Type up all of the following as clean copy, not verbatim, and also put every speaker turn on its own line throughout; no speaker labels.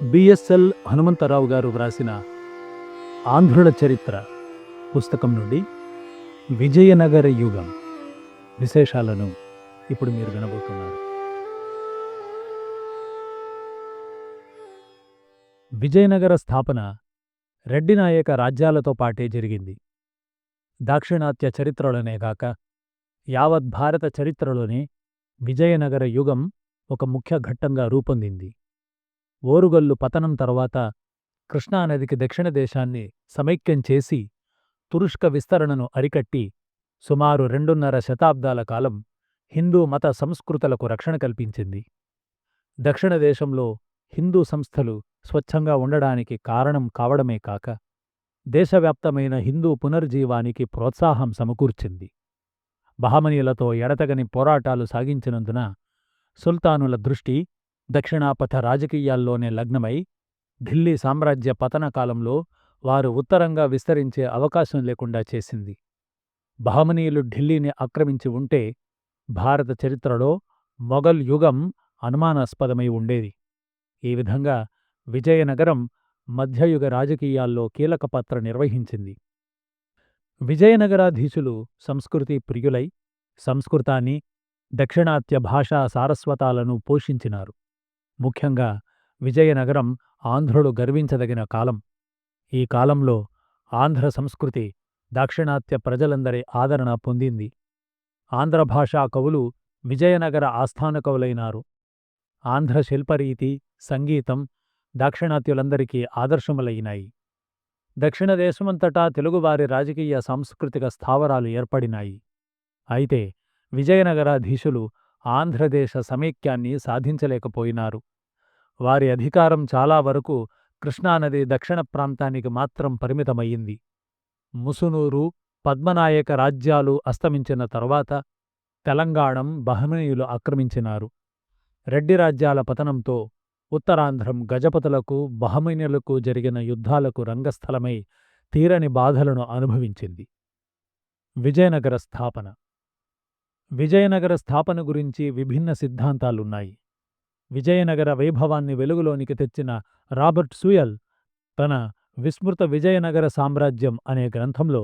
BSL Hanumantharao గారు వ్రాసిన ఆంధ్రుల చరిత్ర పుస్తకం నుండి విజయనగర యుగం విశేషాలను ఇప్పుడు మీరు వినబోతున్నారు. విజయనగర స్థాపన రెడ్డి నాయక రాజ్యాలతో పాటే జరిగింది. దాక్షిణాత్య చరిత్రలోనే గాక యావత్ భారత చరిత్రలోనే విజయనగర యుగం ఒక ముఖ్య ఘట్టంగా రూపొందింది. ఓరుగల్లు పతనం తర్వాత కృష్ణానదికి దక్షిణ దేశాన్ని సమైక్యం చేసి తురుష్క విస్తరణను అరికట్టి సుమారు 2.5 శతాబ్దాల కాలం హిందూ మత సంస్కృతులకు రక్షణ కల్పించింది. దక్షిణ దేశంలో హిందూ సంస్థలు స్వచ్ఛంగా ఉండడానికి కారణం కావడమే కాక దేశవ్యాప్తమైన హిందూ పునర్జీవానికి ప్రోత్సాహం సమకూర్చింది. బహమనీయులతో ఎడతెగని పోరాటాలు సాగించినందున సుల్తానుల దృష్టి దక్షిణాపథ రాజకీయాల్లోనే లగ్నమై ఢిల్లీ సామ్రాజ్య పతన కాలంలో వారు ఉత్తరంగా విస్తరించే అవకాశం లేకుండా చేసింది. బహమనీయులు ఢిల్లీని ఆక్రమించి ఉంటే భారత చరిత్రలో మొఘల్ యుగం అనుమానాస్పదమై ఉండేది. ఈ విధంగా విజయనగరం మధ్యయుగ రాజకీయాల్లో కీలక పాత్ర నిర్వహించింది. విజయనగరాధీశులు సంస్కృతి ప్రియులై సంస్కృతాన్ని, దక్షిణాత్య భాషా సారస్వతాలను పోషించినారు. ముఖ్యంగా విజయనగరం ఆంధ్రులు గర్వించదగిన కాలం. ఈ కాలంలో ఆంధ్ర సంస్కృతి దాక్షిణాత్య ప్రజలందరి ఆదరణ పొందింది. ఆంధ్రభాషా కవులు విజయనగర ఆస్థాన కవులైనారు. ఆంధ్ర శిల్పరీతి, సంగీతం దాక్షిణాత్యులందరికీ ఆదర్శములైనాయి. దక్షిణ దేశమంతటా తెలుగువారి రాజకీయ సాంస్కృతిక స్థావరాలు ఏర్పడినాయి. అయితే విజయనగరాధీశులు ఆంధ్రదేశ సమైక్యాన్ని సాధించలేకపోయినారు. వారి అధికారం చాలా వరకు కృష్ణానది దక్షిణ ప్రాంతానికి మాత్రం పరిమితమయ్యింది. ముసునూరు, పద్మనాయక రాజ్యాలు అస్తమించిన తరువాత తెలంగాణం బహమనీయులు ఆక్రమించినారు. రెడ్డి రాజ్యాల పతనంతో ఉత్తరాంధ్రం గజపతులకు, బహమనీయులకు జరిగిన యుద్ధాలకు రంగస్థలమై తీరని బాధలను అనుభవించింది. విజయనగర స్థాపన విజయనగర స్థాపన గురించి విభిన్న సిద్ధాంతాలున్నాయి. విజయనగర వైభవాన్ని వెలుగులోనికి తెచ్చిన రాబర్ట్ సూయల్ తన విస్మృత విజయనగర సామ్రాజ్యం అనే గ్రంథంలో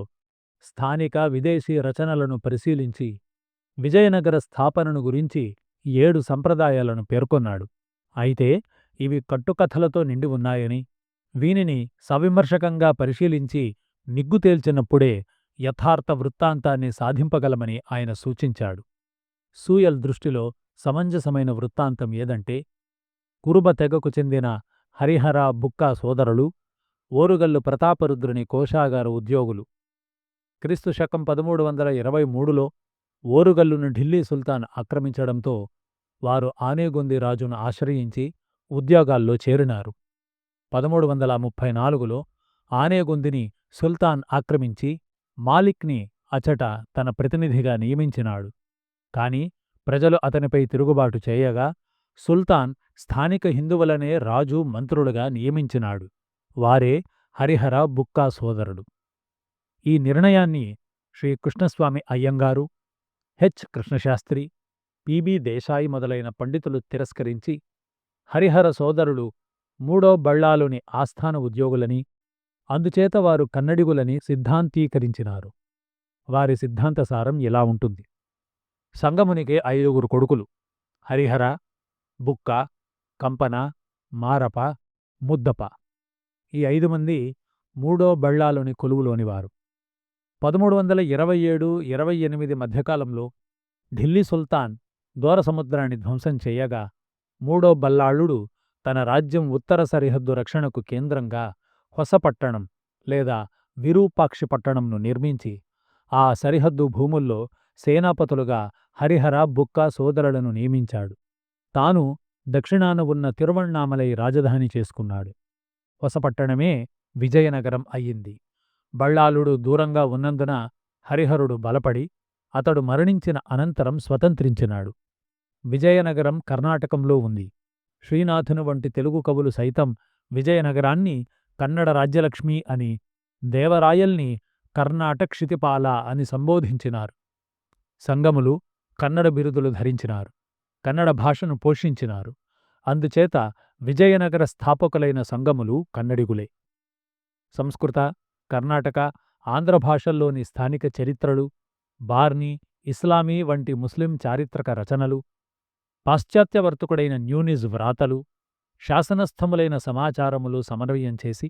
స్థానిక, విదేశీ రచనలను పరిశీలించి విజయనగర స్థాపనను గురించి 7 సంప్రదాయాలను పేర్కొన్నాడు. అయితే ఇవి కట్టుకథలతో నిండి ఉన్నాయని, వీనిని సవిమర్శకంగా పరిశీలించి నిగ్గుతేల్చినప్పుడే యథార్థ వృత్తాంతాన్ని సాధింపగలమని ఆయన సూచించాడు. సూయల్ దృష్టిలో సమంజసమైన వృత్తాంతం ఏదంటే, కురుబ తెగకు చెందిన హరిహర, బుక్కా సోదరులు ఓరుగల్లు ప్రతాపరుద్రుని కోశాగార ఉద్యోగులు. క్రీస్తు శకం 1323లో ఓరుగల్లును ఢిల్లీ సుల్తాన్ ఆక్రమించడంతో వారు ఆనేగొంది రాజును ఆశ్రయించి ఉద్యోగాల్లో చేరినారు. 1334లో ఆనేగొందిని సుల్తాన్ ఆక్రమించి మాలిక్ని అచట తన ప్రతినిధిగా నియమించినాడు. కాని ప్రజలు అతనిపై తిరుగుబాటు చేయగా సుల్తాన్ స్థానిక హిందువులనే రాజు, మంత్రులుగా నియమించినాడు. వారే హరిహర, బుక్కా సోదరుడు. ఈ నిర్ణయాన్ని శ్రీ కృష్ణస్వామి అయ్యంగారు, హెచ్ కృష్ణశాస్త్రి, పిబి దేశాయి మొదలైన పండితులు తిరస్కరించి హరిహర సోదరులు మూడో బళ్ళాలుని ఆస్థాన ఉద్యోగులని, అందుచేత వారు కన్నడిగులని సిద్ధాంతీకరించినారు. వారి సిద్ధాంతసారం ఇలా ఉంటుంది. సంగమునికి 5 కొడుకులు: హరిహర, బుక్క, కంపన, మారప, ముద్దప. ఈ 5 మంది మూడో బళ్ళాలుని కొలువులోనివారు. 1327-28 మధ్యకాలంలో ఢిల్లీ సుల్తాన్ దోరసముద్రాన్ని ధ్వంసం చెయ్యగా మూడో బల్లాళుడు తన రాజ్యం ఉత్తర సరిహద్దు రక్షణకు కేంద్రంగా హొసపట్టణం లేదా విరూపాక్షి పట్టణంను నిర్మించి ఆ సరిహద్దు భూముల్లో సేనాపతులుగా హరిహర, బుక్కా సోదరులను నియమించాడు. తాను దక్షిణాన ఉన్న తిరువణ్ణామలై రాజధాని చేసుకున్నాడు. హొసపట్టణమే విజయనగరం అయ్యింది. బళ్ళాలుడు దూరంగా ఉన్నందున హరిహరుడు బలపడి అతడు మరణించిన అనంతరం స్వతంత్రించినాడు. విజయనగరం కర్ణాటకంలో ఉంది. శ్రీనాథుని వంటి తెలుగు కవులు సైతం విజయనగరాన్ని కన్నడ రాజ్యలక్ష్మి అని, దేవరాయల్ని కర్ణాటక క్షితిపాల అని సంబోధించినారు. సంగములు కన్నడ బిరుదులు ధరించినారు. కన్నడ భాషను పోషించినారు. అందుచేత విజయనగర స్థాపకులైన సంగములు కన్నడిగులే. సంస్కృత, కర్ణాటక, ఆంధ్ర భాషల్లోని స్థానిక చరిత్రలు, బార్నీ, ఇస్లామీ వంటి ముస్లిం చారిత్రక రచనలు, పాశ్చాత్య వర్తకుడైన న్యూనిజ్ వ్రాతలు, శాసనస్థములైన సమాచారములు సమన్వయం చేసి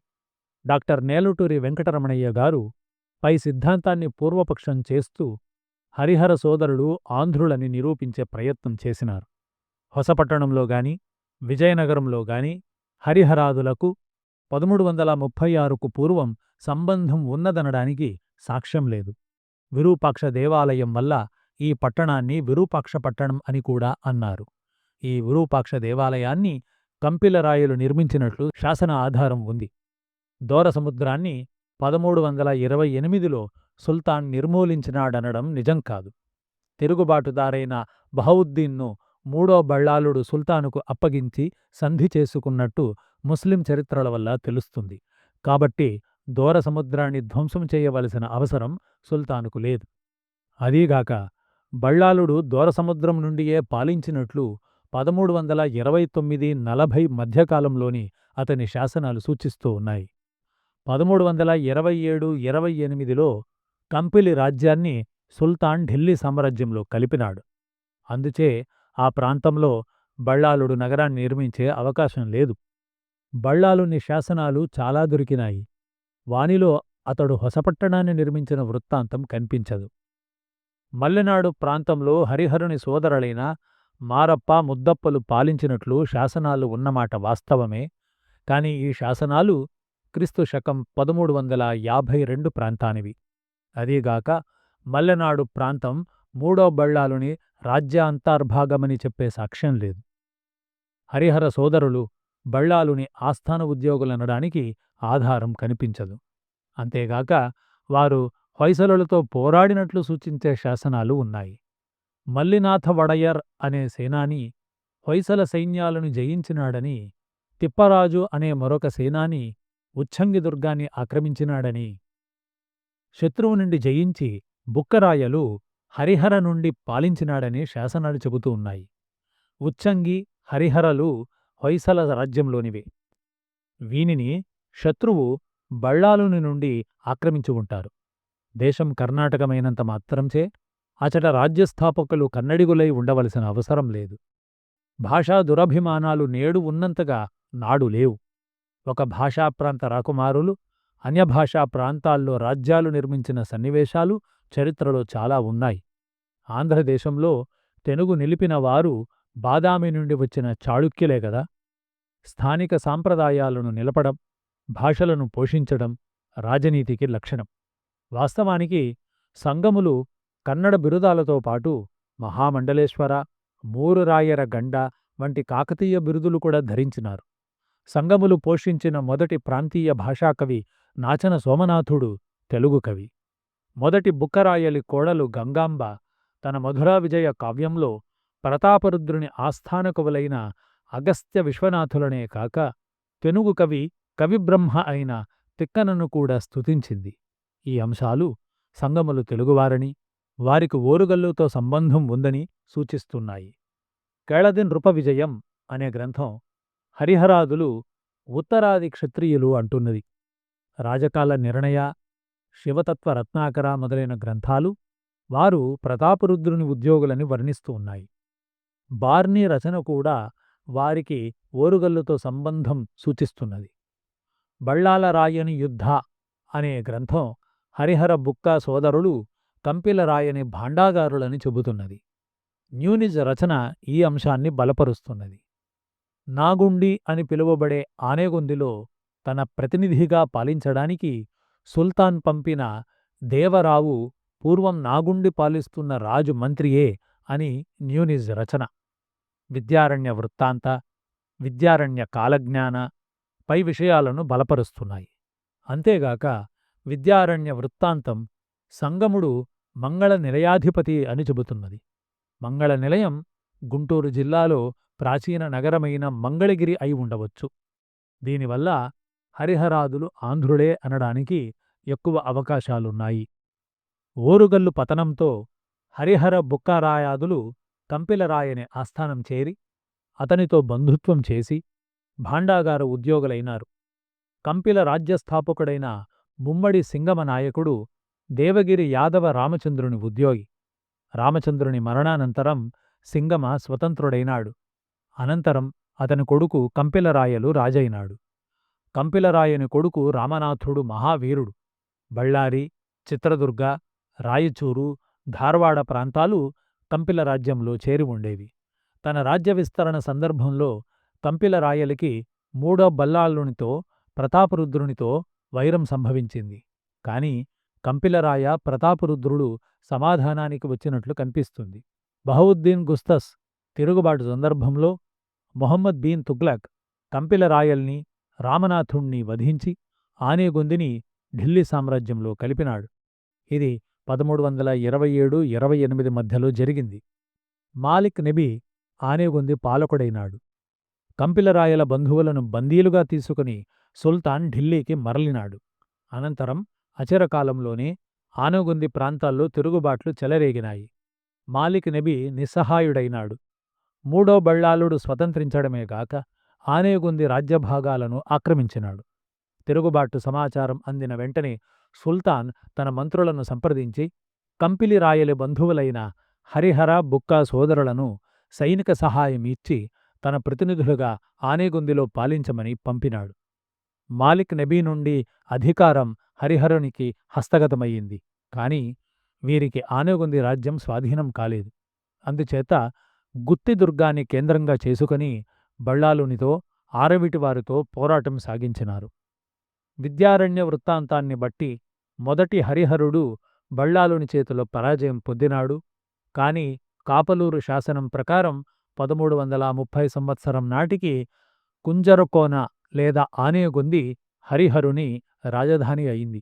డాక్టర్ నేలటూరి వెంకటరమణయ్య గారు పై సిద్ధాంతాన్ని పూర్వపక్షం చేస్తూ హరిహర సోదరులు ఆంధ్రులని నిరూపించే ప్రయత్నం చేసినారు. హొసపట్టణంలో గాని విజయనగరంలో గాని హరిహరాదులకు 1336కు పూర్వం సంబంధం ఉన్నదనడానికి సాక్ష్యం లేదు. విరూపాక్ష దేవాలయం వల్ల ఈ పట్టణాన్ని విరూపాక్ష పట్టణం అని కూడా అన్నారు. ఈ విరూపాక్ష దేవాలయాన్ని కంపిలరాయలు నిర్మించినట్లు శాసన ఆధారం ఉంది. దోరసముద్రాన్ని 1328లో సుల్తాన్ నిర్మూలించినాడనడం నిజం కాదు. తిరుగుబాటుదారైన బహవుద్దీన్ను మూడో బళ్ళాలుడు సుల్తానుకు అప్పగించి సంధి చేసుకున్నట్టు ముస్లిం చరిత్రల వల్ల తెలుస్తుంది. కాబట్టి దోరసముద్రాన్ని ధ్వంసం చేయవలసిన అవసరం సుల్తానుకు లేదు. అదీగాక బళ్ళాలుడు దోరసముద్రం నుండియే పాలించినట్లు 1329–40 మధ్యకాలంలోని అతని శాసనాలు సూచిస్తూ ఉన్నాయి. 1327–28లో కంపిలి రాజ్యాన్ని సుల్తాన్ ఢిల్లీ సామ్రాజ్యంలో కలిపినాడు. అందుచే ఆ ప్రాంతంలో బళ్ళాలుడు నగరాన్ని నిర్మించే అవకాశం లేదు. బళ్ళాలుని శాసనాలు చాలా దొరికినాయి. వానిలో అతడు హొసపట్టణాన్ని నిర్మించిన వృత్తాంతం కనిపించదు. మల్లెనాడు ప్రాంతంలో హరిహరుని సోదరులైన మారప్ప, ముద్దప్పలు పాలించినట్లు శాసనాలు ఉన్నమాట వాస్తవమే. కాని ఈ శాసనాలు క్రీస్తు శకం 1352 ప్రాంతానివి. అదీగాక మల్లెనాడు ప్రాంతం మూడో బళ్ళాలుని రాజ్యాంతర్భాగమని చెప్పే సాక్ష్యం లేదు. హరిహర సోదరులు బళ్ళాలుని ఆస్థాన ఉద్యోగులనడానికి ఆధారం కనిపించదు. అంతేగాక వారు హొయసలులతో పోరాడినట్లు సూచించే శాసనాలు ఉన్నాయి. మల్లినాథ వడయర్ అనే సేనాని హొయసల సైన్యాలను జయించినాడని, తిప్పరాజు అనే మరొక సేనాని ఉచ్ఛంగి దుర్గాన్ని ఆక్రమించినాడని, శత్రువు నుండి జయించి బుక్కరాయలు హరిహర నుండి పాలించినాడని శాసనాలు చెబుతూ ఉన్నాయి. ఉచ్ఛంగి, హరిహరలు హొయసల రాజ్యంలోనివే. వీనిని శత్రువు బళ్ళాలుని నుండి ఆక్రమించి ఉంటారు. దేశం కర్ణాటకమైనంత మాత్రంచే అచట రాజ్యస్థాపకులు కన్నడిగులై ఉండవలసిన అవసరం లేదు. భాషా దురభిమానాలు నేడు ఉన్నంతగా నాడు లేవు. ఒక భాషాప్రాంత రాకుమారులు అన్యభాషా ప్రాంతాల్లో రాజ్యాలు నిర్మించిన సన్నివేశాలు చరిత్రలో చాలా ఉన్నాయి. ఆంధ్రదేశంలో తెనుగు నిలిపిన వారు బాదామి నుండి వచ్చిన చాళుక్యులే గదా. స్థానిక సాంప్రదాయాలను నిలపడం, భాషలను పోషించడం రాజనీతికి లక్షణం. వాస్తవానికి సంగములు కన్నడ బిరుదాలతో పాటు మహామండలేశ్వర, మూరురాయర గండ వంటి కాకతీయ బిరుదులు కూడా ధరించినారు. సంగములు పోషించిన మొదటి ప్రాంతీయ భాషాకవి నాచన సోమనాథుడు తెలుగు కవి. మొదటి బుక్కరాయలి కోడలు గంగాంబ తన మధురా విజయ కావ్యంలో ప్రతాపరుద్రుని ఆస్థానకవులైన అగస్త్య విశ్వనాథులనే కాక తెనుగు కవి కవిబ్రహ్మ అయిన తిక్కనను కూడా స్తుతించింది. ఈ అంశాలు సంగములు తెలుగువారని, వారికి ఓరుగల్లుతో సంబంధం ఉందని సూచిస్తున్నాయి. కేళది నృప విజయం అనే గ్రంథం హరిహరాదులు ఉత్తరాది క్షత్రియులు అంటున్నది. రాజకాల నిర్ణయ, శివతత్వ రత్నాకర మొదలైన గ్రంథాలు వారు ప్రతాపరుద్రుని ఉద్యోగులని వర్ణిస్తూ ఉన్నాయి. బార్నీ రచన కూడా వారికి ఓరుగల్లుతో సంబంధం సూచిస్తున్నది. బళ్ళాల రాయని యుద్ధ అనే గ్రంథం హరిహర బుక్క సోదరులు కంపిల రాయని భాండాగారులని చెబుతున్నది. న్యూనిజ్ రచన ఈ అంశాన్ని బలపరుస్తున్నది. నాగుండి అని పిలువబడే ఆనేగొందిలో తన ప్రతినిధిగా పాలించడానికి సుల్తాన్ పంపిన దేవరావు పూర్వం నాగుండి పాలిస్తున్న రాజు మంత్రియే అని న్యూనిజ్ రచన. విద్యారణ్య వృత్తాంత, విద్యారణ్య కాలజ్ఞాన పై విషయాలను బలపరుస్తున్నాయి. అంతేగాక విద్యారణ్య వృత్తాంతం సంగముడు మంగళ నిలయాధిపతి అని చెబుతున్నది. మంగళ నిలయం గుంటూరు జిల్లాలో ప్రాచీన నగరమైన మంగళగిరి అయి ఉండవచ్చు. దీనివల్ల హరిహరాదులు ఆంధ్రుడే అనడానికి ఎక్కువ అవకాశాలున్నాయి. ఓరుగల్లు పతనంతో హరిహర బుక్కరాయాదులు కంపిలరాయని ఆస్థానం చేరి అతనితో బంధుత్వం చేసి భాండాగార ఉద్యోగులైనారు. కంపిల రాజ్యస్థాపకుడైన ముమ్మడి సింగమ నాయకుడు దేవగిరి యాదవ రామచంద్రుని ఉద్యోగి. రామచంద్రుని మరణానంతరం సింగమ స్వతంత్రుడైనాడు. అనంతరం అతని కొడుకు కంపిలరాయలు రాజైనాడు. కంపిలరాయని కొడుకు రామనాథుడు మహావీరుడు. బళ్ళారి, చిత్రదుర్గ, రాయచూరు, ధార్వాడ ప్రాంతాలు కంపిల రాజ్యంలో చేరి ఉండేవి. తన రాజ్య విస్తరణ సందర్భంలో కంపిలరాయలికి మూడో బల్లాళునితో, ప్రతాపరుద్రునితో వైరం సంభవించింది. కాని కంపిలరాయ, ప్రతాపరుద్రుడు సమాధానానికి వచ్చినట్లు కనిపిస్తుంది. బహవుద్దీన్ గుస్తస్ తిరుగుబాటు సందర్భంలో మొహమ్మద్ బీన్ తుగ్లక్ కంపిలరాయల్ని, రామనాథుణ్ణి వధించి ఆనేగొందిని ఢిల్లీ సామ్రాజ్యంలో కలిపినాడు. ఇది 1327–28 మధ్యలో జరిగింది. మాలిక్ నెబీ ఆనేగొంది పాలకుడైనాడు. కంపిలరాయల బంధువులను బందీలుగా తీసుకుని సుల్తాన్ ఢిల్లీకి మరలినాడు. అనంతరం అచిరకాలంలోనే ఆనేగొంది ప్రాంతాల్లో తిరుగుబాట్లు చెలరేగినాయి. మాలిక్ నెబీ నిస్సహాయుడైనాడు. మూడో బళ్ళాళుడు స్వతంత్రించడమే గాక ఆనేగొంది రాజ్యభాగాలను ఆక్రమించినాడు. తిరుగుబాటు సమాచారం అందిన వెంటనే సుల్తాన్ తన మంత్రులను సంప్రదించి కంపిలిరాయలి బంధువులైన హరిహర, బుక్కా సోదరులను సైనిక సహాయం ఇచ్చి తన ప్రతినిధులుగా ఆనేగొందిలో పాలించమని పంపినాడు. మాలిక్ నెబీ నుండి అధికారం హరిహరునికి హస్తగతమయ్యింది. కాని వీరికి ఆనేగొంది రాజ్యం స్వాధీనం కాలేదు. అందుచేత గుత్తి దుర్గాన్ని కేంద్రంగా చేసుకుని బళ్ళాలునితో, ఆరవిటివారితో పోరాటం సాగించినారు. విద్యారణ్య వృత్తాంతాన్ని బట్టి మొదటి హరిహరుడు బళ్ళాలుని చేతిలో పరాజయం పొందినాడు. కాని కాపలూరు శాసనం ప్రకారం 1330 సంవత్సరం నాటికి కుంజరకోన లేదా ఆనేగొంది హరిహరుని రాజధాని అయింది.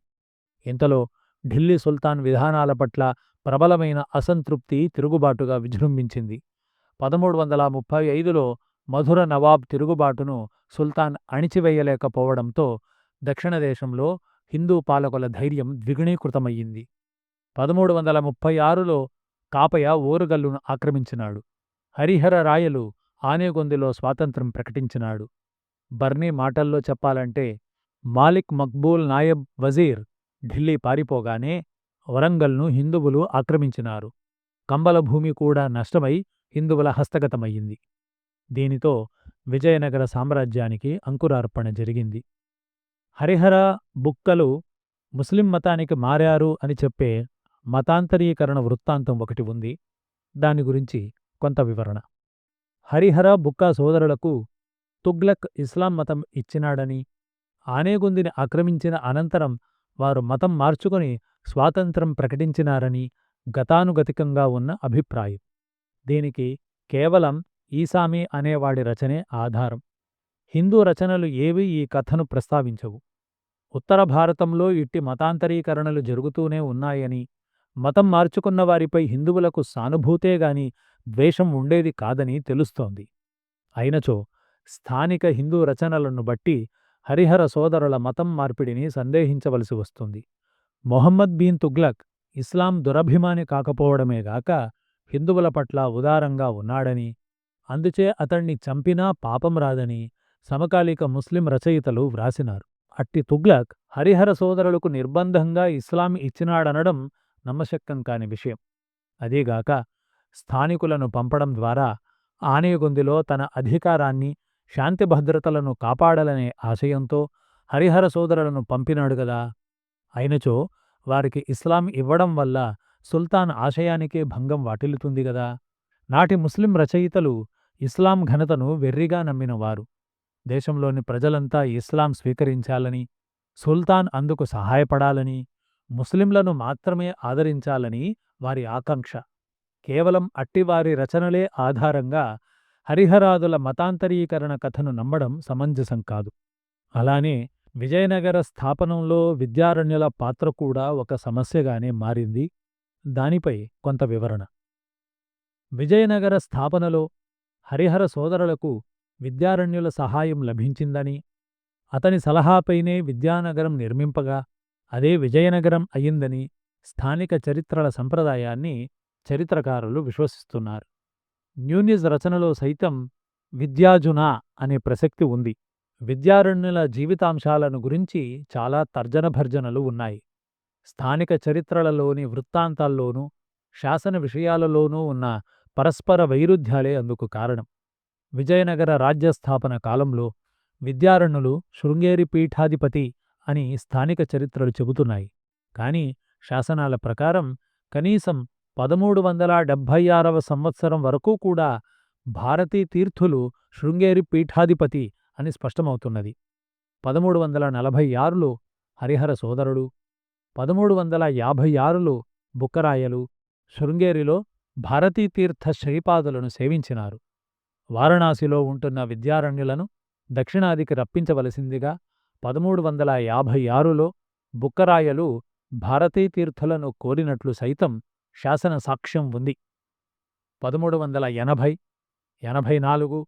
ఇంతలో ఢిల్లీ సుల్తాన్ విధానాల పట్ల ప్రబలమైన అసంతృప్తి తిరుగుబాటుగా విజృంభించింది. 1335లో మధుర నవాబ్ తిరుగుబాటును సుల్తాన్ అణిచివేయలేకపోవడంతో దక్షిణదేశంలో హిందూ పాలకుల ధైర్యం ద్విగుణీకృతమయ్యింది. 1336లో కాపయ ఓరుగల్లును ఆక్రమించినాడు. హరిహర రాయలు ఆనేగొందిలో స్వాతంత్ర్యం ప్రకటించినాడు. బర్నీ మాటల్లో చెప్పాలంటే మాలిక్ మక్బూల్ నాయబ్ వజీర్ ఢిల్లీ పారిపోగానే వరంగల్ను హిందువులు ఆక్రమించినారు. కంబల భూమి కూడా నష్టమై హిందువుల హస్తగతమయ్యింది. దీనితో విజయనగర సామ్రాజ్యానికి అంకురార్పణ జరిగింది. హరిహర, బుక్కలు ముస్లిం మతానికి మారారు అని చెప్పే మతాంతరీకరణ వృత్తాంతం ఒకటి ఉంది. దాని గురించి కొంత వివరణ. హరిహర, బుక్కా సోదరులకు తుగ్లక్ ఇస్లాం మతం ఇచ్చినాడని, ఆనేగొందిని ఆక్రమించిన అనంతరం వారు మతం మార్చుకుని స్వాతంత్రం ప్రకటించినారని గతానుగతికంగా ఉన్న అభిప్రాయం. దీనికి కేవలం ఈసామి అనేవాడి రచనే ఆధారం. హిందూ రచనలు ఏవీ ఈ కథను ప్రస్తావించవు. ఉత్తర భారతంలో ఇట్టి మతాంతరీకరణలు జరుగుతూనే ఉన్నాయని, మతం మార్చుకున్న వారిపై హిందువులకు సానుభూతేగాని ద్వేషం ఉండేది కాదని తెలుస్తోంది. అయినచో స్థానిక హిందూ రచనలను బట్టి హరిహర సోదరుల మతం మార్పిడిని సందేహించవలసి వస్తుంది. మొహమ్మద్ బీన్ తుగ్లక్ ఇస్లాం దురభిమాని కాకపోవడమేగాక హిందువుల పట్ల ఉదారంగా ఉన్నాడని, అందుచే అతణ్ణి చంపినా పాపం రాదని సమకాలీక ముస్లిం రచయితలు వ్రాసినారు. అట్టి తుగ్లక్ హరిహర సోదరులకు నిర్బంధంగా ఇస్లాం ఇచ్చినాడనడం నమ్మశక్యం కాని విషయం. అదీగాక స్థానికులను పంపడం ద్వారా ఆనేగొందిలో తన అధికారాన్ని, శాంతి భద్రతలను కాపాడాలనే ఆశయంతో హరిహర సోదరులను పంపినాడు గదా. అయినచో వారికి ఇస్లాం ఇవ్వడం వల్ల సుల్తాన్ ఆశయానికే భంగం వాటిల్లుతుంది గదా. నాటి ముస్లిం రచయితలు ఇస్లాం ఘనతను వెర్రిగా నమ్మినవారు. దేశంలోని ప్రజలంతా ఇస్లాం స్వీకరించాలని, సుల్తాన్ అందుకు సహాయపడాలని, ముస్లింలను మాత్రమే ఆదరించాలని వారి ఆకాంక్ష. కేవలం అట్టివారి రచనలే ఆధారంగా హరిహరాదుల మతాంతరీకరణ కథను నమ్మడం సమంజసం కాదు. అలానే విజయనగర స్థాపనంలో విద్యారణ్యుల పాత్ర కూడా ఒక సమస్యగానే మారింది. దానిపై కొంత వివరణ. విజయనగర స్థాపనలో హరిహర సోదరులకు విద్యారణ్యుల సహాయం లభించిందని, అతని సలహాపైనే విద్యానగరం నిర్మింపగా అదే విజయనగరం అయిందని స్థానిక చరిత్రల సంప్రదాయాన్ని చరిత్రకారులు విశ్వసిస్తున్నారు. న్యూనిజ్ రచనలో సైతం విద్యాజున అనే ప్రసక్తి ఉంది. విద్యారణ్యుల జీవితాంశాలను గురించి చాలా తర్జనభర్జనలు ఉన్నాయి. స్థానిక చరిత్రలలోని వృత్తాంతాల్లోనూ, శాసన విషయాలలోనూ ఉన్న పరస్పర వైరుధ్యాలే అందుకు కారణం. విజయనగర రాజ్యస్థాపన కాలంలో విద్యారణ్యులు శృంగేరి పీఠాధిపతి అని స్థానిక చరిత్రలు చెబుతున్నాయి. కాని శాసనాల ప్రకారం కనీసం 1376వ సంవత్సరం వరకు కూడా భారతీ తీర్థులు శృంగేరి పీఠాధిపతి అని స్పష్టమవుతున్నది. 1346లో హరిహర సోదరుడు, 1356లో బుక్కరాయలు శృంగేరిలో భారతీతీర్థ శ్రీపాదులను సేవించినారు. వారణాసిలో ఉంటున్న విద్యారణ్యులను దక్షిణాదికి రప్పించవలసిందిగా 1356లో బుక్కరాయలు భారతీతీర్థులను కోరినట్లు సైతం శాసన సాక్ష్యం ఉంది. 1380, 84,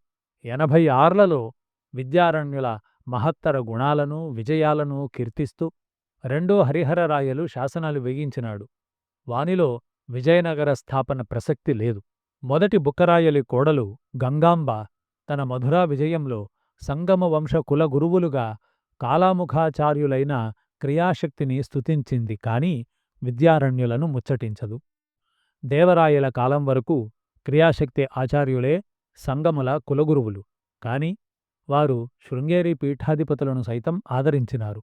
86లలో విద్యారణ్యుల మహత్తర గుణాలను, విజయాలను కీర్తిస్తూ రెండో హరిహరరాయలు శాసనాలు వేయించినాడు. వానిలో విజయనగర స్థాపన ప్రసక్తి లేదు. మొదటి బుక్కరాయలి కోడలు గంగాంబ తన మధురా విజయంలో సంగమ వంశ కుల గురువులుగా కాలాముఖాచార్యులైన క్రియాశక్తిని స్తుతించింది కాని విద్యారణ్యులను ముచ్చటించదు. దేవరాయల కాలం వరకు క్రియాశక్తి ఆచార్యులే సంగముల కులగురువులు. కాని వారు శృంగేరి పీఠాధిపతులను సైతం ఆదరించినారు.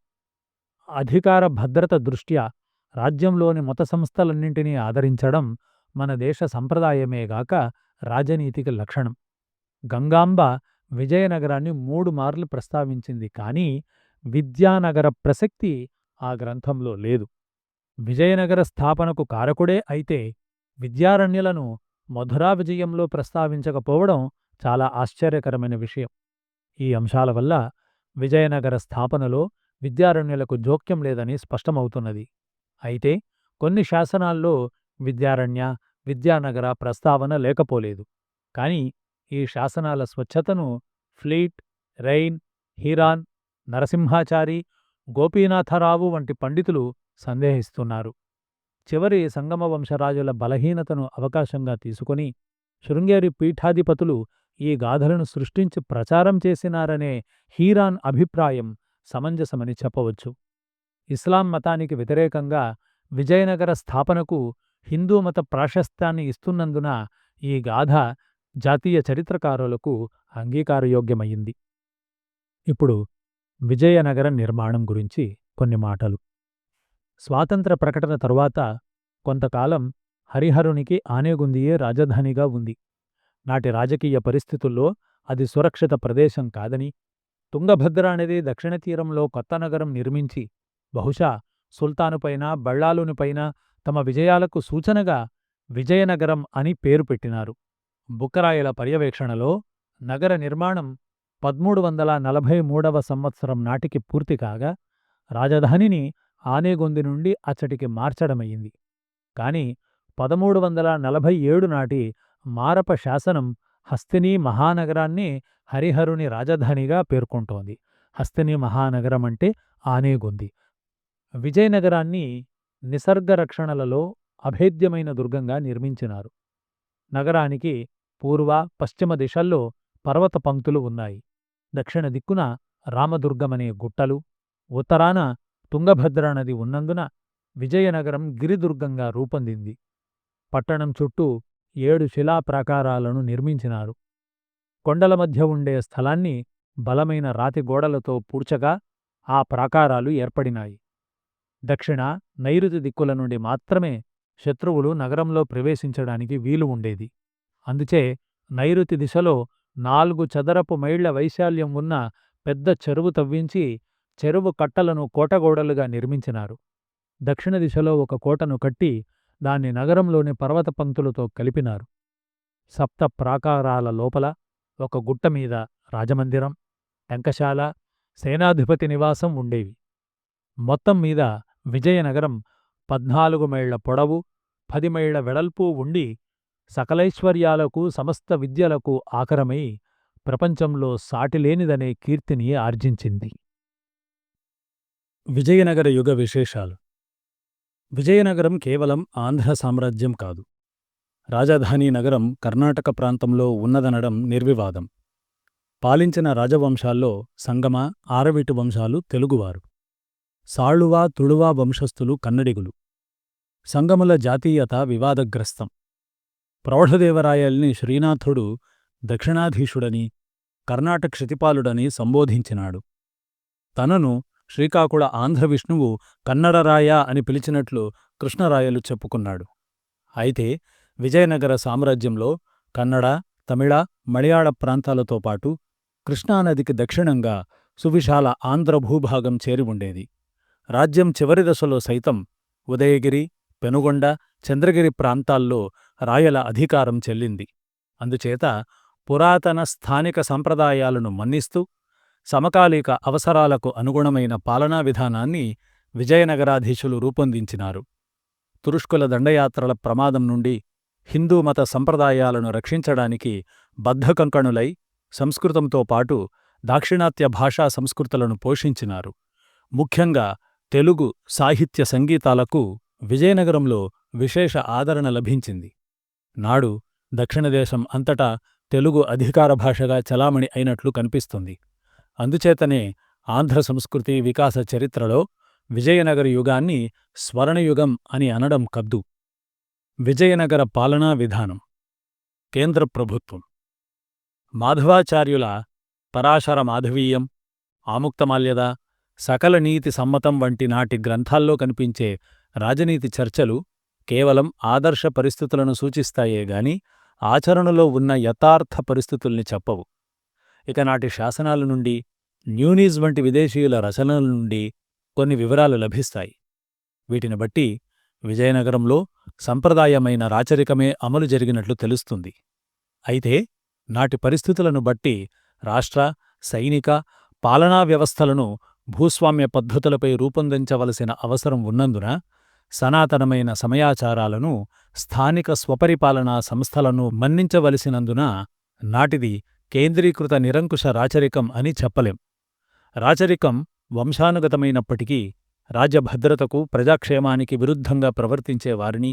అధికార భద్రత దృష్ట్యా రాజ్యంలోని మత సంస్థలన్నింటినీ ఆదరించడం మన దేశ సంప్రదాయమేగాక రాజనీతికి లక్షణం. గంగాంబ విజయనగరాన్ని 3 మార్లు ప్రస్తావించింది కాని విద్యానగర ప్రసక్తి ఆ గ్రంథంలో లేదు. విజయనగర స్థాపనకు కారకుడే అయితే విద్యారణ్యులను మధురా విజయంలో ప్రస్తావించకపోవడం చాలా ఆశ్చర్యకరమైన విషయం. ఈ అంశాల వల్ల విజయనగర స్థాపనలో విద్యారణ్యులకు జోక్యం లేదని స్పష్టమవుతున్నది. అయితే కొన్ని శాసనాల్లో విద్యారణ్య, విద్యానగర ప్రస్తావన లేకపోలేదు. కాని ఈ శాసనాల స్వచ్ఛతను ఫ్లీట్, రెయిన్, హీరాన్, నరసింహాచారి, గోపీనాథరావు వంటి పండితులు సందేహిస్తున్నారు. చివరి సంగమ వంశరాజుల బలహీనతను అవకాశంగా తీసుకొని శృంగేరి పీఠాధిపతులు ఈ గాథలను సృష్టించి ప్రచారం చేసినారనే హీరాన్ అభిప్రాయం సమంజసమని చెప్పవచ్చు. ఇస్లాం మతానికి వ్యతిరేకంగా విజయనగర స్థాపనకు హిందూ మత ప్రాశస్త్యాన్ని ఇస్తున్నందున ఈ గాథ జాతీయ చరిత్రకారులకు అంగీకారయోగ్యమయ్యింది. ఇప్పుడు విజయనగర నిర్మాణం గురించి కొన్ని మాటలు. స్వాతంత్ర ప్రకటన తరువాత కొంతకాలం హరిహరునికి ఆనేగుందియే రాజధానిగా ఉంది. నాటి రాజకీయ పరిస్థితుల్లో అది సురక్షిత ప్రదేశం కాదని, తుంగభద్ర నది దక్షిణ తీరంలో కొత్త నగరం నిర్మించి బహుశా సుల్తానుపైన, బళ్ళాలునిపైన తమ విజయాలకు సూచనగా విజయనగరం అని పేరు పెట్టినారు. బుక్కరాయల పర్యవేక్షణలో నగర నిర్మాణం 1343వ సంవత్సరం నాటికి పూర్తికాగా రాజధానిని ఆనేగొంది నుండి అచ్చటికి మార్చడమయ్యింది. కాని 1347 నాటి మారప శాసనం హస్తినీ మహానగరాన్ని హరిహరుని రాజధానిగా పేర్కొంటోంది. హస్తినీ మహానగరమంటే ఆనేగొంది. విజయనగరాన్ని నిసర్గరక్షణలలో అభేద్యమైన దుర్గంగా నిర్మించినారు. నగరానికి పూర్వ, పశ్చిమ దిశల్లో పర్వత పంక్తులు ఉన్నాయి. దక్షిణ దిక్కున రామదుర్గమనే గుట్టలు, ఉత్తరాన తుంగభద్ర నది ఉన్నందున విజయనగరం గిరిదుర్గంగా రూపొందింది. పట్టణం చుట్టూ 7 శిలా ప్రాకారాలను నిర్మించినారు. కొండల మధ్య ఉండే స్థలాన్ని బలమైన రాతి గోడలతో పూడ్చగా ఆ ప్రాకారాలు ఏర్పడినాయి. దక్షిణ, నైరుతి దిక్కుల నుండి మాత్రమే శత్రువులు నగరంలో ప్రవేశించడానికి వీలు ఉండేది. అందుచే నైరుతి దిశలో 4 చదరపు మైళ్ల వైశాల్యం ఉన్న పెద్ద చెరువు తవ్వించి చెరువు కట్టలను కోటగోడలుగా నిర్మించినారు. దక్షిణ దిశలో ఒక కోటను కట్టి దాన్ని నగరంలోని పర్వత పంక్తులతో కలిపినారు. సప్త ప్రాకారాల లోపల ఒక గుట్టమీద రాజమందిరం, టంకశాల, సేనాధిపతి నివాసం ఉండేవి. మొత్తం మీద విజయనగరం 14 మైళ్ల పొడవు, 10 మైళ్ల వెడల్పు ఉండి సకలైశ్వర్యాలకు, సమస్త విద్యలకు ఆకరమై ప్రపంచంలో సాటిలేనిదనే కీర్తిని ఆర్జించింది. విజయనగర యుగ విశేషాలు. విజయనగరం కేవలం ఆంధ్ర సామ్రాజ్యం కాదు. రాజధాని నగరం కర్ణాటక ప్రాంతంలో ఉన్నదనడం నిర్వివాదం. పాలించిన రాజవంశాల్లో సంగమ, ఆరవిటు వంశాలు తెలుగువారు. సాళువ, తుళువ వంశస్థులు కన్నడిగులు. సంగముల జాతీయత వివాదగ్రస్తం. ప్రౌఢదేవరాయల్ని శ్రీనాథుడు దక్షిణాధీశుడని, కర్ణాటక క్షితిపాలుడని సంబోధించినాడు. తనను శ్రీకాకుళ ఆంధ్రవిష్ణువు కన్నడరాయ అని పిలిచినట్లు కృష్ణరాయలు చెప్పుకున్నాడు. అయితే విజయనగర సామ్రాజ్యంలో కన్నడ, తమిళ, మలయాళ ప్రాంతాలతో పాటు కృష్ణానదికి దక్షిణంగా సువిశాల ఆంధ్ర భూభాగం చేరి ఉండేది. రాజ్యం చివరి దశలో సైతం ఉదయగిరి, పెనుగొండ, చంద్రగిరి ప్రాంతాల్లో రాయల అధికారం చెల్లింది. అందుచేత పురాతన స్థానిక సంప్రదాయాలను మన్నిస్తూ సమకాలీక అవసరాలకు అనుగుణమైన పాలనా విధానాన్ని విజయనగరాధీశులు రూపొందించినారు. తురుష్కుల దండయాత్రల ప్రమాదం నుండి హిందూ మత సంప్రదాయాలను రక్షించడానికి బద్ధకంకణులై సంస్కృతంతో పాటు దాక్షిణాత్య భాషా సంస్కృతులను పోషించినారు. ముఖ్యంగా తెలుగు సాహిత్య సంగీతాలకు విజయనగరంలో విశేష ఆదరణ లభించింది. నాడు దక్షిణదేశం అంతటా తెలుగు అధికార భాషగా చలామణి అయినట్లు కనిపిస్తుంది. అందుచేతనే ఆంధ్ర సంస్కృతి వికాస చరిత్రలో విజయనగర యుగాన్ని స్వర్ణయుగం అని అనడం కద్దు. విజయనగర పాలనా విధానం. కేంద్ర ప్రభుత్వం మాధవాచార్యుల పరాశర మాధవీయం, ఆముక్తమాల్యద, సకల నీతి సమ్మతం వంటి నాటి గ్రంథాల్లో కనిపించే రాజనీతి చర్చలు కేవలం ఆదర్శ పరిస్థితులను సూచిస్తాయే గాని ఆచరణలో ఉన్న యథార్థ పరిస్థితుల్ని చెప్పవు. ఇక నాటి శాసనాల నుండి, న్యూనీస్ వంటి విదేశీయుల రచనల నుండి కొన్ని వివరాలు లభిస్తాయి. వీటిని బట్టి విజయనగరంలో సంప్రదాయమైన రాచరికమే అమలు జరిగినట్లు తెలుస్తుంది. అయితే నాటి పరిస్థితులను బట్టి రాష్ట్ర, సైనిక, పాలనా వ్యవస్థలను భూస్వామ్య పద్ధతులపై రూపొందించవలసిన అవసరం ఉన్నందున సనాతనమైన సమయాచారాలను, స్థానిక స్వపరిపాలనా సంస్థలను మన్నించవలసినందున నాటిది కేంద్రీకృత నిరంకుశ రాచరికం అని చెప్పలేం. రాచరికం వంశానుగతమైనప్పటికీ రాజ్యభద్రతకు, ప్రజాక్షేమానికి విరుద్ధంగా ప్రవర్తించేవారిని,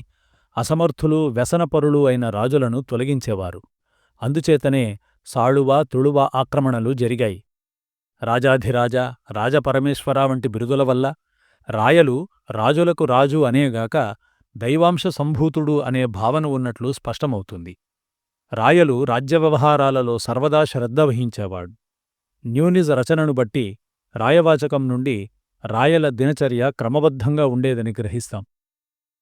అసమర్థులు, వ్యసనపరులు అయిన రాజులను తొలగించేవారు. అందుచేతనే సాళువ, తుళువ ఆక్రమణలు జరిగాయి. రాజాధిరాజ, రాజపరమేశ్వర వంటి బిరుదుల వల్ల రాయలు రాజులకు రాజు అనేగాక దైవాంశ సంభూతుడు అనే భావన ఉన్నట్లు స్పష్టమవుతుంది. రాయలు రాజ్య వ్యవహారాలలో సర్వదా శ్రద్ధ వహించేవాడు. న్యూనిజ రచనను బట్టి రాయవాచకం నుండి రాయల దినచర్య క్రమబద్ధంగా ఉండేదని గ్రహిస్తాం.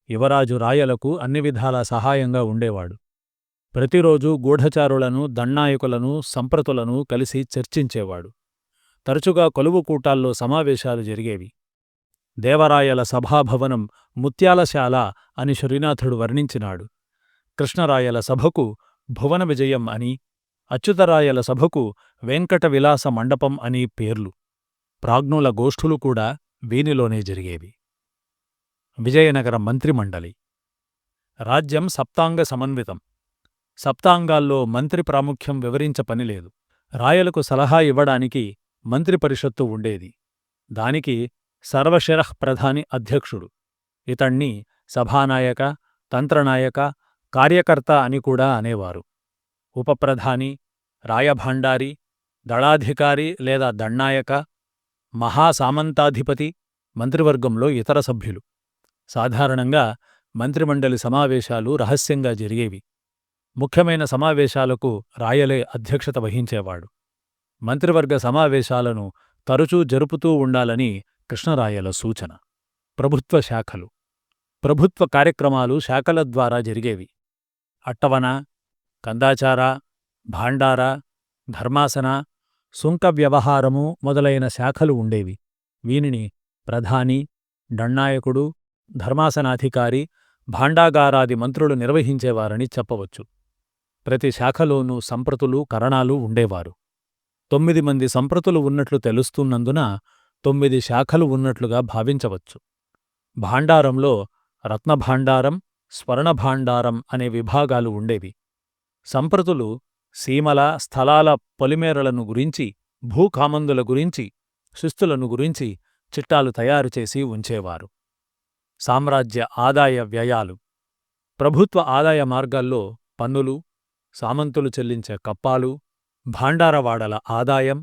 యువరాజు రాయలకు అన్ని విధాలా సహాయంగా ఉండేవాడు. ప్రతిరోజూ గూఢచారులను, దండాయకులను, సంప్రతులను కలిసి చర్చించేవాడు. తరచుగా కొలువు కూటాల్లో సమావేశాలు జరిగేవి. దేవరాయల సభాభవనం ముత్యాలశాల అని శ్రీనాథుడు వర్ణించినాడు. కృష్ణరాయల సభకు భువన విజయం అని, అచ్యుతరాయల సభకు వెంకట విలాస మండపం అని పేర్లు. ప్రాజ్ఞుల గోష్ఠులు కూడా వీనిలోనే జరిగేవి. విజయనగర మంత్రిమండలి. రాజ్యం సప్తాంగ సమన్వితం. సప్తాంగాల్లో మంత్రి ప్రాముఖ్యం వివరించ పనిలేదు. రాయలకు సలహా ఇవ్వడానికి మంత్రిపరిషత్తు ఉండేది. దానికి సర్వశిరః ప్రధాని అధ్యక్షుడు. ఇతణ్ణి సభానాయక, తంత్రనాయక, కార్యకర్త అని కూడా అనేవారు. ఉపప్రధాని, రాయభాండారి, దళాధికారి లేదా దండాయక, మహాసామంతాధిపతి మంత్రివర్గంలో ఇతర సభ్యులు. సాధారణంగా మంత్రిమండలి సమావేశాలు రహస్యంగా జరిగేవి. ముఖ్యమైన సమావేశాలకు రాయలే అధ్యక్షత వహించేవాడు. మంత్రివర్గ సమావేశాలను తరచూ జరుపుతూ ఉండాలని కృష్ణరాయల సూచన. ప్రభుత్వ శాఖలు. ప్రభుత్వ కార్యక్రమాలు శాఖల ద్వారా జరిగేవి. అట్టవన, కందాచార, భాండార, ధర్మాసన, సుంక వ్యవహారము మొదలైన శాఖలు ఉండేవి. వీనిని ప్రధాని, దండాయకుడు, ధర్మాసనాధికారి, భాండాగారాది మంత్రులు నిర్వహించేవారని చెప్పవచ్చు. ప్రతి శాఖలోనూ సంప్రతులు, కరణాలు ఉండేవారు. 9 మంది సంప్రతులు ఉన్నట్లు తెలుస్తున్నందున 9 శాఖలు ఉన్నట్లుగా భావించవచ్చు. భాండారంలో రత్నభాండారం, స్వర్ణభాండారం అనే విభాగాలు ఉండేవి. సంప్రతులు సీమల, స్థలాల పొలిమేరలను గురించి, భూకామందుల గురించి, శిస్తులను గురించి చిట్టాలు తయారుచేసి ఉంచేవారు. సామ్రాజ్య ఆదాయ వ్యయాలు. ప్రభుత్వ ఆదాయ మార్గాల్లో పన్నులు, సామంతులు చెల్లించే కప్పాలు, భాండారవాడల ఆదాయం,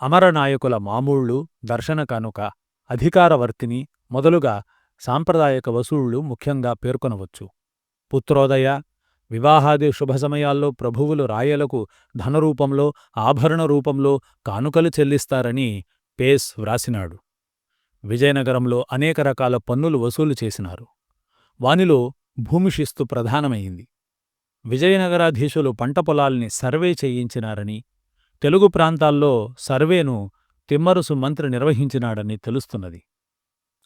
అమరనాయకుల మామూళ్ళు, దర్శన కానుక, అధికారవర్తిని మొదలుగా సాంప్రదాయక వసూళ్లు ముఖ్యంగా పేర్కొనవచ్చు. పుత్రోదయ, వివాహాది శుభ సమయాల్లో ప్రభువులు రాయలకు ధనరూపంలో, ఆభరణ రూపంలో కానుకలు చెల్లిస్తారని పేస్ వ్రాసినాడు. విజయనగరంలో అనేక రకాల పన్నులు వసూలు చేసినారు. వానిలో భూమిశిస్తు ప్రధానమైంది. విజయనగరాధీశులు పంట పొలాల్ని సర్వే చేయించినారని, తెలుగు ప్రాంతాల్లో సర్వేను తిమ్మరుసు మంత్రి నిర్వహించినాడని తెలుస్తున్నది.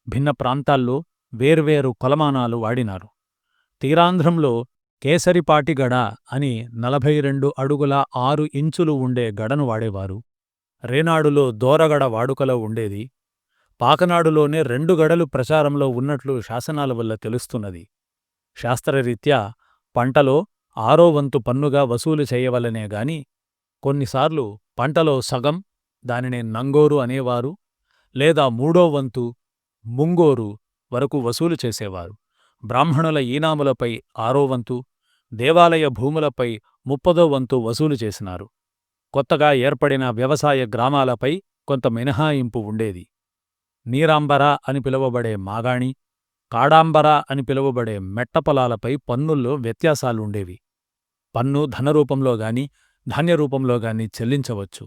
భిన్న ప్రాంతాల్లో వేర్వేరు కొలమానాలు వాడినారు. తీరాంధ్రంలో కేసరిపాటి గడ అని 42 అడుగుల 6 ఇంచులు ఉండే గడను వాడేవారు. రేనాడులో దోరగడ వాడుకలో ఉండేది. పాకనాడులోనే 2 గడలు ప్రచారంలో ఉన్నట్లు శాసనాల వల్ల తెలుస్తున్నది. శాస్త్రరీత్యా పంటలో 6వ వంతు పన్నుగా వసూలు చేయవలనే గాని కొన్నిసార్లు పంటలో సగం, దానినే నంగోరు అనేవారు, లేదా 3వ వంతు ముంగోరు వరకు వసూలు చేసేవారు. బ్రాహ్మణుల ఈనాములపై 6వ వంతు, దేవాలయ భూములపై 30వ వంతు వసూలు చేసినారు. కొత్తగా ఏర్పడిన వ్యవసాయ గ్రామాలపై కొంత మినహాయింపు ఉండేది. నీరాంబర అని పిలువబడే మాగాణి, కాడాంబర అని పిలువబడే మెట్టపొలాలపై పన్నుల్లో వ్యత్యాసాలుండేవి. పన్ను ధనరూపంలో గాని ధాన్యరూపంలో గాని చెల్లించవచ్చు.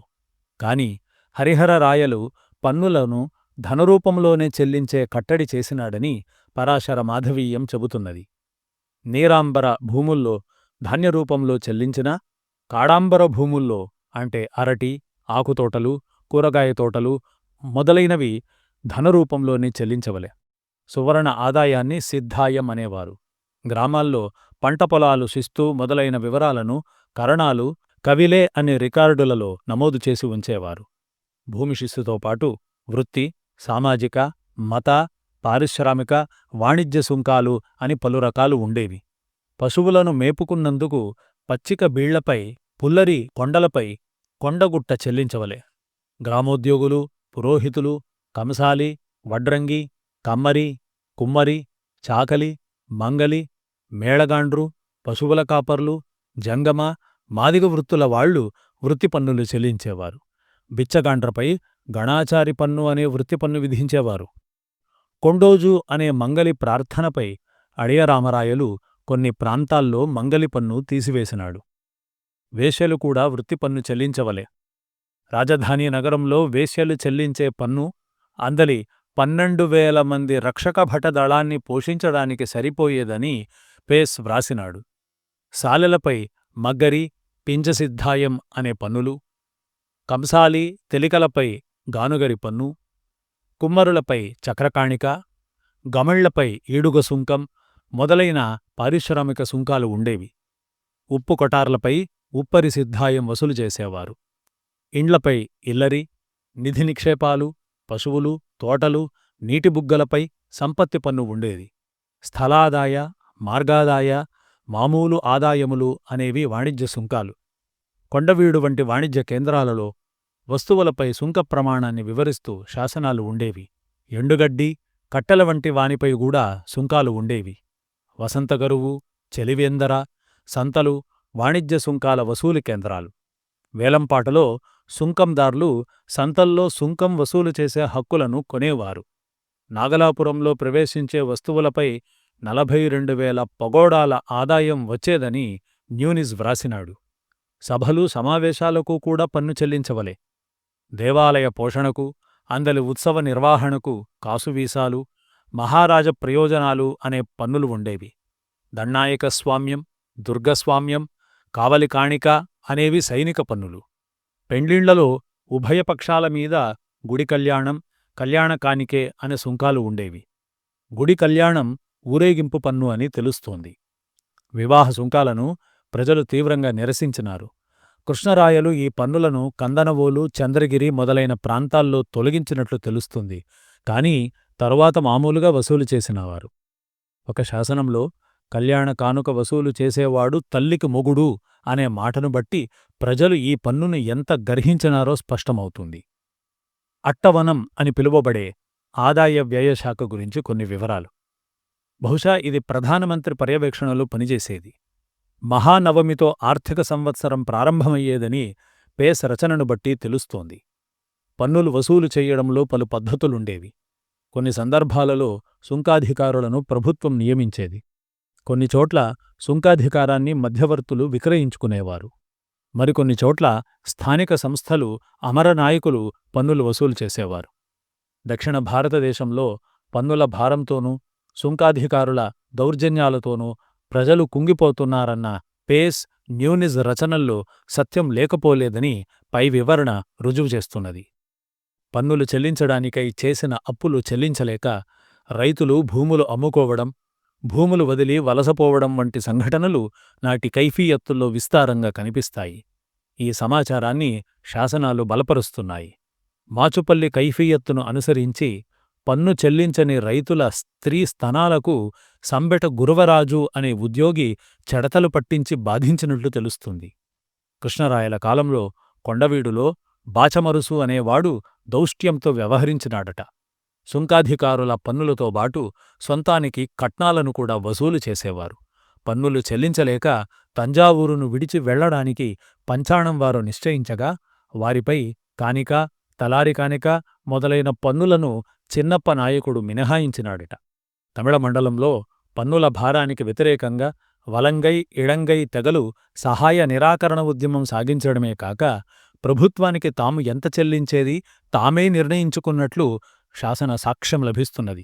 కాని హరిహరరాయలు పన్నులను ధనరూపంలోనే చెల్లించే కట్టడి చేసినాడని పరాశర మాధవీయం చెబుతున్నది. నీరాంబర భూముల్లో ధాన్యరూపంలో చెల్లించినా, కాడాంబర భూముల్లో అంటే అరటి, ఆకుతోటలు, కూరగాయ తోటలు మొదలైనవి ధనరూపంలోనే చెల్లించవలె. సువర్ణ ఆదాయాన్ని సిద్ధాయం అనేవారు. గ్రామాల్లో పంట పొలాలు, శిస్తు మొదలైన వివరాలను కరణాలు, కవిలే అనే రికార్డులలో నమోదు చేసి ఉంచేవారు. భూమి శిస్తుతో పాటు వృత్తి, సామాజిక, మత, పారిశ్రామిక, వాణిజ్య సుంకాలు అని పలు రకాలు ఉండేవి. పశువులను మేపుకున్నందుకు పచ్చిక బీళ్లపై, పుల్లరి కొండలపై కొండగుట్ట చెల్లించవలె. గ్రామోద్యోగులు, పురోహితులు, కంసాలి, వడ్రంగి, కమ్మరి, కుమ్మరి, చాకలి, మంగలి, మేళగాండ్రు, పశువుల కాపర్లు, జంగమ, మాదిగ వృత్తుల వాళ్లు వృత్తి పన్నులు చెల్లించేవారు. బిచ్చగాండ్రపై గణాచారి పన్ను అనే వృత్తి పన్ను విధించేవారు. కొండోజు అనే మంగలి ప్రార్థనపై అడియరామరాయలు కొన్ని ప్రాంతాల్లో మంగలి పన్ను తీసివేసినాడు. వేశ్యలు కూడా వృత్తి పన్ను చెల్లించవలె. రాజధాని నగరంలో వేశ్యలు చెల్లించే పన్ను అందలి 12,000 మంది రక్షక భట దళాన్ని పోషించడానికి సరిపోయేదని పేస్ వ్రాసినాడు. సాలెలపై మగ్గరి, పింజసిద్ధాయం అనే పన్నులు, కంసాలి, తెలికలపై గానుగరి పన్ను, కుమ్మరులపై చక్రకాణిక, గమళ్లపై ఈడుగ సుంకం మొదలైన పారిశ్రామిక సుంకాలు ఉండేవి. ఉప్పు కొటార్లపై ఉప్పరి సిద్ధాయం వసూలు చేసేవారు. ఇండ్లపై ఇల్లరి, నిధి నిక్షేపాలు, పశువులు, తోటలు, నీటిబుగ్గలపై సంపత్తి పన్ను ఉండేది. స్థలాదాయ, మార్గాదాయ, మామూలు ఆదాయములు అనేవి వాణిజ్య సుంకాలు. కొండవీడు వంటి వాణిజ్య కేంద్రాలలో వస్తువులపై సుంక ప్రమాణాన్ని వివరిస్తూ శాసనాలు ఉండేవి. ఎండుగడ్డి, కట్టెల వంటి వానిపై కూడా సుంకాలు ఉండేవి. వసంతగరువు, చెలివేందర, సంతలు వాణిజ్య సుంకాల వసూలు కేంద్రాలు. వేలంపాటలో సుంకందార్లు సంతల్లో సుంకం వసూలు చేసే హక్కులను కొనేవారు. నాగలాపురంలో ప్రవేశించే వస్తువులపై 42,000 పగోడాల ఆదాయం వచ్చేదని న్యూనిస్ వ్రాసినాడు. సభలు, సమావేశాలకు కూడా పన్ను చెల్లించవలె. దేవాలయ పోషణకు, అందలి ఉత్సవ నిర్వహణకు కాసువీసాలు, మహారాజ ప్రయోజనాలు అనే పన్నులు ఉండేవి. దండాయక స్వామ్యం, దుర్గస్వామ్యం, కావలి కాణిక అనేవి సైనిక పన్నులు. పెండ్లిళ్లలో ఉభయపక్షాల మీద గుడి కళ్యాణం, కళ్యాణ కానికే అనే సుంకాలు ఉండేవి. గుడి కళ్యాణం ఊరేగింపు పన్ను అని తెలుస్తోంది. వివాహ సుంకాలను ప్రజలు తీవ్రంగా నిరసించినారు. కృష్ణరాయలు ఈ పన్నులను కందనవోలు, చంద్రగిరి మొదలైన ప్రాంతాల్లో తొలగించినట్లు తెలుస్తుంది. కాని తరువాత మామూలుగా వసూలు చేసినవారు. ఒక శాసనంలో కళ్యాణ కానుక వసూలు చేసేవాడు తల్లికి మొగుడు అనే మాటను బట్టి ప్రజలు ఈ పన్నును ఎంత గర్హించినారో స్పష్టమవుతుంది. అట్టవనం అని పిలువబడే ఆదాయ వ్యయశాఖ గురించి కొన్ని వివరాలు. బహుశా ఇది ప్రధానమంత్రి పర్యవేక్షణలో పనిచేసేది. మహానవమితో ఆర్థిక సంవత్సరం ప్రారంభమయ్యేదని పేస్ రచనను బట్టి తెలుస్తోంది. పన్నులు వసూలు చేయడంలో పలు పద్ధతులుండేవి. కొన్ని సందర్భాలలో సుంకాధికారులను ప్రభుత్వం నియమించేది. కొన్ని చోట్ల సుంకాధికారాన్ని మధ్యవర్తులు విక్రయించుకునేవారు. మరికొన్ని చోట్ల స్థానిక సంస్థలు, అమరనాయకులు పన్నులు వసూలు చేసేవారు. దక్షిణ భారతదేశంలో పన్నుల భారంతోనూ, సుంకాధికారుల దౌర్జన్యాలతోనూ ప్రజలు కుంగిపోతున్నారన్న పేస్, న్యూనిజ్ రచనల్లో సత్యం లేకపోలేదని పై వివరణ రుజువు చేస్తున్నది. పన్నులు చెల్లించడానికై చేసిన అప్పులు చెల్లించలేక రైతులు భూములు అమ్ముకోవడం, భూములు వదిలి వలసపోవడం వంటి సంఘటనలు నాటి కైఫియత్తుల్లో విస్తారంగా కనిపిస్తాయి. ఈ సమాచారాన్ని శాసనాలు బలపరుస్తున్నాయి. మాచుపల్లి కైఫియత్తును అనుసరించి పన్ను చెల్లించని రైతుల స్త్రీ స్తనాలకు సంబెట గురవరాజు అనే ఉద్యోగి చెడతలు పట్టించి బాధించినట్లు తెలుస్తుంది. కృష్ణరాయల కాలంలో కొండవీడులో బాచమరుసు అనేవాడు దౌష్ట్యంతో వ్యవహరించినాడట. సుంకాధికారుల పన్నులతో బాటు సొంతానికి కట్నాలను కూడా వసూలు చేసేవారు. పన్నులు చెల్లించలేక తంజావూరును విడిచి వెళ్లడానికి పంచాణం వారు నిశ్చయించగా వారిపై కానిక, తలారి కానిక మొదలైన పన్నులను చిన్నప్ప నాయకుడు మినహాయించినాడట. తమిళ మండలంలో పన్నుల భారానికి వ్యతిరేకంగా వలంగై, ఇళంగై తెగలు సహాయ నిరాకరణ ఉద్యమం సాగించడమే కాక ప్రభుత్వానికి తాము ఎంత చెల్లించేది తామే నిర్ణయించుకున్నట్లు శాసన సాక్ష్యం లభిస్తున్నది.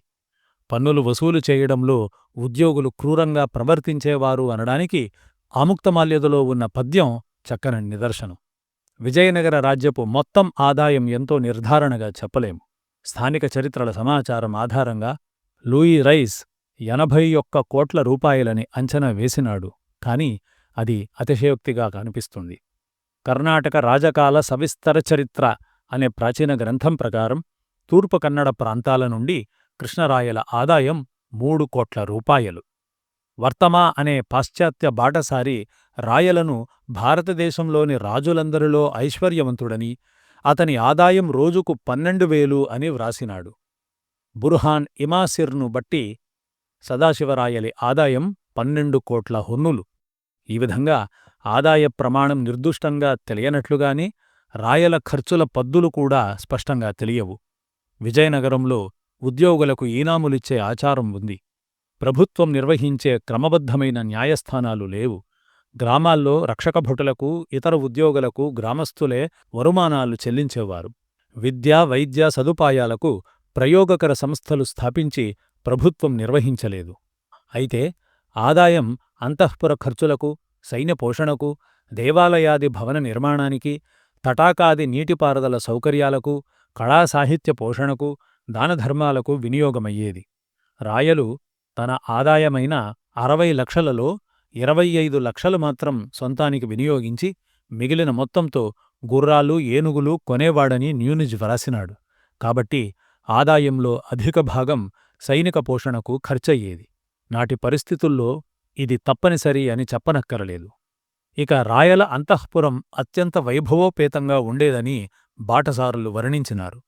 పన్నులు వసూలు చేయడంలో ఉద్యోగులు క్రూరంగా ప్రవర్తించేవారు అనడానికి ఆముక్తమాల్యదలో ఉన్న పద్యం చక్కని నిదర్శనం. విజయనగర రాజ్యపు మొత్తం ఆదాయం ఎంతో నిర్ధారణగా చెప్పలేము. స్థానిక చరిత్రల సమాచారం ఆధారంగా లూయి రైస్ 81 కోట్ల రూపాయలని అంచనా వేసినాడు. కాని అది అతిశయోక్తిగా కనిపిస్తుంది. కర్ణాటక రాజకాల సవిస్తర చరిత్ర అనే ప్రాచీన గ్రంథం ప్రకారం తూర్పు కన్నడ ప్రాంతాల నుండి కృష్ణరాయల ఆదాయం 3 కోట్ల రూపాయలు. వర్తమా అనే పాశ్చాత్య బాటసారి రాయలను భారతదేశంలోని రాజులందరిలో ఐశ్వర్యవంతుడని, అతని ఆదాయం రోజుకు 12,000 అని వ్రాసినాడు. బుర్హాన్ ఇమాసిర్ను బట్టి సదాశివరాయలి ఆదాయం 12 కోట్ల హొన్నులు. ఈ విధంగా ఆదాయ ప్రమాణం నిర్దుష్టంగా తెలియనట్లుగానే రాయల ఖర్చుల పద్దులు కూడా స్పష్టంగా తెలియవు. విజయనగరంలో ఉద్యోగులకు ఈనాములిచ్చే ఆచారం ఉంది. ప్రభుత్వం నిర్వహించే క్రమబద్ధమైన న్యాయస్థానాలు లేవు. గ్రామాల్లో రక్షకభటులకు, ఇతర ఉద్యోగులకు గ్రామస్థులే వరుమానాలు చెల్లించేవారు. విద్యా, వైద్య సదుపాయాలకు ప్రయోగకర సంస్థలు స్థాపించి ప్రభుత్వం నిర్వహించలేదు. అయితే ఆదాయం అంతఃపుర ఖర్చులకు, సైన్య పోషణకు, దేవాలయాది భవన నిర్మాణానికి, తటాకాది నీటిపారుదల సౌకర్యాలకు, కళాసాహిత్య పోషణకు, దానధర్మాలకు వినియోగమయ్యేది. రాయలు తన ఆదాయమైన 60 లక్షలలో 25 లక్షలు మాత్రం సొంతానికి వినియోగించి మిగిలిన మొత్తంతో గుర్రాలు, ఏనుగులు కొనేవాడని న్యూనిజ్ వ్రాసినాడు. కాబట్టి ఆదాయంలో అధిక భాగం సైనిక పోషణకు ఖర్చయ్యేది. నాటి పరిస్థితుల్లో ఇది తప్పనిసరి అని చెప్పనక్కరలేదు. ఇక రాయల అంతఃపురం అత్యంత వైభవోపేతంగా ఉండేదని బాటసారులు వర్ణించినారు.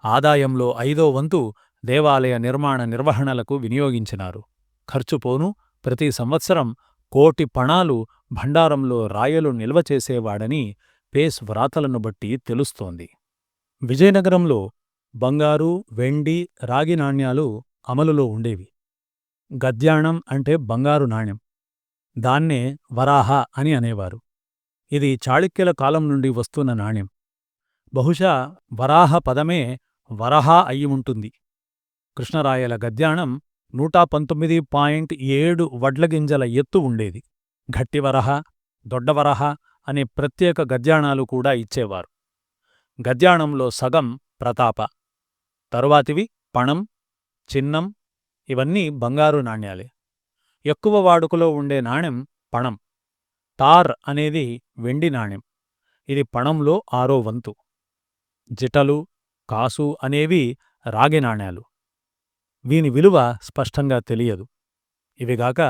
ఆదాయంలో 5వ వంతు దేవాలయ నిర్మాణ నిర్వహణలకు వినియోగించినారు. ఖర్చుపోను ప్రతి సంవత్సరం 1 కోటి పణాలు భండారంలో రాయలు నిల్వ చేసేవాడని పేస్ వ్రాతలను బట్టి తెలుస్తోంది. విజయనగరంలో బంగారు, వెండి, రాగి నాణ్యాలు అమలులో ఉండేవి. గద్యాణం అంటే బంగారు నాణెం. దాన్నే వరాహ అని అనేవారు. ఇది చాళుక్యుల కాలం నుండి వస్తున్న నాణెం. బహుశా వరాహ పదమే వరహా అయి ఉంటుంది. కృష్ణరాయల గద్యాణం 119.7 వడ్లగింజల ఎత్తు ఉండేది. గట్టివరహ, దొడ్డవరహ అనే ప్రత్యేక గద్యాణాలు కూడా ఇచ్చేవారు. గద్యాణంలో సగం ప్రతాప, తరువాతివి పణం, చిన్నం, ఇవన్నీ బంగారు నాణ్యాలే. ఎక్కువ వాడుకలో ఉండే నాణెం పణం. తార్ అనేది వెండి నాణెం. ఇది పణంలో 6వ వంతు. జిటలు, కాసు అనేవి రాగి నాణ్యాలు. వీని విలువ స్పష్టంగా తెలియదు. ఇవిగాక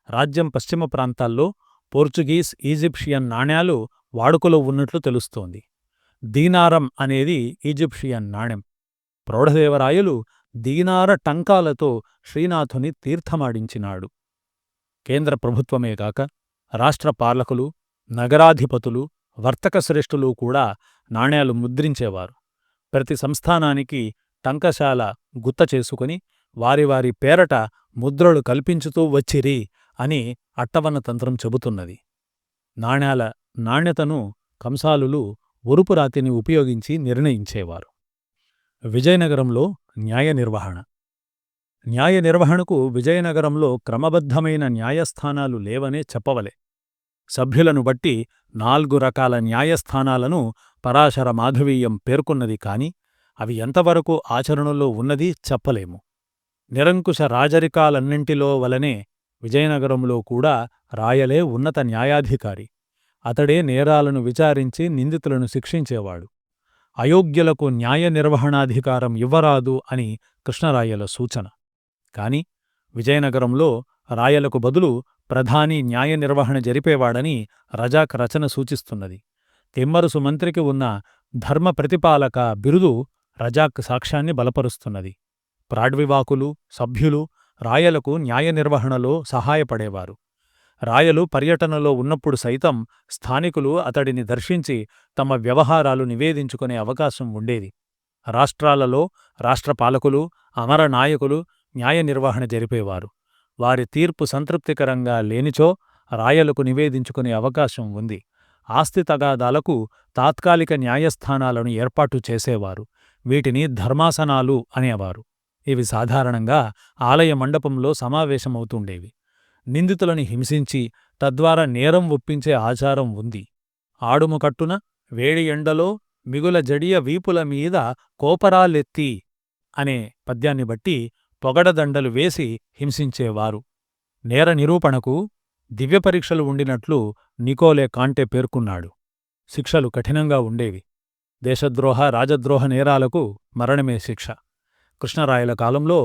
రాజ్యం పశ్చిమ ప్రాంతాల్లో పోర్చుగీస్, ఈజిప్షియన్ నాణ్యాలు వాడుకలో ఉన్నట్లు తెలుస్తోంది. దీనారం అనేది ఈజిప్షియన్ నాణెం. ప్రౌఢదేవరాయలు దీనార టంకాలతో శ్రీనాథుని తీర్థమాడించినాడు. కేంద్ర ప్రభుత్వమే కాక రాష్ట్ర పాలకులు, నగరాధిపతులు, వర్తక శ్రేష్ఠులు కూడా నాణేలు ముద్రించేవారు. ప్రతి సంస్థానానికి టంకశాల గుత్త చేసుకుని వారి వారి పేరట ముద్రలు కల్పించుతూ వచ్చిరి అని అట్టవన్న తంత్రం చెబుతున్నది. నాణేల నాణ్యతను కంసాలులు ఒరుపురాతిని ఉపయోగించి నిర్ణయించేవారు. విజయనగరంలో న్యాయ నిర్వహణ. న్యాయ నిర్వహణకు విజయనగరంలో క్రమబద్ధమైన న్యాయస్థానాలు లేవనే చెప్పవలే. సభ్యులను బట్టి 4 రకాల న్యాయస్థానాలను పరాశర మాధవీయం పేర్కొన్నది కాని అవి ఎంతవరకు ఆచరణలో ఉన్నది చెప్పలేము. నిరంకుశ రాజరికాలన్నింటిలో వలనే విజయనగరంలో కూడా రాయలే ఉన్నత న్యాయాధికారి. అతడే నేరాలను విచారించి నిందితులను శిక్షించేవాడు. అయోగ్యులకు న్యాయ నిర్వహణాధికారం ఇవ్వరాదు అని కృష్ణరాయల సూచన. కాని విజయనగరంలో రాయలకు బదులు ప్రధాని న్యాయ నిర్వహణ జరిపేవాడని రజాక్ రచన సూచిస్తున్నది. తిమ్మరుసు మంత్రికి ఉన్న ధర్మ ప్రతిపాలక బిరుదు రజాక్ సాక్ష్యాన్ని బలపరుస్తున్నది. ప్రాడ్వివాకులు, సభ్యులు రాయలకు న్యాయ నిర్వహణలో సహాయపడేవారు. రాయలు పర్యటనలో ఉన్నప్పుడు సైతం స్థానికులు అతడిని దర్శించి తమ వ్యవహారాలు నివేదించుకునే అవకాశం ఉండేది. రాష్ట్రాలలో రాష్ట్రపాలకులు, అమర నాయకులు న్యాయ నిర్వహణ జరిపేవారు. వారి తీర్పు సంతృప్తికరంగా లేనిచో రాయలకు నివేదించుకునే అవకాశం ఉంది. ఆస్తి తగాదాలకు తాత్కాలిక న్యాయస్థానాలను ఏర్పాటు చేసేవారు. వీటిని ధర్మాసనాలు అనేవారు. ఇవి సాధారణంగా ఆలయ మండపంలో సమావేశమవుతుండేవి. నిందితులని హింసించి తద్వారా నేరం ఒప్పించే ఆచారం ఉంది. ఆడుము కట్టున వేడి ఎండలో మిగుల జడియ వీపుల మీద కోపరాలెత్తి అనే పద్యాన్ని బట్టి పొగడదండలు వేసి హింసించేవారు. నేర నిరూపణకు దివ్యపరీక్షలు ఉండినట్లు నికోలే కాంటే పేర్కొన్నాడు. శిక్షలు కఠినంగా ఉండేవి. దేశద్రోహ, రాజద్రోహ నేరాలకు మరణమే శిక్ష. కృష్ణరాయల కాలంలో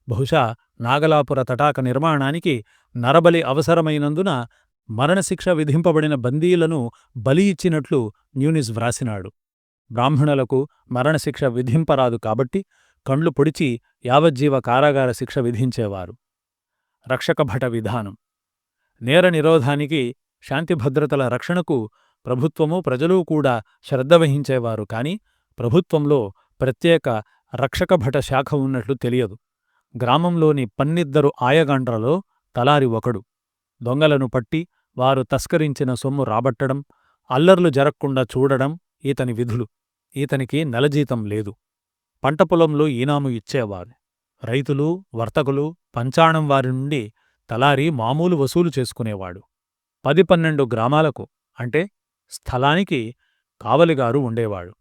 బహుశా నాగలాపుర తటాక నిర్మాణానికి నరబలి అవసరమైనందున మరణశిక్ష విధింపబడిన బందీలను బలి ఇచ్చినట్లు న్యూనిస్ వ్రాసినాడు. బ్రాహ్మణులకు మరణశిక్ష విధింపరాదు కాబట్టి కండ్లు పొడిచి యావజ్జీవ కారాగార శిక్ష విధించేవారు. రక్షకభట విధానం. నేర నిరోధానికి, శాంతిభద్రతల రక్షణకు ప్రభుత్వము, ప్రజలు కూడా శ్రద్ధ వహించేవారు. కాని ప్రభుత్వంలో ప్రత్యేక రక్షకభట శాఖ ఉన్నట్లు తెలియదు. గ్రామంలోని 12 ఆయగాండ్రలో తలారి ఒకడు. దొంగలను పట్టి వారు తస్కరించిన సొమ్ము రాబట్టడం, అల్లర్లు జరక్కుండా చూడడం ఈతని విధులు. ఈతనికి నెలజీతం లేదు. పంటపొలంలో ఈనాము ఇచ్చేవారు. రైతులు, వర్తకులు, పంచాణం వారి నుండి తలారి మామూలు వసూలు చేసుకునేవాడు. 10-12 గ్రామాలకు అంటే స్థలానికి కావలిగారు ఉండేవాడు.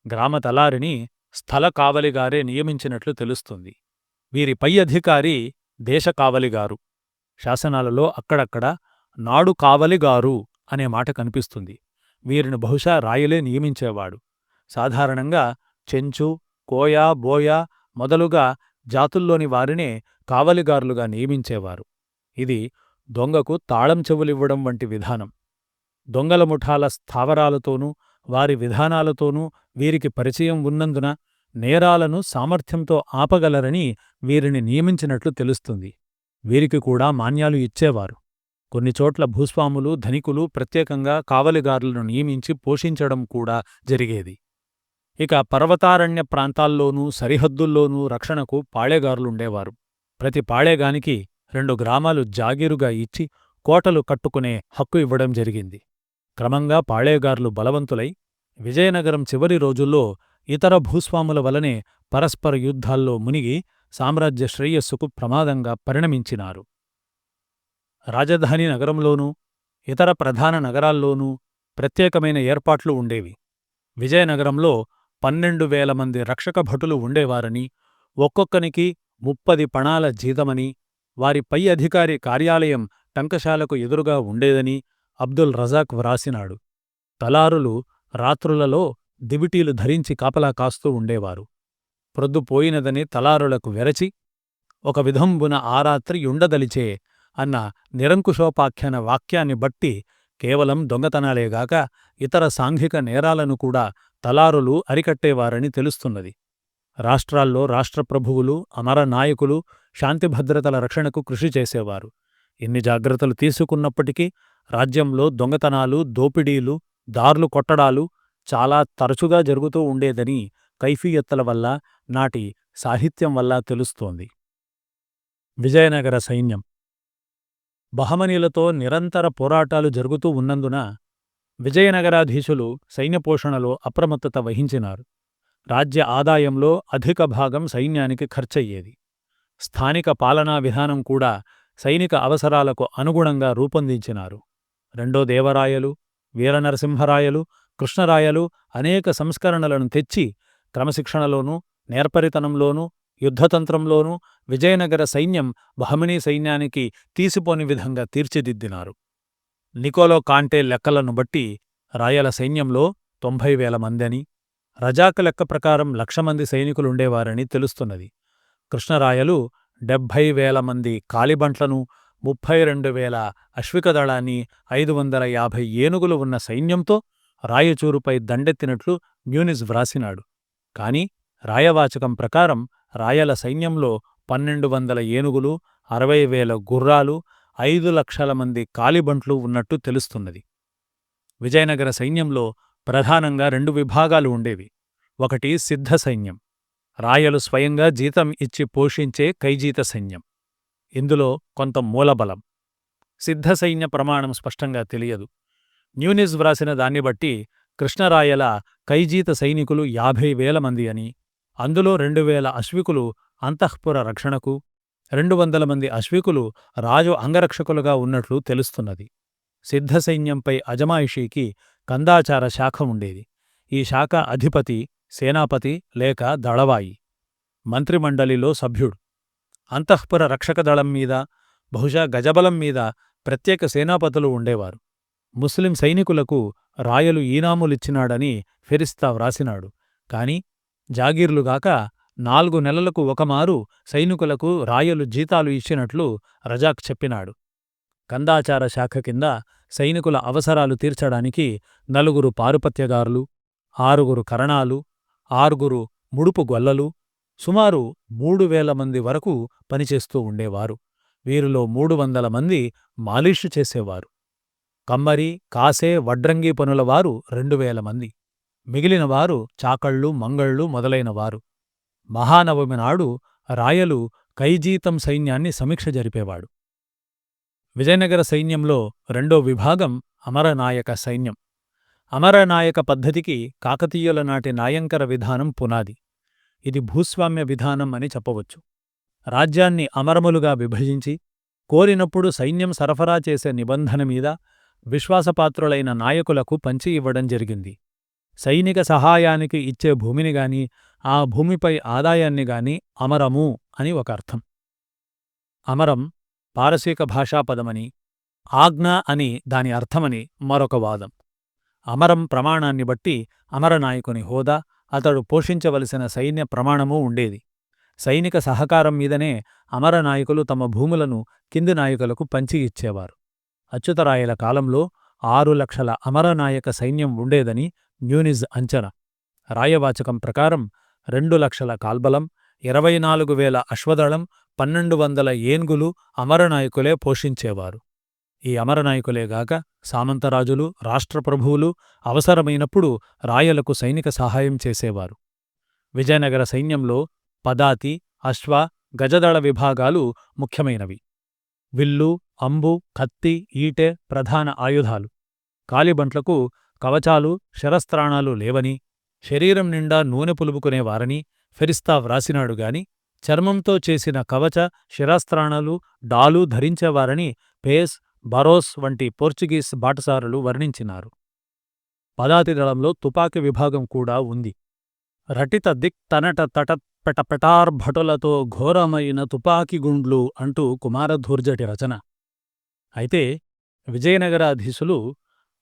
గ్రామ తలారిని స్థల కావలిగారే నియమించినట్లు తెలుస్తుంది. వీరి పై అధికారి దేశ కావలిగారు. శాసనాలలో అక్కడక్కడ నాడు కావలిగారు అనే మాట కనిపిస్తుంది. వీరిని బహుశా రాయలే నియమించేవాడు. సాధారణంగా చెంచు, కోయ, బోయ మొదలుగా జాతుల్లోని వారినే కావలిగారులుగా నియమించేవారు. ఇది దొంగకు తాళం చెవులివ్వడం వంటి విధానం. దొంగల ముఠాల స్థావరాలతోనూ వారి విధానాలతోనూ వీరికి పరిచయం ఉన్నందున నేరాలను సామర్థ్యంతో ఆపగలరని వీరిని నియమించినట్లు తెలుస్తుంది. వీరికి కూడా మాన్యాలు ఇచ్చేవారు. కొన్ని చోట్ల భూస్వాములు, ధనికులు ప్రత్యేకంగా కావలిగారులను నియమించి పోషించడం కూడా జరిగేది. ఇక పర్వతారణ్య ప్రాంతాల్లోనూ సరిహద్దుల్లోనూ రక్షణకు పాళేగారులుండేవారు. ప్రతి పాళేగానికి 2 గ్రామాలు జాగీరుగా ఇచ్చి కోటలు కట్టుకునే హక్కు ఇవ్వడం జరిగింది. క్రమంగా పాళేగార్లు బలవంతులై విజయనగరం చివరి రోజుల్లో ఇతర భూస్వాముల వలనే పరస్పర యుద్ధాల్లో మునిగి సామ్రాజ్య శ్రేయస్సుకు ప్రమాదంగా పరిణమించినారు. రాజధాని నగరంలోనూ ఇతర ప్రధాన నగరాల్లోనూ ప్రత్యేకమైన ఏర్పాట్లు ఉండేవి. విజయనగరంలో 12,000 మంది రక్షక భటులు ఉండేవారని, ఒక్కొక్కనికి 30 పణాల జీతమని, వారి పై అధికారి కార్యాలయం టంకశాలకు ఎదురుగా ఉండేదని అబ్దుల్ రజాక్ వ్రాసినాడు. తలారులు రాత్రులలో దివిటీలు ధరించి కాపలా కాస్తూ ఉండేవారు. ప్రొద్దుపోయినదని తలారులకు వెరచి ఒక విధంబున ఆ రాత్రి యుండదలిచే అన్న నిరంకుశోపాఖ్యాన వాక్యాన్ని బట్టి కేవలం దొంగతనాలేగాక ఇతర సాంఘిక నేరాలను కూడా తలారులు అరికట్టేవారని తెలుస్తున్నది. రాష్ట్రాల్లో రాష్ట్రప్రభువులు, అమర నాయకులు శాంతిభద్రతల రక్షణకు కృషి చేసేవారు. ఎన్ని జాగ్రత్తలు తీసుకున్నప్పటికీ రాజ్యంలో దొంగతనాలు, దోపిడీలు దార్లు కొట్టడాలు చాలా తరచుగా జరుగుతూ ఉండేదని కైఫియత్తుల వల్ల, నాటి సాహిత్యం వల్ల తెలుస్తోంది. విజయనగర సైన్యం బహమనీలతో నిరంతర పోరాటాలు జరుగుతూ ఉన్నందున విజయనగరాధీశులు సైన్యపోషణలో అప్రమత్తత వహించినారు. రాజ్య ఆదాయంలో అధిక భాగం సైన్యానికి ఖర్చయ్యేది. స్థానిక పాలనా విధానం కూడా సైనిక అవసరాలకు అనుగుణంగా రూపొందించినారు. రెండో దేవరాయలు, వీరనరసింహరాయలు, కృష్ణరాయలు అనేక సంస్కరణలను తెచ్చి క్రమశిక్షణలోనూ, నేర్పరితనంలోనూ, యుద్ధతంత్రంలోనూ విజయనగర సైన్యం బహమనీ సైన్యానికి తీసిపోని విధంగా తీర్చిదిద్దినారు. నికోలో కాంటే లెక్కలను బట్టి రాయల సైన్యంలో 90,000 మందని, రజాక్ లెక్క ప్రకారం 1,00,000 మంది సైనికులుండేవారని తెలుస్తున్నది. కృష్ణరాయలు 70,000 మంది కాలిబంట్లను, 32,000 అశ్వికదళాన్ని, 550 ఏనుగులు ఉన్న సైన్యంతో రాయచూరుపై దండెత్తినట్లు మ్యూనిజ్ వ్రాసినాడు. కాని రాయవాచకం ప్రకారం రాయల సైన్యంలో 1,200 ఏనుగులు, 60,000 గుర్రాలు, 5,00,000 మంది కాలిబంట్లు ఉన్నట్టు తెలుస్తున్నది. విజయనగర సైన్యంలో ప్రధానంగా 2 విభాగాలు ఉండేవి. ఒకటి సిద్ధ సైన్యం, రాయలు స్వయంగా జీతం ఇచ్చి పోషించే కైజీత సైన్యం. ఇందులో కొంత మూలబలం. సిద్ధ సైన్య ప్రమాణం స్పష్టంగా తెలియదు. న్యూనిజ్ వ్రాసిన దాన్ని బట్టి కృష్ణరాయల కైజీత సైనికులు 50,000 మంది అని, అందులో 2,000 అశ్వికులు అంతఃపుర రక్షణకు, 200 మంది అశ్వికులు రాజు అంగరక్షకులుగా ఉన్నట్లు తెలుస్తున్నది. సిద్ధసైన్యంపై అజమాయిషీకి కందాచార శాఖ ఉండేది. ఈ శాఖ అధిపతి సేనాపతి లేక దళవాయి, మంత్రిమండలిలో సభ్యుడు. అంతఃపుర రక్షక దళం మీద, బహుశా గజబలం మీద ప్రత్యేక సేనాపతులు ఉండేవారు. ముస్లిం సైనికులకు రాయలు ఈనాములిచ్చినాడని ఫెరిస్తా వ్రాసినాడు. కాని జాగీర్లుగాక 4 నెలలకు ఒకమారు సైనికులకు రాయలు జీతాలు ఇచ్చినట్లు రజాక్ చెప్పినాడు. కందాచార శాఖ కింద సైనికుల అవసరాలు తీర్చడానికి 4 పారుపత్యగారులు, 6 కరణాలు, 6 ముడుపు గొల్లలు, సుమారు 3,000 మంది వరకు పనిచేస్తూ ఉండేవారు. వీరిలో 300 మంది మాలిషు చేసేవారు. కమ్మరి, కాసే, వడ్రంగి పనులవారు 2,000 మంది. మిగిలినవారు చాకళ్ళు, మంగళ్ళు మొదలైనవారు. మహానవమి నాడు రాయలు కైజీతం సైన్యాన్ని సమీక్ష జరిపేవాడు. విజయనగర సైన్యంలో రెండో విభాగం అమరనాయక సైన్యం. అమరనాయక పద్ధతికి కాకతీయుల నాటి నాయంకర విధానం పునాది. ఇది భూస్వామ్య విధానం అని చెప్పవచ్చు. రాజ్యాన్ని అమరములుగా విభజించి, కోరినప్పుడు సైన్యం సరఫరా చేసే నిబంధన మీద విశ్వాసపాత్రులైన నాయకులకు పంచి ఇవ్వడం జరిగింది. సైనిక సహాయానికి ఇచ్చే భూమినిగాని, ఆ భూమిపై ఆదాయాన్నిగాని అమరము అని ఒక అర్థం. అమరం పారసీక భాషాపదమని, ఆజ్ఞ అని దాని అర్థమని మరొక వాదం. అమరం ప్రమాణాన్ని బట్టి అమరనాయకుని హోదా, అతడు పోషించవలసిన సైన్య ప్రమాణమూ ఉండేది. సైనిక సహకారం మీదనే అమరనాయకులు తమ భూములను కింది నాయకులకు పంచి ఇచ్చేవారు. అచ్యుతరాయల కాలంలో 6 లక్షల అమరనాయక సైన్యం ఉండేదని మ్యూనిజ్ అంచనా. రాయవాచకం ప్రకారం 2 లక్షల కాల్బలం, 24,000 అశ్వదళం, 1,200 ఏన్గులు అమరనాయకులే పోషించేవారు. ఈ అమరనాయకులేగాక సామంతరాజులు, రాష్ట్రప్రభువులు అవసరమైనప్పుడు రాయలకు సైనిక సహాయం చేసేవారు. విజయనగర సైన్యంలో పదాతి, అశ్వ, గజదళ విభాగాలు ముఖ్యమైనవి. విల్లు, అంబు, కత్తి, ఈటె ప్రధాన ఆయుధాలు. కాలిబంట్లకు కవచాలు, శరస్త్రాణాలు లేవని, శరీరం నిండా నూనె పులుపుకునేవారని ఫెరిస్తా వ్రాసినాడుగాని, చర్మంతో చేసిన కవచ, శిరాస్త్రాణాలు, డాలు ధరించేవారని పేస్, బరోస్ వంటి పోర్చుగీస్ బాటసారులు వర్ణించినారు. పదాతి దళంలో తుపాకీ విభాగం కూడా ఉంది. రటిత దిక్ తనట తట పెటపెటార్భటులతో ఘోరమైన తుపాకీగుండ్లు అంటూ కుమారధూర్జటి రచన. అయితే విజయనగరాధీశులు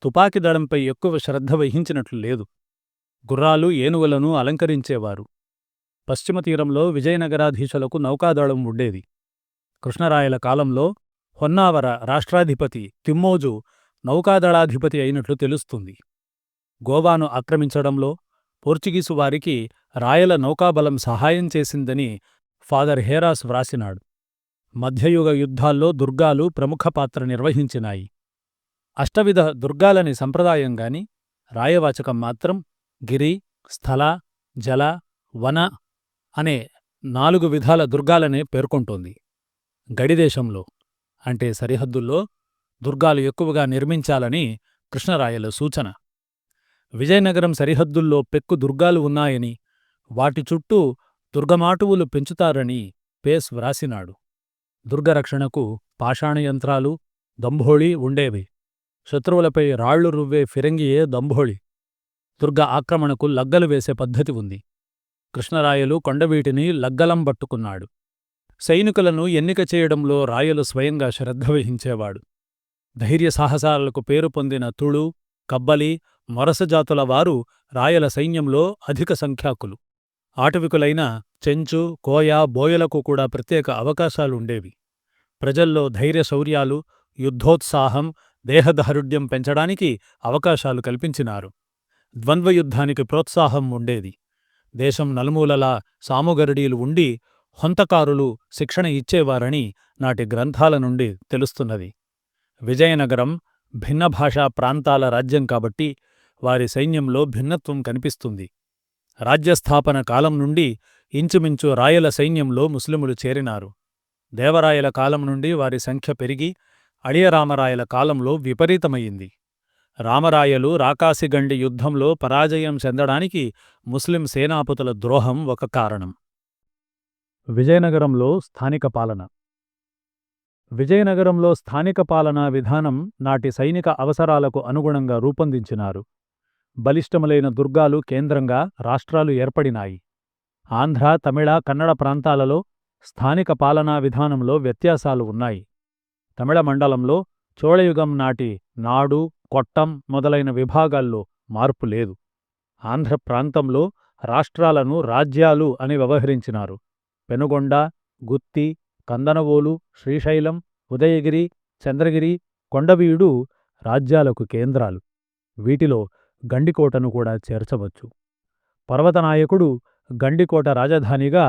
తుపాకీ దళంపై ఎక్కువ శ్రద్ధ వహించినట్లు లేదు. గుర్రాలు, ఏనుగులను అలంకరించేవారు. పశ్చిమ తీరంలో విజయనగరాధీశులకు నౌకాదళం ఉండేది. కృష్ణరాయల కాలంలో హొన్నావర రాష్ట్రాధిపతి తిమ్మోజు నౌకాదళాధిపతి అయినట్లు తెలుస్తుంది. గోవాను ఆక్రమించడంలో పోర్చుగీసు వారికి రాయల నౌకాబలం సహాయం చేసిందని ఫాదర్ హేరాస్ వ్రాసినాడు. మధ్యయుగ యుద్ధాల్లో దుర్గాలు ప్రముఖ పాత్ర నిర్వహించినాయి. అష్టవిధ దుర్గాలని సంప్రదాయంగాని, రాయవాచకం మాత్రం గిరి, స్థల, జల, వన అనే 4 విధాల దుర్గాలనే పేర్కొంటోంది. గడిదేశంలో అంటే సరిహద్దుల్లో దుర్గాలు ఎక్కువగా నిర్మించాలని కృష్ణరాయల సూచన. విజయనగరం సరిహద్దుల్లో పెక్కు దుర్గాలు ఉన్నాయని, వాటి చుట్టూ దుర్గమాటువులు పెంచుతారని పేస్ వ్రాసినాడు. దుర్గరక్షణకు పాషాణయంత్రాలు, దంభోళీ ఉండేవి. శత్రువులపై రాళ్లు రువ్వే ఫిరంగియే దంభోళి. దుర్గ ఆక్రమణకు లగ్గలు వేసే పద్ధతి ఉంది. కృష్ణరాయలు కొండవీటిని లగ్గలం పట్టుకున్నాడు. సైనికులను ఎన్నిక చేయడంలో రాయలు స్వయంగా శ్రద్ధ వహించేవాడు. ధైర్యసాహసాలకు పేరు పొందిన తుళు, కబ్బలి, మొరసజాతుల వారు రాయల సైన్యంలో అధిక సంఖ్యాకులు. ఆటవికులైన చెంచు, కోయ, బోయలకు కూడా ప్రత్యేక అవకాశాలుండేవి. ప్రజల్లో ధైర్యశౌర్యాలు, యుద్ధోత్సాహం, దేహదారుఢ్యం పెంచడానికి అవకాశాలు కల్పించినారు. ద్వంద్వయుద్ధానికి ప్రోత్సాహం ఉండేది. దేశం నలుమూలలా సాముగరడీలు ఉండి హొంతకారులు శిక్షణ ఇచ్చేవారని నాటి గ్రంథాల నుండి తెలుస్తున్నది. విజయనగరం భిన్నభాషా ప్రాంతాల రాజ్యం కాబట్టి వారి సైన్యంలో భిన్నత్వం కనిపిస్తుంది. రాజ్యస్థాపన కాలం నుండి ఇంచుమించు రాయల సైన్యంలో ముస్లిములు చేరినారు. దేవరాయల కాలం నుండి వారి సంఖ్య పెరిగి అళియరామరాయల కాలంలో విపరీతమయింది. రామరాయలు రాకాసిగండి యుద్ధంలో పరాజయం చెందడానికి ముస్లిం సేనాపతుల ద్రోహం ఒక కారణం. విజయనగరంలో స్థానిక పాలన. విజయనగరంలో స్థానిక పాలనా విధానం నాటి సైనిక అవసరాలకు అనుగుణంగా రూపొందించినారు. బలిష్టములైన దుర్గాలు కేంద్రంగా రాష్ట్రాలు ఏర్పడినాయి. ఆంధ్ర, తమిళ, కన్నడ ప్రాంతాలలో స్థానిక పాలనా విధానంలో వ్యత్యాసాలు ఉన్నాయి. తమిళ మండలంలో చోళయుగం నాటి నాడు, కొట్టం మొదలైన విభాగాల్లో మార్పు లేదు. ఆంధ్ర ప్రాంతంలో రాష్ట్రాలను రాజ్యాలు అని వ్యవహరించినారు. పెనుగొండ, గుత్తి, కందనవోలు, శ్రీశైలం, ఉదయగిరి, చంద్రగిరి, కొండవీడు రాజ్యాలకు కేంద్రాలు. వీటిలో గండికోటను కూడా చేర్చవచ్చు. పర్వతనాయకుడు గండికోట రాజధానిగా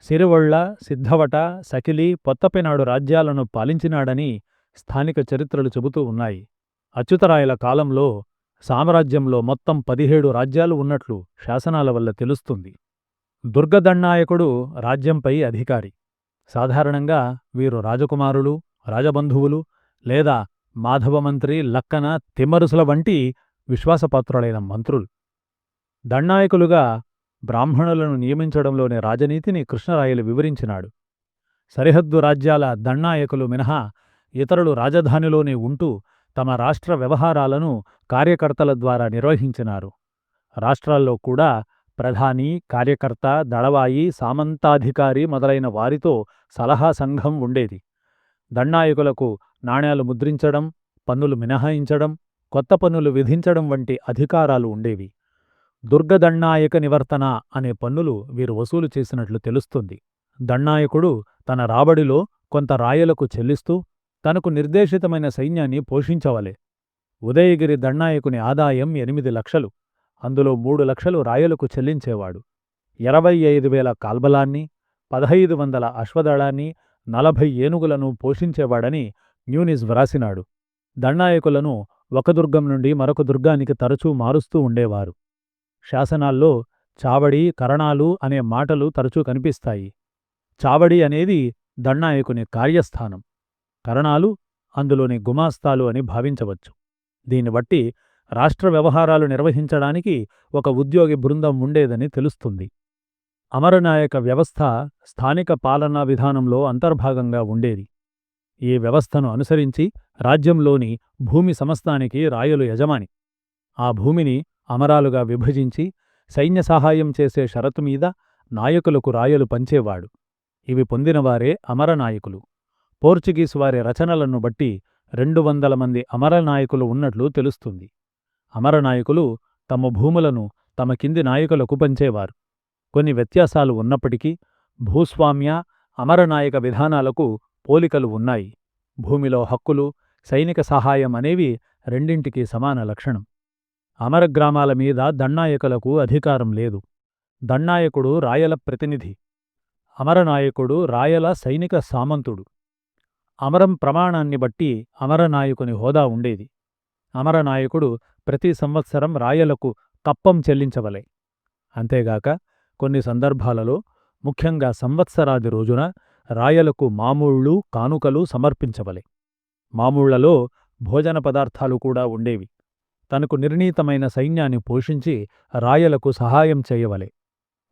సిరివొళ్ళ, సిద్ధవట, సకిలి, పొత్తపినాడు రాజ్యాలను పాలించినాడని స్థానిక చరిత్రలు చెబుతూ ఉన్నాయి. అచ్యుతరాయల కాలంలో సామ్రాజ్యంలో మొత్తం 17 రాజ్యాలు ఉన్నట్లు శాసనాల వల్ల తెలుస్తుంది. దుర్గదణ్ణాయకుడు రాజ్యంపై అధికారి. సాధారణంగా వీరు రాజకుమారులు, రాజబంధువులు లేదా మాధవమంత్రి, లక్కన, తిమ్మరుసుల వంటి విశ్వాసపాత్రులైన మంత్రులు. దండాయకులుగా బ్రాహ్మణులను నియమించడంలోని రాజనీతిని కృష్ణరాయలు వివరించినాడు. సరిహద్దు రాజ్యాల దండాయకులు మినహా ఇతరులు రాజధానిలోనే ఉంటూ తమ రాష్ట్ర వ్యవహారాలను కార్యకర్తల ద్వారా నిర్వహించినారు. రాష్ట్రాల్లో కూడా ప్రధాని, కార్యకర్త, దళవాయి, సామంతాధికారి మొదలైన వారితో సలహా సంఘం ఉండేది. దండాయకులకు నాణేలు ముద్రించడం, పన్నులు మినహాయించడం, కొత్త పన్నులు విధించడం వంటి అధికారాలు ఉండేవి. దుర్గదణ్ణాయక నివర్తన అనే పన్నులు వీరు వసూలు చేసినట్లు తెలుస్తుంది. దండాయకుడు తన రాబడిలో కొంత రాయలకు చెల్లిస్తూ తనకు నిర్దేశితమైన సైన్యాన్ని పోషించవలే. ఉదయగిరి దండాయకుని ఆదాయం 8 లక్షలు. అందులో 3 లక్షలు రాయలకు చెల్లించేవాడు. 25,000 కాల్బలాన్ని, 1,500 అశ్వదళాన్ని, 40 ఏనుగులను పోషించేవాడని న్యూనిస్ వ్రాసినాడు. దండాయకులను ఒక దుర్గం నుండి మరొక దుర్గానికి తరచూ మారుస్తూ ఉండేవారు. శాసనాల్లో చావడి, కరణాలు అనే మాటలు తరచూ కనిపిస్తాయి. చావడి అనేది దండాయకుని కార్యస్థానం, కరణాలు అందులోని గుమాస్తాలు అని భావించవచ్చు. దీన్ని బట్టి రాష్ట్ర వ్యవహారాలు నిర్వహించడానికి ఒక ఉద్యోగి బృందం ఉండేదని తెలుస్తుంది. అమరనాయక వ్యవస్థ స్థానిక పాలనా విధానంలో అంతర్భాగంగా ఉండేది. ఈ వ్యవస్థను అనుసరించి రాజ్యంలోని భూమి సమస్తానికి రాయలు యజమాని. ఆ భూమిని అమరాలుగా విభజించి సైన్య సహాయం చేసే షరతు మీద నాయకులకు రాయలు పంచేవాడు. ఇవి పొందినవారే అమరనాయకులు. పోర్చుగీసు వారి రచనలను బట్టి 200 మంది అమరనాయకులు ఉన్నట్లు తెలుస్తుంది. అమరనాయకులు తమ భూములను తమ కింది నాయకులకు పంచేవారు. కొన్ని వ్యత్యాసాలు ఉన్నప్పటికీ భూస్వామ్య, అమరనాయక విధానాలకు పోలికలు ఉన్నాయి. భూమిలో హక్కులు, సైనిక సహాయం అనేవి రెండింటికీ సమాన లక్షణం. అమరగ్రామాల మీద దండాయకులకు అధికారం లేదు. దండాయకుడు రాయల ప్రతినిధి. అమరనాయకుడు రాయల సైనిక సామంతుడు. అమరం ప్రమాణాన్ని బట్టి అమరనాయకుని హోదా ఉండేది. అమరనాయకుడు ప్రతి సంవత్సరం రాయలకు కప్పం చెల్లించవలె. అంతేగాక కొన్ని సందర్భాలలో, ముఖ్యంగా సంవత్సరాది రోజున రాయలకు మామూళ్ళు, కానుకలు సమర్పించవలె. మామూళ్లలో భోజన పదార్థాలు కూడా ఉండేవి. తనకు నిర్ణీతమైన సైన్యాన్ని పోషించి రాయలకు సహాయం చేయవలె.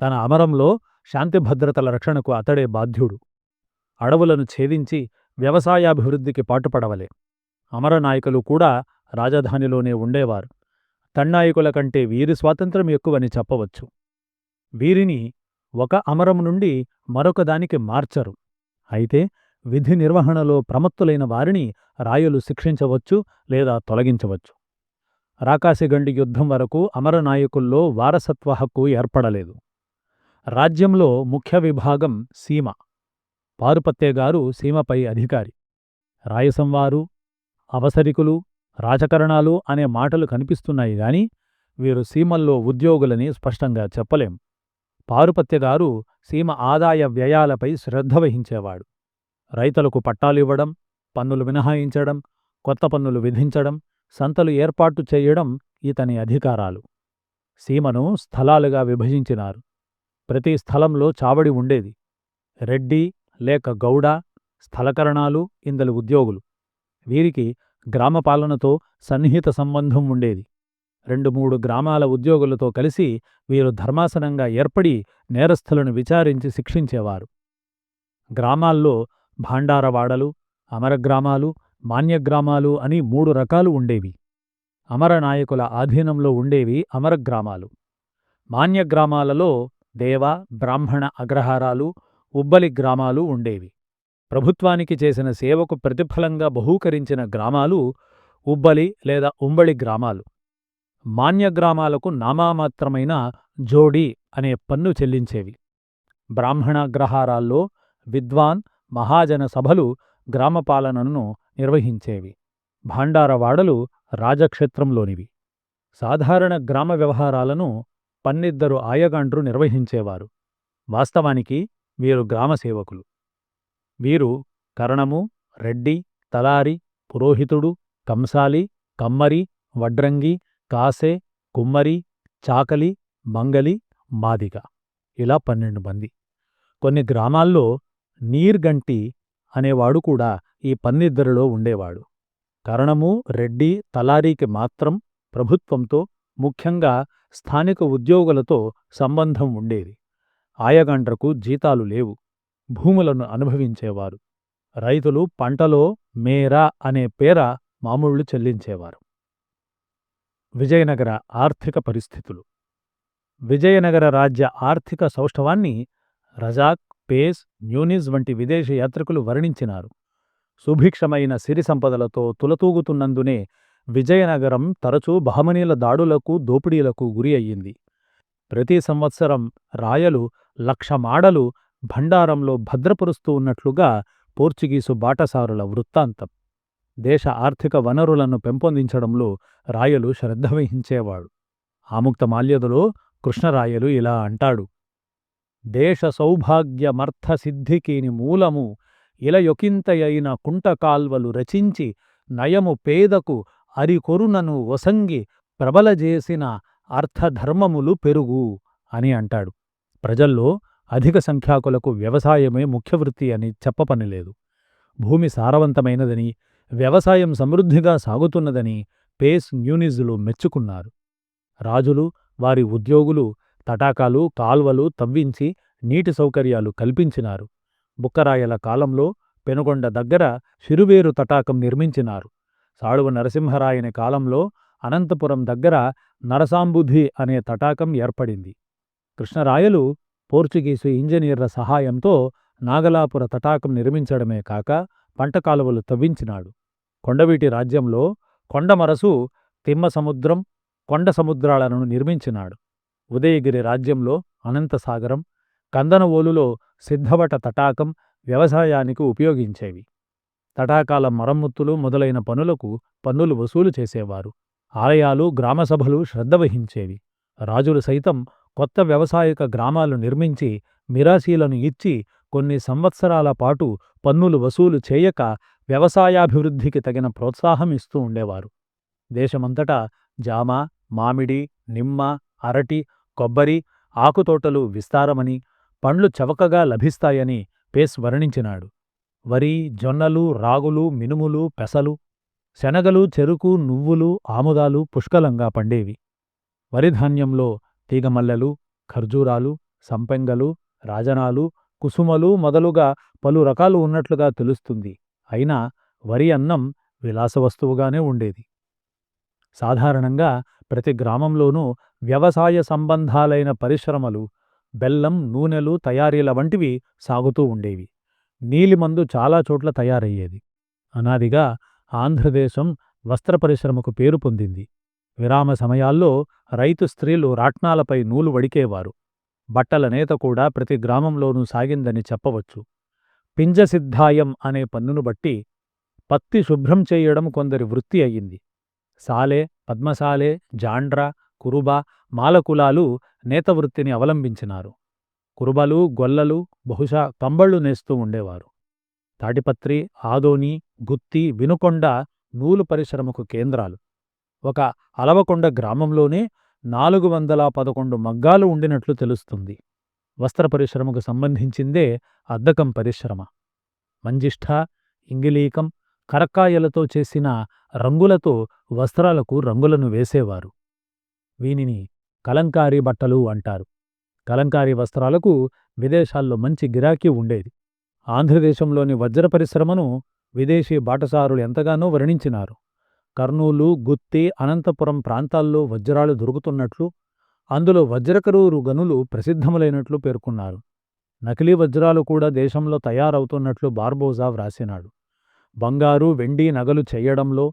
తన అమరంలో శాంతిభద్రతల రక్షణకు అతడే బాధ్యుడు. అడవులను ఛేదించి వ్యవసాయాభివృద్ధికి పాటుపడవలె. అమరనాయకులు కూడా రాజధానిలోనే ఉండేవారు. తన్నాయకుల కంటే వీరి స్వాతంత్ర్యం ఎక్కువని చెప్పవచ్చు. వీరిని ఒక అమరం నుండి మరొక దానికి మార్చరు. అయితే విధి నిర్వహణలో ప్రమత్తులైన వారిని రాయలు శిక్షించవచ్చు లేదా తొలగించవచ్చు. రాకాసిగండి యుద్ధం వరకు అమరనాయకుల్లో వారసత్వ హక్కు ఏర్పడలేదు. రాజ్యంలో ముఖ్య విభాగం సీమ. పారుపత్తేగారు సీమపై అధికారి. రాయసంవారు, అవసరికులు, రాజకరణాలు అనే మాటలు కనిపిస్తున్నాయి గాని వీరు సీమల్లో ఉద్యోగులని స్పష్టంగా చెప్పలేం. పారుపత్యగారు సీమ ఆదాయ వ్యయాలపై శ్రద్ధ వహించేవాడు. రైతులకు పట్టాలివ్వడం, పన్నులు మినహాయించడం, కొత్త పన్నులు విధించడం, సంతలు ఏర్పాటు చేయడం ఇతని అధికారాలు. సీమను స్థలాలుగా విభజించినారు. ప్రతి స్థలంలో చావడి ఉండేది. రెడ్డి లేక గౌడ, స్థలకరణాలు ఇందలి ఉద్యోగులు. వీరికి గ్రామపాలనతో సన్నిహిత సంబంధం ఉండేది. 2-3 గ్రామాల ఉద్యోగులతో కలిసి వీరు ధర్మాసనంగా ఏర్పడి నేరస్థులను విచారించి శిక్షించేవారు. గ్రామాల్లో భాండారవాడలు, అమరగ్రామాలు, మాన్యగ్రామాలు అని 3 రకాలు ఉండేవి. అమరనాయకుల ఆధీనంలో ఉండేవి అమరగ్రామాలు. మాన్యగ్రామాలలో దేవ, బ్రాహ్మణ అగ్రహారాలు, ఉబ్బలి గ్రామాలు ఉండేవి. ప్రభుత్వానికి చేసిన సేవకు ప్రతిఫలంగా బహూకరించిన గ్రామాలు ఉబ్బలి లేదా ఉంబళి గ్రామాలు. మాన్యగ్రామాలకు నామామాత్రమైన జోడి అనే పన్ను చెల్లించేవి. బ్రాహ్మణాగ్రహారాల్లో విద్వాన్, మహాజన సభలు గ్రామపాలనను నిర్వహించేవి. భాండారవాడలు రాజక్షేత్రంలోనివి. సాధారణ గ్రామ వ్యవహారాలను 12 ఆయగాండ్రు నిర్వహించేవారు. వాస్తవానికి వీరు గ్రామసేవకులు. వీరు కరణము, రెడ్డి, తలారి, పురోహితుడు, కంసాలి, కమ్మరి, వడ్రంగి, కాసే, కుమ్మరి, చాకలి, మంగలి, మాదిగ ఇలా 12 మంది. కొన్ని గ్రామాల్లో నీర్గంటి అనేవాడు కూడా ఈ 12లో ఉండేవాడు. కరణము, రెడ్డి, తలారీకి మాత్రం ప్రభుత్వంతో, ముఖ్యంగా స్థానిక ఉద్యోగులతో సంబంధం ఉండేది. ఆయగాండ్రకు జీతాలు లేవు. భూములను అనుభవించేవారు. రైతులు పంటలో మేరా అనే పేర మామూళ్లు చెల్లించేవారు. విజయనగర ఆర్థిక పరిస్థితులు. విజయనగర రాజ్య ఆర్థిక సౌష్ఠవాన్ని రజాక్, పేస్, న్యూనిస్ వంటి విదేశీ యాత్రికులు వర్ణించినారు. సుభిక్షమైన సిరి సంపదలతో తులతూగుతున్నందునే విజయనగరం తరచూ బహమనీల దాడులకు, దోపిడీలకు గురి అయ్యింది. ప్రతి సంవత్సరం రాయలు 1,00,000 మాడలు భండారంలో భద్రపరుస్తూ ఉన్నట్లుగా పోర్చుగీసు బాటసారుల వృత్తాంతం. దేశ ఆర్థిక వనరులను పెంపొందించడంలో రాయలు శ్రద్ధ వహించేవాడు. ఆముక్తమాల్యదలో కృష్ణరాయలు ఇలా అంటాడు: దేశ సౌభాగ్యమర్థ సిద్ధికిని మూలము ఇలయొకింతయైన కుంటకాల్వలు రచించి నయము పేదకు అరికొరునను వసంగి ప్రబలజేసిన అర్థధర్మములు పెరుగు అని అంటాడు. ప్రజల్లో అధిక సంఖ్యాకులకు వ్యవసాయమే ముఖ్యవృత్తి అని చెప్పపనిలేదు. భూమి సారవంతమైనదని, వ్యవసాయం సమృద్ధిగా సాగుతున్నదని పేస్, న్యూనిజులు మెచ్చుకున్నారు. రాజులు, వారి ఉద్యోగులు తటాకాలు, కాల్వలు తవ్వించి నీటి సౌకర్యాలు కల్పించినారు. బుక్కరాయల కాలంలో పెనుగొండ దగ్గర శిరువేరు తటాకం నిర్మించినారు. సాళువ నరసింహరాయని కాలంలో అనంతపురం దగ్గర నరసాంబుధి అనే తటాకం ఏర్పడింది. కృష్ణరాయలు పోర్చుగీసు ఇంజనీర్ల సహాయంతో నాగలాపుర తటాకం నిర్మించడమే కాక పంటకాలువలు తవ్వించినాడు. కొండవీటి రాజ్యంలో కొండమరసు, తిమ్మసముద్రం, కొండ సముద్రాలను నిర్మించినాడు. ఉదయగిరి రాజ్యంలో అనంతసాగరం, కందనవోలులో సిద్ధవట తటాకం వ్యవసాయానికి ఉపయోగించేవి. తటాకాల మరమ్మతులు మొదలైన పనులకు పన్నులు వసూలు చేసేవారు. ఆలయాలు, గ్రామసభలు శ్రద్ధ వహించేవి. రాజులు సైతం కొత్త వ్యవసాయక గ్రామాలు నిర్మించి మిరాసీలను ఇచ్చి కొన్ని సంవత్సరాల పాటు పన్నులు వసూలు చేయక వ్యవసాయాభివృద్ధికి తగిన ప్రోత్సాహం ఇస్తూ ఉండేవారు. దేశమంతటా జామ, మామిడి, నిమ్మ, అరటి, కొబ్బరి, ఆకుతోటలు విస్తారమని, పండ్లు చవకగా లభిస్తాయని పేస్ వర్ణించినాడు. వరి, జొన్నలు, రాగులు, మినుములు, పెసలు, శనగలు, చెరుకు, నువ్వులు, ఆముదాలు పుష్కలంగా పండేవి. వరిధాన్యంలో తీగమల్లెలు, ఖర్జూరాలు, సంపెంగలు, రాజనాలు, కుసుమలు మొదలుగా పలు రకాలు ఉన్నట్లుగా తెలుస్తుంది. అయినా వరి అన్నం విలాసవస్తువుగానే ఉండేది. సాధారణంగా ప్రతి గ్రామంలోనూ వ్యవసాయ సంబంధాలైన పరిశ్రమలు, బెల్లం, నూనెలు తయారీల వంటివి సాగుతూ ఉండేవి. నీలిమందు చాలా చోట్ల తయారయ్యేది. అనాదిగా ఆంధ్రదేశం వస్త్ర పరిశ్రమకు పేరు పొందింది. విరామ సమయాల్లో రైతు స్త్రీలు రాట్నాలపై నూలు వడికేవారు. బట్టల నేత కూడా ప్రతి గ్రామంలోనూ సాగిందని చెప్పవచ్చు. పింజసిద్ధాయం అనే పన్నును బట్టి పత్తి శుభ్రం చేయడం కొందరి వృత్తి అయింది. సాలె, పద్మసాలె, జాండ్ర, కురుబ, మాలకులాలు నేతవృత్తిని అవలంబించినారు. కురుబలు, గొల్లలు బహుశా కంబళ్ళు నేస్తూ ఉండేవారు. తాటిపత్రి, ఆదోని, గుత్తి, వినుకొండ నూలు పరిశ్రమకు కేంద్రాలు. ఒక అలవకొండ గ్రామంలోనే 411 మగ్గాలు ఉండినట్లు తెలుస్తుంది. వస్త్ర పరిశ్రమకు సంబంధించిందే అద్దకం పరిశ్రమ. మంజిష్ఠ, ఇంగిలీకం, కరక్కాయలతో చేసిన రంగులతో వస్త్రాలకు రంగులను వేసేవారు. వీనిని కలంకారీ బట్టలు అంటారు. కలంకారీ వస్త్రాలకు విదేశాల్లో మంచి గిరాకీ ఉండేది. ఆంధ్రదేశంలోని వజ్ర పరిశ్రమను విదేశీ బాటసారులు ఎంతగానో వర్ణించినారు. కర్నూలు, గుత్తి, అనంతపురం ప్రాంతాల్లో వజ్రాలు దొరుకుతున్నట్లు, అందులో వజ్రకరూరు గనులు ప్రసిద్ధములైనట్లు పేర్కొన్నారు. నకిలీ వజ్రాలు కూడా దేశంలో తయారవుతున్నట్లు బార్బోజా వ్రాసినాడు. బంగారు, వెండి నగలు చెయ్యడంలో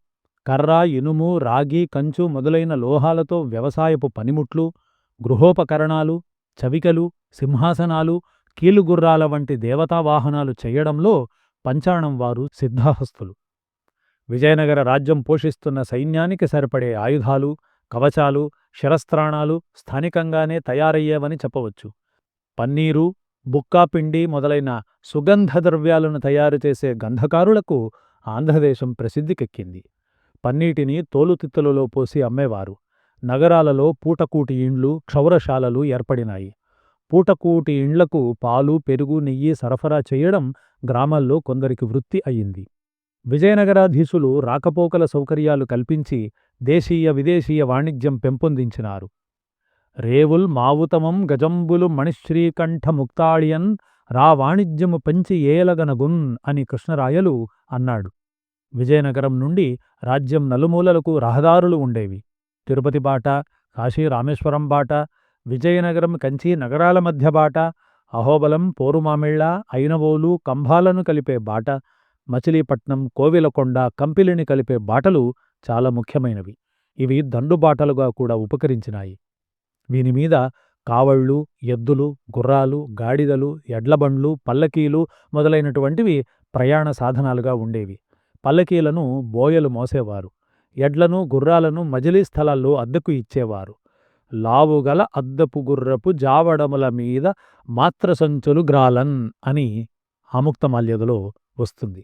కర్ర, ఇనుము, రాగి, కంచు మొదలైన లోహాలతో వ్యవసాయపు పనిముట్లు, గృహోపకరణాలు, చవికలు, సింహాసనాలు, కీలుగుర్రాల వంటి దేవతావాహనాలు చెయ్యడంలో పంచాణం వారు సిద్ధహస్తులు. విజయనగర రాజ్యం పోషిస్తున్న సైన్యానికి సరిపడే ఆయుధాలు, కవచాలు, శిరస్త్రాణాలు స్థానికంగానే తయారయ్యేవని చెప్పవచ్చు. పన్నీరు, బుక్కాపిండి మొదలైన సుగంధ ద్రవ్యాలను తయారుచేసే గంధకారులకు ఆంధ్రదేశం ప్రసిద్ధికెక్కింది. పన్నీటిని తోలుతిత్తులలో పోసి అమ్మేవారు. నగరాలలో పూటకూటి ఇండ్లు, క్షౌరశాలలు ఏర్పడినాయి. పూటకూటి ఇండ్లకు పాలు, పెరుగు, నెయ్యి సరఫరా చేయడం గ్రామాల్లో కొందరికి వృత్తి అయింది. విజయనగరాధీశులు రాకపోకల సౌకర్యాలు కల్పించి దేశీయ విదేశీయ వాణిజ్యం పెంపొందించినారు. రేవుల్ మావుతమం గజంబులు మణిశ్రీకంఠ ముక్తాళియన్ రా వాణిజ్యము పెంచి ఏలగనగున్ అని కృష్ణరాయలు అన్నాడు. విజయనగరం నుండి రాజ్యం నలుమూలలకు రహదారులు ఉండేవి. తిరుపతి బాట, కాశీ రామేశ్వరం బాట, విజయనగరం కంచి నగరాల మధ్య బాట, అహోబలం, పోరుమామిళ్ళ, ఐనవోలు, కంభాలను కలిపే బాట, మచిలీపట్నం, కోవిలకొండ, కంపిలిని కలిపే బాటలు చాలా ముఖ్యమైనవి. ఇవి దండుబాటలుగా కూడా ఉపకరించినాయి. వీనిమీద కావళ్ళు, ఎద్దులు, గుర్రాలు, గాడిదలు, ఎడ్లబండ్లు, పల్లకీలు మొదలైనటువంటివి ప్రయాణ సాధనాలుగా ఉండేవి. పల్లకీలను బోయలు మోసేవారు. ఎడ్లను, గుర్రాలను మజిలీ స్థలాల్లో అద్దెకు ఇచ్చేవారు. లావుగల అద్దపు గుర్రపు జావడముల మీద మాత్రసంచులు గ్రాలన్ అని ఆముక్తమాల్యదలో వస్తుంది.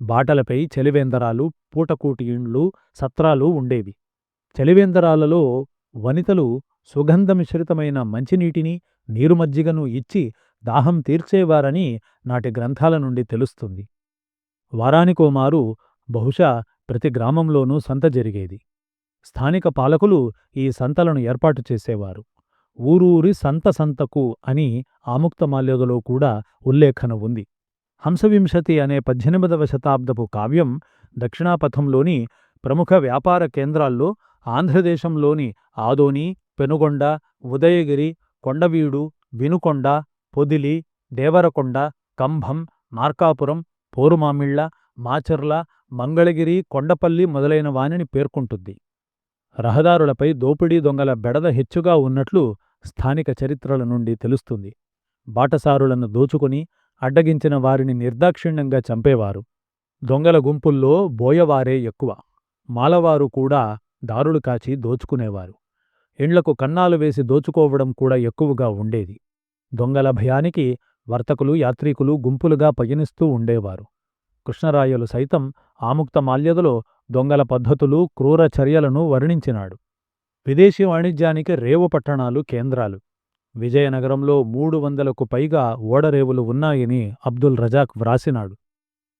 బాటలపై చలివేందరాలు, పూటకూటి ఇండ్లు, సత్రాలు ఉండేవి. చలివేందరాలలో వనితలు సుగంధమిశ్రితమైన మంచినీటిని, నీరుమజ్జిగను ఇచ్చి దాహం తీర్చేవారని నాటి గ్రంథాల నుండి తెలుస్తుంది. వారానికోమారు బహుశా ప్రతి గ్రామంలోనూ సంత జరిగేది. స్థానిక పాలకులు ఈ సంతలను ఏర్పాటు చేసేవారు. ఊరూరి సంతకు అని ఆముక్తమాల్యదలో కూడా ఉల్లేఖన ఉంది. హంసవింశతి అనే 18వ శతాబ్దపు కావ్యం దక్షిణాపథంలోని ప్రముఖ వ్యాపార కేంద్రాల్లో ఆంధ్రదేశంలోని ఆదోని, పెనుగొండ, ఉదయగిరి, కొండవీడు, వినుకొండ, పొదిలి, దేవరకొండ, కంభం, మార్కాపురం, పోరుమామిళ్ళ, మాచర్ల, మంగళగిరి, కొండపల్లి మొదలైన వానిని పేర్కొంటుంది. రహదారులపై దోపిడీ దొంగల బెడద హెచ్చుగా ఉన్నట్లు స్థానిక చరిత్రల నుండి తెలుస్తుంది. బాటసారులను దోచుకుని అడ్డగించిన వారిని నిర్దాక్షిణ్యంగా చంపేవారు. దొంగల గుంపుల్లో బోయవారే ఎక్కువ. మాలవారు కూడా దారులు కాచి దోచుకునేవారు. ఇండ్లకు కన్నాలు వేసి దోచుకోవడం కూడా ఎక్కువగా ఉండేది. దొంగల భయానికి వర్తకులు, యాత్రికులు గుంపులుగా పయనిస్తూ ఉండేవారు. కృష్ణరాయలు సైతం ఆముక్తమాల్యదలో దొంగల పద్ధతులు, క్రూర చర్యలను వర్ణించినాడు. విదేశీ వాణిజ్యానికి రేవు పట్టణాలు కేంద్రాలు. విజయనగరంలో 300కు పైగా ఓడరేవులు ఉన్నాయని అబ్దుల్ రజాక్ వ్రాసినాడు.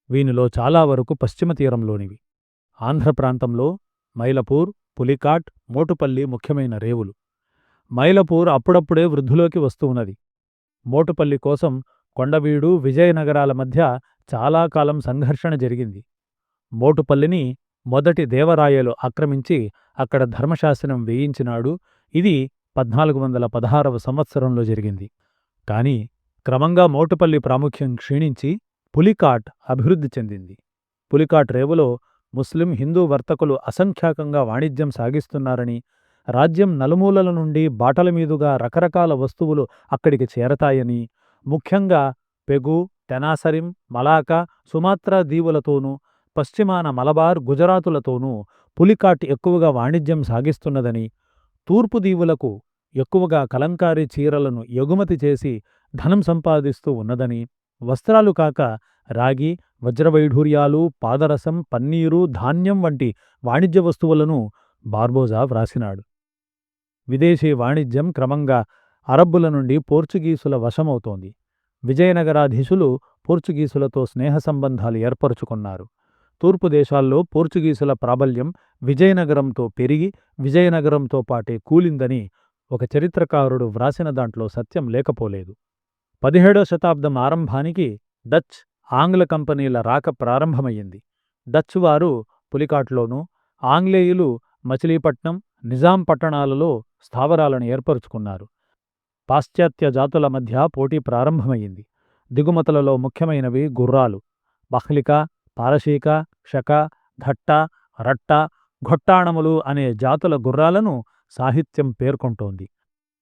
వీనిలో చాలా వరకు పశ్చిమ తీరంలోనివి. ఆంధ్ర ప్రాంతంలో మైలపూర్, పులికాట్, మోటుపల్లి ముఖ్యమైన రేవులు. మైలపూర్ అప్పుడప్పుడే వృద్ధిలోకి వస్తూ ఉన్నది. మోటుపల్లి కోసం కొండవీడు, విజయనగరాల మధ్య చాలా కాలం సంఘర్షణ జరిగింది. మోటుపల్లిని మొదటి దేవరాయలు ఆక్రమించి అక్కడ ధర్మశాసనం వేయించినాడు. ఇది 1416వ సంవత్సరంలో జరిగింది. కాని క్రమంగా మోటుపల్లి ప్రాముఖ్యం క్షీణించి పులికాట్ అభివృద్ధి చెందింది. పులికాట్ రేవులో ముస్లిం, హిందూ వర్తకులు అసంఖ్యాకంగా వాణిజ్యం సాగిస్తున్నారని, రాజ్యం నలుమూలల నుండి బాటల మీదుగా రకరకాల వస్తువులు అక్కడికి చేరతాయని, ముఖ్యంగా పెగు, తెనాసరిం, మలాకా, సుమాత్రా దీవులతోనూ, పశ్చిమాన మలబార్, గుజరాతులతోనూ పులికాట్ ఎక్కువగా వాణిజ్యం సాగిస్తున్నదని, తూర్పు దీవులకు ఎక్కువగా కలంకారీ చీరలను ఎగుమతి చేసి ధనం సంపాదిస్తూ ఉన్నదని, వస్త్రాలు కాక రాగి, వజ్రవైఢూర్యాలు, పాదరసం, పన్నీరు, ధాన్యం వంటి వాణిజ్య వస్తువులను బార్బోజా వ్రాసినాడు. విదేశీ వాణిజ్యం క్రమంగా అరబ్బుల నుండి పోర్చుగీసుల వశమవుతోంది. విజయనగరాధీశులు పోర్చుగీసులతో స్నేహ సంబంధాలు ఏర్పరుచుకున్నారు. తూర్పు దేశాల్లో పోర్చుగీసుల ప్రాబల్యం విజయనగరంతో పెరిగి విజయనగరంతో పాటే కూలిందని ఒక చరిత్రకారుడు వ్రాసిన దాంట్లో సత్యం లేకపోలేదు. 17వ శతాబ్దం ఆరంభానికి డచ్, ఆంగ్ల కంపెనీల రాక ప్రారంభమయ్యింది. డచ్ వారు పులికాట్లోనూ, ఆంగ్లేయులు మచిలీపట్నం, నిజాం పట్టణాలలో స్థావరాలను ఏర్పరుచుకున్నారు. పాశ్చాత్య జాతుల మధ్య పోటీ ప్రారంభమయ్యింది. దిగుమతులలో ముఖ్యమైనవి గుర్రాలు. బహ్లిక, పారశీక, షక, ఘట్ట, రట్ట, ఘొట్టాణములు అనే జాతుల గుర్రాలను సాహిత్యం పేర్కొంటోంది.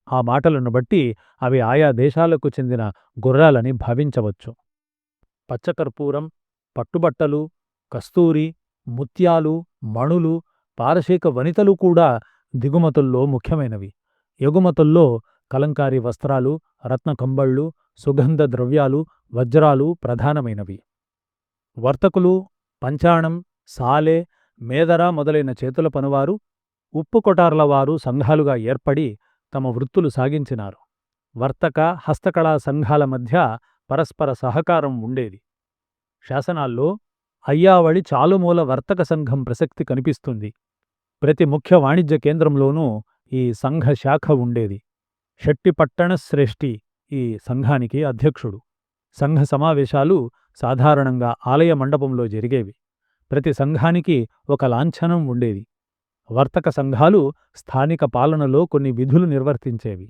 ఆ మాటలను బట్టి అవి ఆయా దేశాలకు చెందిన గుర్రాలని భావించవచ్చు. పచ్చకర్పూరం, పట్టుబట్టలు, కస్తూరి, ముత్యాలు, మణులు, పారశీక వనితలు కూడా దిగుమతుల్లో ముఖ్యమైనవి. ఎగుమతుల్లో కలంకారీ వస్త్రాలు, రత్నకంబళ్ళు, సుగంధ ద్రవ్యాలు, వజ్రాలు ప్రధానమైనవి. వర్తకులు పంచాణం, సాలె, మేదర మొదలైన చేతుల పనువారు, ఉప్పు కొటార్లవారు సంఘాలుగా ఏర్పడి తమ వృత్తులు సాగించినారు. వర్తక, హస్తకళా సంఘాల మధ్య పరస్పర సహకారం ఉండేది. శాసనాల్లో అయ్యావళి చాలుమూల వర్తక సంఘం ప్రసక్తి కనిపిస్తుంది. ప్రతి ముఖ్య వాణిజ్య కేంద్రంలోనూ ఈ సంఘ శాఖ ఉండేది. షట్టిపట్టణ శ్రేష్ఠి ఈ సంఘానికి అధ్యక్షుడు. సంఘ సమావేశాలు సాధారణంగా ఆలయ మండపంలో జరిగేవి. ప్రతి సంఘానికి ఒక లాంఛనం ఉండేది. వర్తక సంఘాలు స్థానిక పాలనలో కొన్ని విధులు నిర్వర్తించేవి.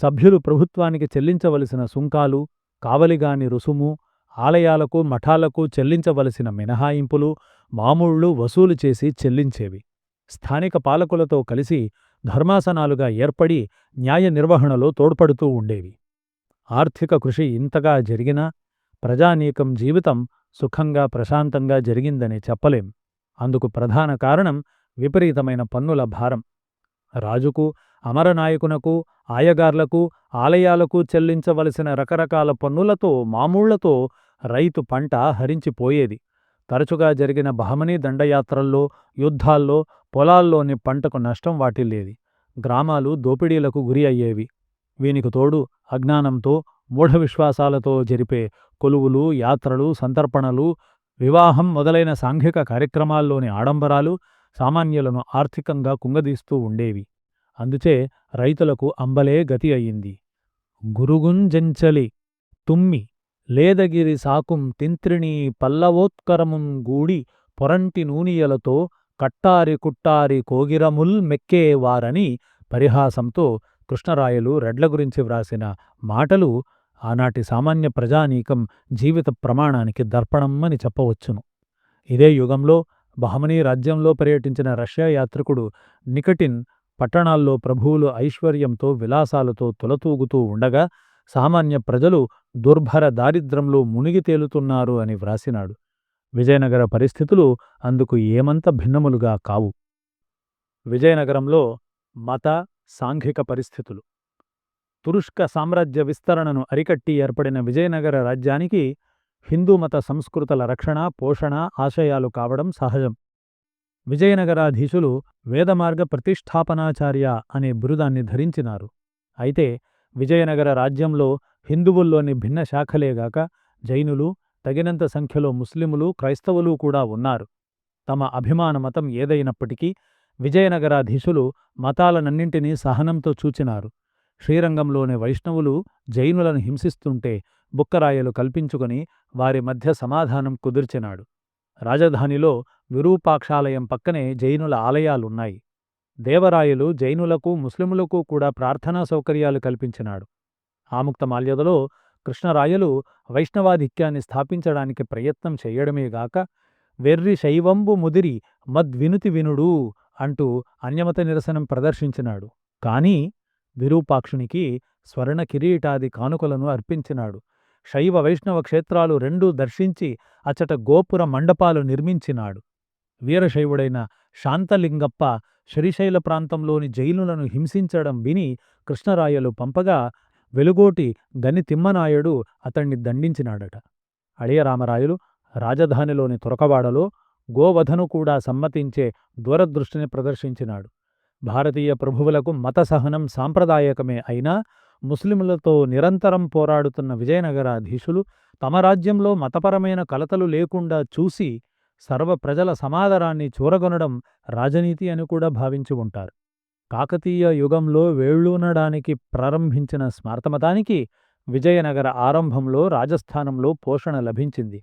సభ్యులు ప్రభుత్వానికి చెల్లించవలసిన సుంకాలు, కావలిగాని రుసుము, ఆలయాలకు, మఠాలకు చెల్లించవలసిన మినహాయింపులు, మామూళ్లు వసూలు చేసి చెల్లించేవి. స్థానిక పాలకులతో కలిసి ధర్మాసనాలుగా ఏర్పడి న్యాయ నిర్వహణలో తోడ్పడుతూ ఉండేవి. ఆర్థిక కృషి ఇంతగా జరిగినా ప్రజానీకం జీవితం సుఖంగా, ప్రశాంతంగా జరిగిందని చెప్పలేం. అందుకు ప్రధాన కారణం విపరీతమైన పన్నుల భారం. రాజుకు, అమరనాయకునకు, ఆయగార్లకు, ఆలయాలకు చెల్లించవలసిన రకరకాల పన్నులతో, మామూళ్లతో రైతు పంట హరించిపోయేది. తరచుగా జరిగిన బహమనీ దండయాత్రల్లో, యుద్ధాల్లో పొలాల్లోని పంటకు నష్టం వాటిల్లేది. గ్రామాలు దోపిడీలకు గురి అయ్యేవి. వీనికి తోడు అజ్ఞానంతో, మూఢ విశ్వాసాలతో జరిపే కొలువులు, యాత్రలు, సంతర్పణలు, వివాహం మొదలైన సాంఘిక కార్యక్రమాల్లోని ఆడంబరాలు సామాన్యులను ఆర్థికంగా కుంగదీస్తూ ఉండేవి. అందుచే రైతులకు అంబలే గతి అయింది. గురుగుంజెంచలి తుమ్మి లేదగిరి సాకుం తింత్రిణీ పల్లవోత్కరముం గూడి పొరంటి నూనియలతో కట్టారి కుట్టారి కోగిరముల్ మెక్కేవారని పరిహాసంతో కృష్ణరాయలు రెడ్ల గురించి వ్రాసిన మాటలు ఆనాటి సామాన్య ప్రజానీకం జీవిత ప్రమాణానికి దర్పణం అని చెప్పవచ్చును. ఇదే యుగంలో బహమనీ రాజ్యంలో పర్యటించిన రష్యా యాత్రికుడు నికటిన్ పట్టణాల్లో ప్రభువులు ఐశ్వర్యంతో, విలాసాలతో తులతూగుతూ ఉండగా సామాన్య ప్రజలు దుర్భర దారిద్ర్యంలో మునిగి తేలుతున్నారు అని వ్రాసినాడు. విజయనగర పరిస్థితులు అందుకు ఏమంత భిన్నములుగా కావు. విజయనగరంలో మత, సాంఘిక పరిస్థితులు. తురుష్క సామ్రాజ్య విస్తరణను అరికట్టి ఏర్పడిన విజయనగర రాజ్యానికి హిందూ మత సంస్కృతుల రక్షణ, పోషణ ఆశయాలు కావడం సహజం. విజయనగరాధీశులు వేదమార్గ ప్రతిష్ఠాపనాచార్య అనే బిరుదాన్ని ధరించినారు. అయితే విజయనగర రాజ్యంలో హిందువుల్లోని భిన్న శాఖలేగాక జైనులు, తగినంత సంఖ్యలో ముస్లిములు, క్రైస్తవులు కూడా ఉన్నారు. తమ అభిమాన మతం ఏదైనప్పటికీ విజయనగరాధీశులు మతాలనన్నింటినీ సహనంతో చూచినారు. శ్రీరంగంలోని వైష్ణవులు జైనులను హింసిస్తుంటే బుక్కరాయలు కల్పించుకుని వారి మధ్య సమాధానం కుదిర్చినాడు. రాజధానిలో విరూపాక్షాలయం పక్కనే జైనుల ఆలయాలున్నాయి. దేవరాయలు జైనులకు, ముస్లిములకు కూడా ప్రార్థనా సౌకర్యాలు కల్పించినాడు. ఆముక్తమాల్యదలో కృష్ణరాయలు వైష్ణవాధిక్యాన్ని స్థాపించడానికి ప్రయత్నం చెయ్యడమేగాక వెర్రి శైవంబు ముదిరి మద్వినుతి వినుడు అంటూ అన్యమత నిరసనం ప్రదర్శించినాడు. కాని విరూపాక్షునికి స్వర్ణ కిరీటాది కానుకలను అర్పించినాడు. శైవ వైష్ణవ క్షేత్రాలు రెండూ దర్శించి అచట గోపుర మండపాలు నిర్మించినాడు. వీరశైవుడైన శాంతలింగప్ప శ్రీశైల ప్రాంతంలోని జైనులను హింసించడం విని కృష్ణరాయలు పంపగా వెలుగోటి గని తిమ్మనాయుడు అతణ్ణి దండించినాడట. అళయరామరాయలు రాజధానిలోని తురకవాడలో గోవధను కూడా సమ్మతించే దూరదృష్టిని ప్రదర్శించినాడు. భారతీయ ప్రభువులకు మత సహనం సాంప్రదాయకమే అయినా ముస్లిములతో నిరంతరం పోరాడుతున్న విజయనగరాధీశులు తమ రాజ్యంలో మతపరమైన కలతలు లేకుండా చూసి సర్వ ప్రజల సమాదరాన్ని చూరగొనడం రాజనీతి అని కూడా భావించి ఉంటారు. కాకతీయ యుగంలో వేళ్లూనడానికి ప్రారంభించిన స్మార్తమతానికి విజయనగర ఆరంభంలో రాజస్థానంలో పోషణ లభించింది.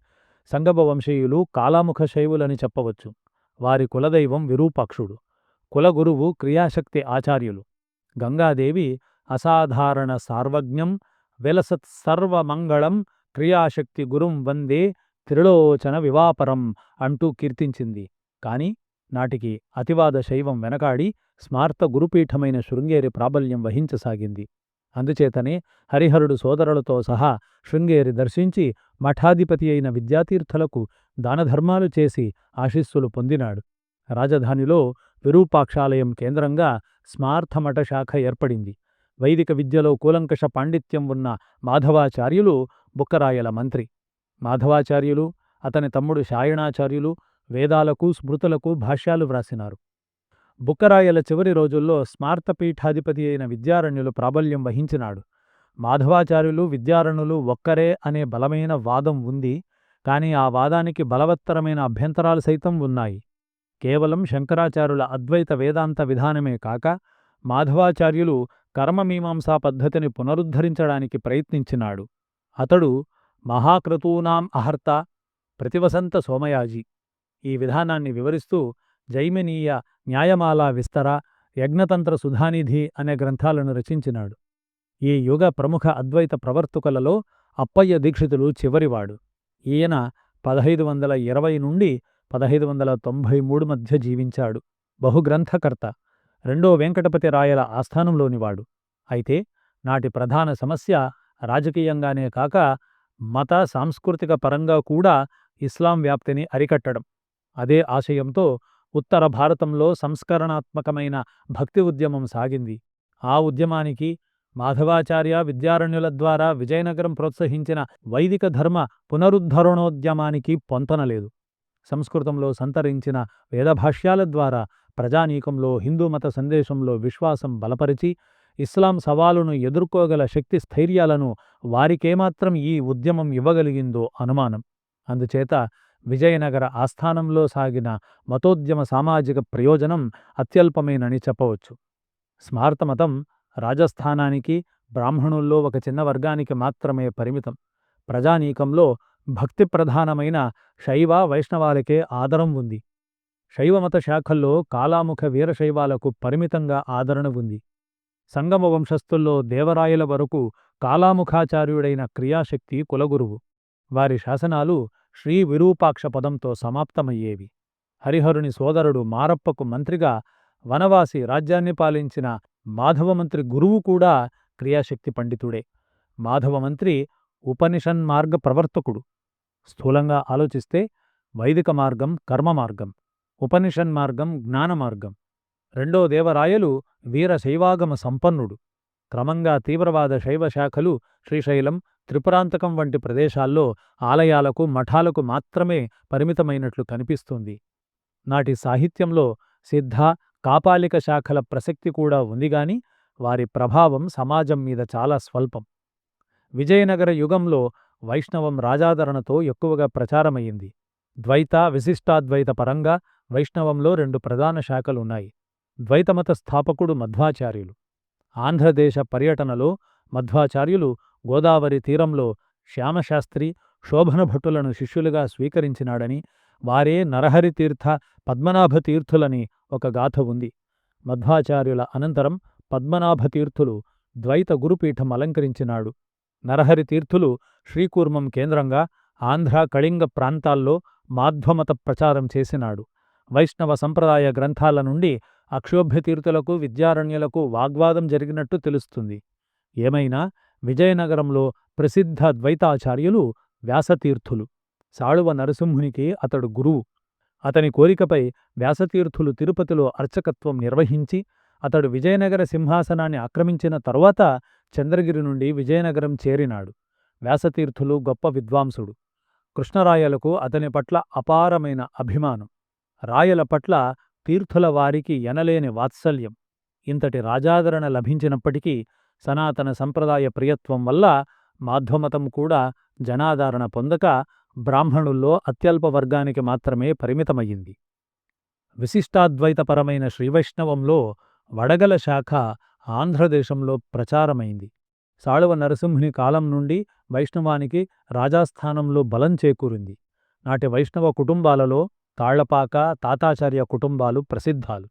సంగమ వంశీయులు కాలాముఖ శైవులని చెప్పవచ్చు. వారి కులదైవం విరూపాక్షుడు. కులగురువు క్రియాశక్తి ఆచార్యులు. గంగాదేవి అసాధారణ సార్వజ్ఞం వెలసత్ సర్వమంగళం క్రియాశక్తి గురుం వందే త్రిలోచన వివాపరం అంటూ కీర్తించింది. కాని నాటికి అతివాద శైవం వెనకాడి స్మార్త గురుపీఠమైన శృంగేరి ప్రాబల్యం వహించసాగింది. అందుచేతనే హరిహరుడు సోదరులతో సహా శృంగేరి దర్శించి మఠాధిపతి అయిన విద్యాతీర్థులకు దానధర్మాలు చేసి ఆశీస్సులు పొందినాడు. రాజధానిలో విరూపాక్షాలయం కేంద్రంగా స్మార్థమఠ శాఖ ఏర్పడింది. వైదిక విద్యలో కూలంకష పాండిత్యం ఉన్న మాధవాచార్యులు బుక్కరాయల మంత్రి. మాధవాచార్యులు, అతని తమ్ముడు శాయణాచార్యులు వేదాలకు, స్మృతులకు భాష్యాలు వ్రాసినారు. బుక్కరాయల చివరి రోజుల్లో స్మార్తపీఠాధిపతి అయిన విద్యారణ్యులు ప్రాబల్యం వహించినాడు. మాధవాచార్యులు, విద్యారణులు ఒక్కరే అనే బలమైన వాదం ఉంది. కాని ఆ వాదానికి బలవత్తరమైన అభ్యంతరాలు సైతం ఉన్నాయి. కేవలం శంకరాచార్యుల అద్వైత వేదాంత విధానమే కాక మాధవాచార్యులు కర్మమీమాంసా పద్ధతిని పునరుద్ధరించడానికి ప్రయత్నించినాడు. అతడు మహాక్రతూనాం అహర్త, ప్రతివసంత సోమయాజి ఈ విధానాన్ని వివరిస్తూ జైమినీయ న్యాయమాలా విస్తర, యజ్ఞతంత్ర సుధానిధి అనే గ్రంథాలను రచించినాడు. ఈ యుగ ప్రముఖ అద్వైత ప్రవర్తకులలో అప్పయ్య దీక్షితులు చివరివాడు. ఈయన 1520 నుండి 1593 మధ్య జీవించాడు. బహుగ్రంథకర్త. రెండో వెంకటపతి రాయల ఆస్థానంలోనివాడు. అయితే నాటి ప్రధాన సమస్య రాజకీయంగానే కాక మత సాంస్కృతిక పరంగా కూడా ఇస్లాం వ్యాప్తిని అరికట్టడం. అదే ఆశయంతో ఉత్తర భారతంలో సంస్కరణాత్మకమైన భక్తి ఉద్యమం సాగింది. ఆ ఉద్యమానికి మాధవాచార్య, విద్యారణ్యుల ద్వారా విజయనగరం ప్రోత్సహించిన వైదిక ధర్మ పునరుద్ధరణోద్యమానికి పొంతనలేదు. సంస్కృతంలో సంతరించిన వేదభాష్యాల ద్వారా ప్రజానీకంలో హిందూమత సందేశంలో విశ్వాసం బలపరిచి ఇస్లాం సవాలును ఎదుర్కోగల శక్తి స్థైర్యాలను వారికేమాత్రం ఈ ఉద్యమం ఇవ్వగలిగిందో అనుమానం. అందుచేత విజయనగర ఆస్థానంలో సాగిన మతోద్యమ సామాజిక ప్రయోజనం అత్యల్పమేనని చెప్పవచ్చు. స్మార్తమతం రాజస్థానానికి, బ్రాహ్మణుల్లో ఒక చిన్న వర్గానికి మాత్రమే పరిమితం. ప్రజానీకంలో భక్తి ప్రధానమైన శైవ, వైష్ణవాలకే ఆదరం ఉంది. శైవమత శాఖల్లో కాలాముఖ వీరశైవాలకు పరిమితంగా ఆదరణ ఉంది. సంగమ వంశస్థుల్లో దేవరాయల వరకు కాలాముఖాచార్యుడైన క్రియాశక్తి కులగురువు. వారి శాసనాలు శ్రీ విరూపాక్ష పదంతో సమాప్తమయ్యేవి. హరిహరుని సోదరుడు మారప్పకు మంత్రిగా వనవాసి రాజ్యాన్ని పాలించిన మాధవమంత్రి గురువు కూడా క్రియాశక్తి పండితుడే. మాధవమంత్రి ఉపనిషన్మార్గ ప్రవర్తకుడు. స్థూలంగా ఆలోచిస్తే వైదిక మార్గం కర్మమార్గం, ఉపనిషన్మార్గం జ్ఞానమార్గం. రెండో దేవరాయలు వీరశైవాగమ సంపన్నుడు. క్రమంగా తీవ్రవాద శైవశాఖలు శ్రీశైలం, త్రిపురాంతకం వంటి ప్రదేశాల్లో ఆలయాలకు, మఠాలకు మాత్రమే పరిమితమైనట్లు కనిపిస్తుంది. నాటి సాహిత్యంలో సిద్ధ, కాపాలిక శాఖల ప్రసక్తి కూడా ఉంది గాని వారి ప్రభావం సమాజం మీద చాలా స్వల్పం. విజయనగర యుగంలో వైష్ణవం రాజాదరణతో ఎక్కువగా ప్రచారమయ్యింది. ద్వైత, విశిష్టాద్వైత పరంగా వైష్ణవంలో రెండు ప్రధాన శాఖలున్నాయి. ద్వైతమత స్థాపకుడు మధ్వాచార్యులు. ఆంధ్రదేశ పర్యటనలో మధ్వాచార్యులు గోదావరి తీరంలో శ్యామశాస్త్రి, శోభనభట్టులను శిష్యులుగా స్వీకరించినాడని, వారే నరహరితీర్థ, పద్మనాభతీర్థులని ఒక గాథ ఉంది. మధ్వాచార్యుల అనంతరం పద్మనాభతీర్థులు ద్వైత గురుపీఠం అలంకరించినాడు. నరహరితీర్థులు శ్రీకూర్మం కేంద్రంగా ఆంధ్ర, కళింగ ప్రాంతాల్లో మాధ్వమత ప్రచారం చేసినాడు. వైష్ణవ సంప్రదాయ గ్రంథాల నుండి అక్షోభ్యతీర్థులకు, విద్యారణ్యులకు వాగ్వాదం జరిగినట్టు తెలుస్తుంది. ఏమైనా విజయనగరంలో ప్రసిద్ధ ద్వైతాచార్యులు వ్యాసతీర్థులు. సాళువ నరసింహునికి అతడు గురువు. అతని కోరికపై వ్యాసతీర్థులు తిరుపతిలో అర్చకత్వం నిర్వహించి, అతడు విజయనగర సింహాసనాన్ని ఆక్రమించిన తరువాత చంద్రగిరి నుండి విజయనగరం చేరినాడు. వ్యాసతీర్థులు గొప్ప విద్వాంసుడు. కృష్ణరాయలకు అతని పట్ల అపారమైన అభిమానం. రాయల పట్ల తీర్థుల వారికి ఎనలేని వాత్సల్యం. ఇంతటి రాజాదరణ లభించినప్పటికీ సనాతన సంప్రదాయ ప్రియత్వం వల్ల మాధ్వమతం కూడా జనాదరణ పొందక బ్రాహ్మణుల్లో అత్యల్ప వర్గానికి మాత్రమే పరిమితమయ్యింది. విశిష్టాద్వైతపరమైన శ్రీవైష్ణవంలో వడగల శాఖ ఆంధ్రదేశంలో ప్రచారమైంది. సాళువ నరసింహుని కాలం నుండి వైష్ణవానికి రాజాస్థానంలో బలం చేకూరింది. నాటి వైష్ణవ కుటుంబాలలో తాళ్లపాక, తాతాచార్య కుటుంబాలు ప్రసిద్ధాలు.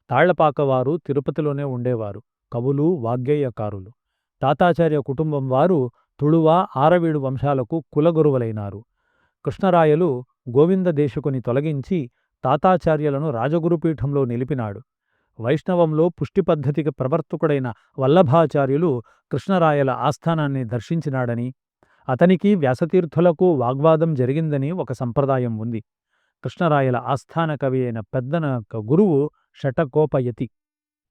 తాళ్లపాకవారు తిరుపతిలోనే ఉండేవారు. కవులు, వాగ్గేయకారులు. తాతాచార్య కుటుంబం వారు తుళువ, ఆరవీడు వంశాలకు కులగురువులైనారు. కృష్ణరాయలు గోవిందదేశకుని తొలగించి తాతాచార్యులను రాజగురుపీఠంలో నిలిపినాడు. వైష్ణవంలో పుష్టి పద్ధతికి ప్రవర్తకుడైన వల్లభాచార్యులు కృష్ణరాయల ఆస్థానాన్ని దర్శించినాడని, అతనికి వ్యాసతీర్థులకు వాగ్వాదం జరిగిందని ఒక సంప్రదాయం ఉంది. కృష్ణరాయల ఆస్థాన కవి అయిన పెద్దన గురువు షటకోపయతి.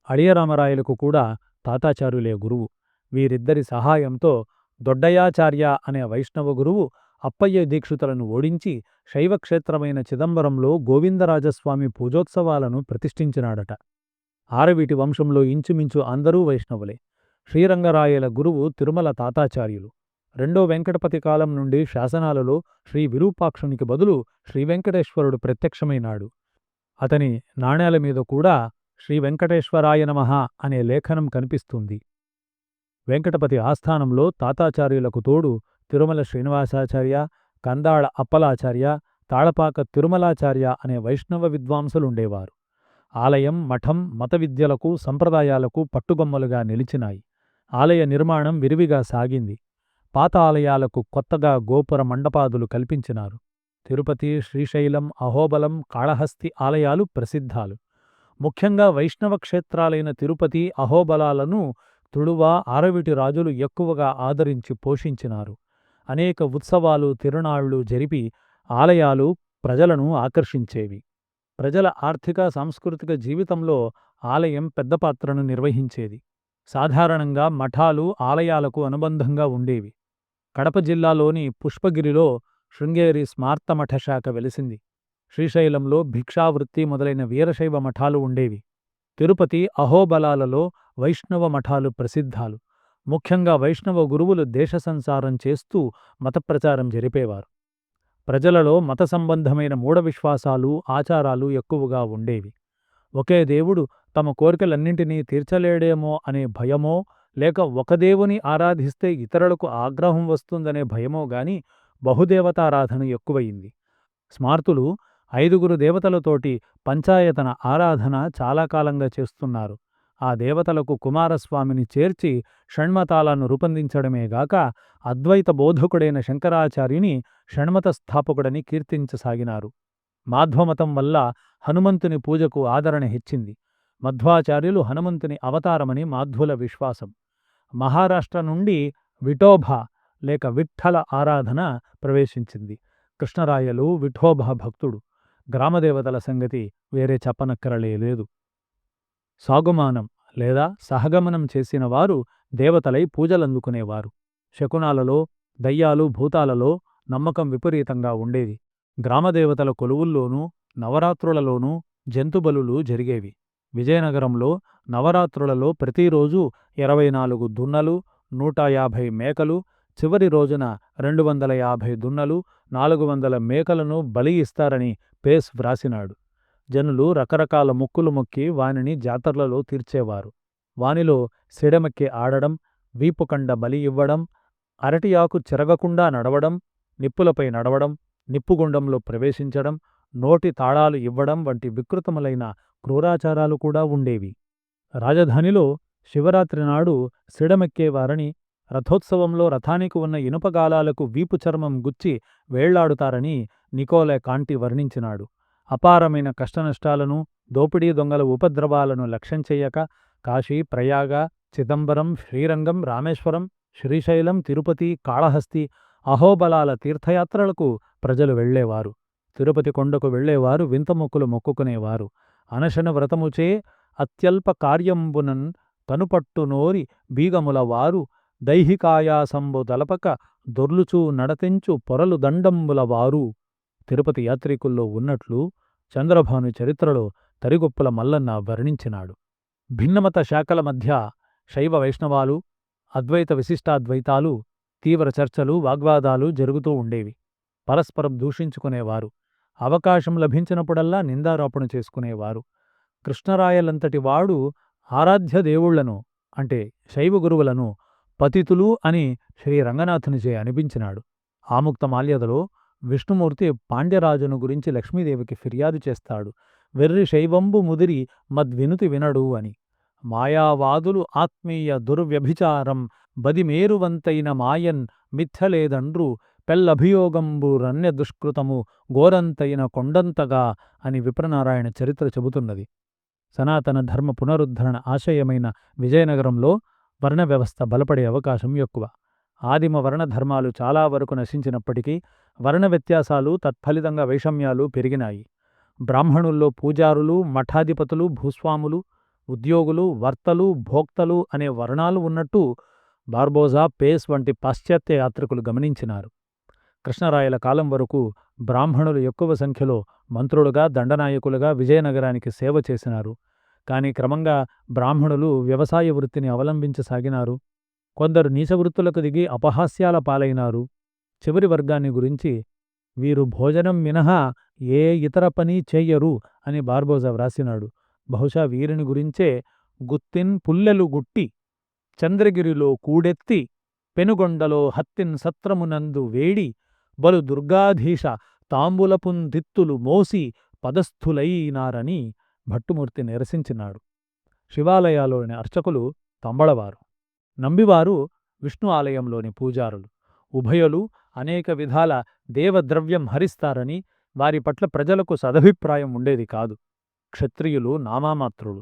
అడియరామరాయలకు కూడా తాతాచార్యులే గురువు. వీరిద్దరి సహాయంతో దొడ్డయాచార్య అనే వైష్ణవ గురువు అప్పయ్య దీక్షితులను ఓడించి శైవక్షేత్రమైన చిదంబరంలో గోవిందరాజస్వామి పూజోత్సవాలను ప్రతిష్ఠించినాడట. ఆరవీటి వంశంలో ఇంచుమించు అందరూ వైష్ణవులే. శ్రీరంగరాయల గురువు తిరుమల తాతాచార్యులు. రెండో వెంకటపతి కాలం నుండి శాసనాలలో శ్రీ విరూపాక్షునికి బదులు శ్రీవెంకటేశ్వరుడు ప్రత్యక్షమైనాడు. అతని నాణేల మీద కూడా శ్రీ వెంకటేశ్వరాయ నమః అనే లేఖనం కనిపిస్తుంది. వెంకటపతి ఆస్థానంలో తాతాచార్యులకు తోడు తిరుమల శ్రీనివాసాచార్య, కందాళ అప్పలాచార్య, తాళపాక తిరుమలాచార్య అనే వైష్ణవ విద్వాంసులుండేవారు. ఆలయం, మఠం మత విద్యలకు, సంప్రదాయాలకు పట్టుగొమ్మలుగా నిలిచినాయి. ఆలయ నిర్మాణం విరివిగా సాగింది. పాత ఆలయాలకు కొత్తగా గోపుర మండపాదులు కల్పించినారు. తిరుపతి, శ్రీశైలం, అహోబలం, కాళహస్తి ఆలయాలు ప్రసిద్ధాలు. ముఖ్యంగా వైష్ణవ క్షేత్రాలైన తిరుపతి, అహోబలాలను తుళువ, ఆరవిటి రాజులు ఎక్కువగా ఆదరించి పోషించినారు. అనేక ఉత్సవాలు, తిరునాళ్లు జరిపి ఆలయాలు ప్రజలను ఆకర్షించేవి. ప్రజల ఆర్థిక, సాంస్కృతిక జీవితంలో ఆలయం పెద్ద పాత్రను నిర్వహించేది. సాధారణంగా మఠాలు ఆలయాలకు అనుబంధంగా ఉండేవి. కడప జిల్లాలోని పుష్పగిరిలో శృంగేరి స్మార్తమఠ శాఖ వెలిసింది. శ్రీశైలంలో భిక్షావృత్తి మొదలైన వీరశైవ మఠాలు ఉండేవి. తిరుపతి, అహోబలాలలో వైష్ణవ మఠాలు ప్రసిద్ధాలు. ముఖ్యంగా వైష్ణవ గురువులు దేశ సంచారం చేస్తూ మతప్రచారం జరిపేవారు. ప్రజలలో మత సంబంధమైన మూఢ విశ్వాసాలు, ఆచారాలు ఎక్కువగా ఉండేవి. ఒకే దేవుడు తమ కోరికలన్నింటినీ తీర్చలేడేమో అనే భయమో, లేక ఒక దేవుని ఆరాధిస్తే ఇతరులకు ఆగ్రహం వస్తుందనే భయమో గాని బహుదేవతారాధన ఎక్కువయింది. స్మార్తులు 5 దేవతలతోటి పంచాయతన ఆరాధన చాలా కాలంగా చేస్తున్నారు. ఆ దేవతలకు కుమారస్వామిని చేర్చి షణ్మతాలను రూపొందించడమేగాక అద్వైత బోధకుడైన శంకరాచార్యుని షణ్మత స్థాపకుడని కీర్తించసాగినారు. మాధ్వమతం వల్ల హనుమంతుని పూజకు ఆదరణ హెచ్చింది. మధ్వాచార్యులు హనుమంతుని అవతారమని మాధ్వుల విశ్వాసం. మహారాష్ట్ర నుండి విఠోబా లేక విఠ్ఠల ఆరాధన ప్రవేశించింది. కృష్ణరాయలు విఠోబా భక్తుడు. గ్రామదేవతల సంగతి వేరే చెప్పనక్కరలేదు. సాగుమానం లేదా సహగమనం చేసిన వారు దేవతలై పూజలందుకునేవారు. శకునాలలో, దయ్యాలు, భూతాలలో నమ్మకం విపరీతంగా ఉండేది. గ్రామదేవతల కొలువుల్లోనూ నవరాత్రులలోనూ జంతుబలులు జరిగేవి. విజయనగరంలో నవరాత్రులలో ప్రతిరోజు 24 దున్నలు, 150 మేకలు, చివరి రోజున 250 దున్నలు, 400 మేకలను బలి ఇస్తారని పేస్ వ్రాసినాడు. జనులు రకరకాల మొక్కులు మొక్కి వానిని జాతర్లలో తీర్చేవారు. వానిలో సిడమెక్కి ఆడడం, వీపుకండ బలి ఇవ్వడం, అరటియాకు చెరగకుండా నడవడం, నిప్పులపై నడవడం, నిప్పుగుండంలో ప్రవేశించడం, నోటి తాళాలు ఇవ్వడం వంటి వికృతములైన క్రూరాచారాలు కూడా ఉండేవి. రాజధానిలో శివరాత్రి నాడు సిడమెక్కేవారని, రథోత్సవంలో రథానికి ఉన్న ఇనుపగాలాలకు వీపు చర్మం గుచ్చి వేళ్లాడుతారని నికోలే కాంటి వర్ణించినాడు. అపారమైన కష్టనష్టాలను, దోపిడీ దొంగల ఉపద్రవాలను లక్ష్యం చెయ్యక కాశీ, ప్రయాగ, చిదంబరం, శ్రీరంగం, రామేశ్వరం, శ్రీశైలం, తిరుపతి, కాళహస్తి, అహోబలాల తీర్థయాత్రలకు ప్రజలు వెళ్లేవారు. తిరుపతి కొండకు వెళ్లేవారు వింతమొక్కులు మొక్కుకునేవారు. అనశన వ్రతముచే అత్యల్ప కార్యంబునన్ కనుపట్టు నోరి బీగముల వారు దైహికాయాసంబు దలపక దొర్లుచూ నడతెంచు పొరలు దండంబుల వారు తిరుపతి యాత్రికుల్లో ఉన్నట్లు చంద్రభాను చరిత్రలో తరిగొప్పుల మల్లన్న వర్ణించినాడు. భిన్నమత శాఖల మధ్య శైవ వైష్ణవాలు, అద్వైత విశిష్టాద్వైతాలు తీవ్ర చర్చలు, వాగ్వాదాలు జరుగుతూ ఉండేవి. పరస్పరం దూషించుకునేవారు. అవకాశం లభించినప్పుడల్లా నిందారోపణ చేసుకునేవారు. కృష్ణరాయలంతటి వాడు ఆరాధ్య దేవుళ్లను అంటే శైవ గురువులను పతితులు అని శ్రీ రంగనాథునిచే అనిపించినాడు. ఆముక్త మాల్యదలో విష్ణుమూర్తి పాండ్యరాజును గురించి లక్ష్మీదేవికి ఫిర్యాదు చేస్తాడు. వెర్రి శైవంబు ముదిరి మద్వినుతి వినడు అని. మాయావాదులు ఆత్మీయ దుర్వ్యభిచారం బదిమేరువంతైన మాయన్ మిథ్యలేదండ్రు పెల్లభియోగంబు రన్య దుష్కృతము ఘోరంతైన కొండంతగా అని విప్రనారాయణ చరిత్ర చెబుతున్నది. సనాతన ధర్మ పునరుద్ధరణ ఆశయమైన విజయనగరంలో వర్ణ వ్యవస్థ బలపడే అవకాశం ఎక్కువ. ఆదిమ వర్ణధర్మాలు చాలా వరకు నశించినప్పటికీ వర్ణ వ్యత్యాసాలు, తత్ఫలితంగా వైషమ్యాలు పెరిగినాయి. బ్రాహ్మణుల్లో పూజారులు, మఠాధిపతులు, భూస్వాములు, ఉద్యోగులు, వర్తలు, భోక్తలు అనే వర్ణాలు ఉన్నట్టు బార్బోజా, పేస్ వంటి పాశ్చాత్య యాత్రికులు గమనించినారు. కృష్ణరాయల కాలం వరకు బ్రాహ్మణులు ఎక్కువ సంఖ్యలో మంత్రులుగా, దండనాయకులుగా విజయనగరానికి సేవ చేసినారు. కాని క్రమంగా బ్రాహ్మణులు వ్యవసాయ వృత్తిని అవలంబించసాగినారు. కొందరు నీచవృత్తులకు దిగి అపహాస్యాల పాలైనారు. చివరి వర్గాన్ని గురించి వీరు భోజనం మినహా ఏ ఇతర పని చెయ్యరు అని బార్బోజా వ్రాసినాడు. బహుశా వీరిని గురించే గుత్తిన్ పుల్లెలు గుట్టి చంద్రగిరిలో కూడెత్తి పెనుగొండలో హత్తిన్ సత్రమునందు వేడి బలు దుర్గాధీశ తాంబులపున్ దిత్తులు మోసి పదస్థులైనారని భట్టుమూర్తి నిరసించినాడు. శివాలయాల్లోని అర్చకులు తంబళవారు, నంబివారు విష్ణు ఆలయంలోని పూజారులు. ఉభయులు అనేక విధాల దేవద్రవ్యం హరిస్తారని వారి పట్ల ప్రజలకు సదభిప్రాయం ఉండేది కాదు. క్షత్రియులు నామామాత్రులు.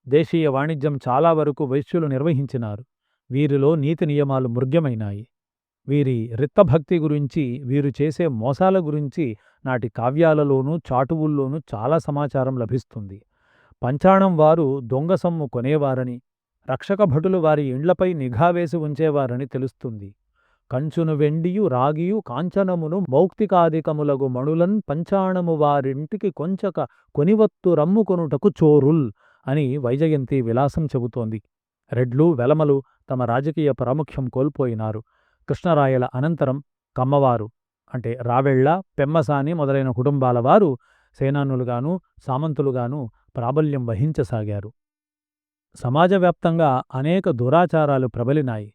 దేశీయ వాణిజ్యం చాలా వరకు వైశ్యులు నిర్వహించినారు. వీరిలో నీతి నియమాలు మృగ్యమైనాయి. వీరి రిత్తభక్తి గురించి, వీరు చేసే మోసాల గురించి నాటి కావ్యాలలోనూ చాటువుల్లోనూ చాలా సమాచారం లభిస్తుంది. పంచాణం వారు దొంగ సొమ్ము కొనేవారని, రక్షక భటులు వారి ఇండ్లపై నిఘా వేసి ఉంచేవారని తెలుస్తుంది. కంచును వెండియు రాగియు కాంచనమును మౌక్తికాదికములగు మణులన్ పంచాణము వారింటికి కొంచక కొనివత్తు రమ్ముకొనుటకు చోరుల్ అని వైజయంతి విలాసం చెబుతోంది. రెడ్లు, వెలమలు తమ రాజకీయ ప్రాముఖ్యం కోల్పోయినారు. కృష్ణరాయల అనంతరం కమ్మవారు అంటే రావెళ్ల, పెమ్మసాని మొదలైన కుటుంబాల వారు సేనానులుగాను, సామంతులుగాను ప్రాబల్యం వహించసాగారు. సమాజవ్యాప్తంగా అనేక దురాచారాలు ప్రబలినాయి.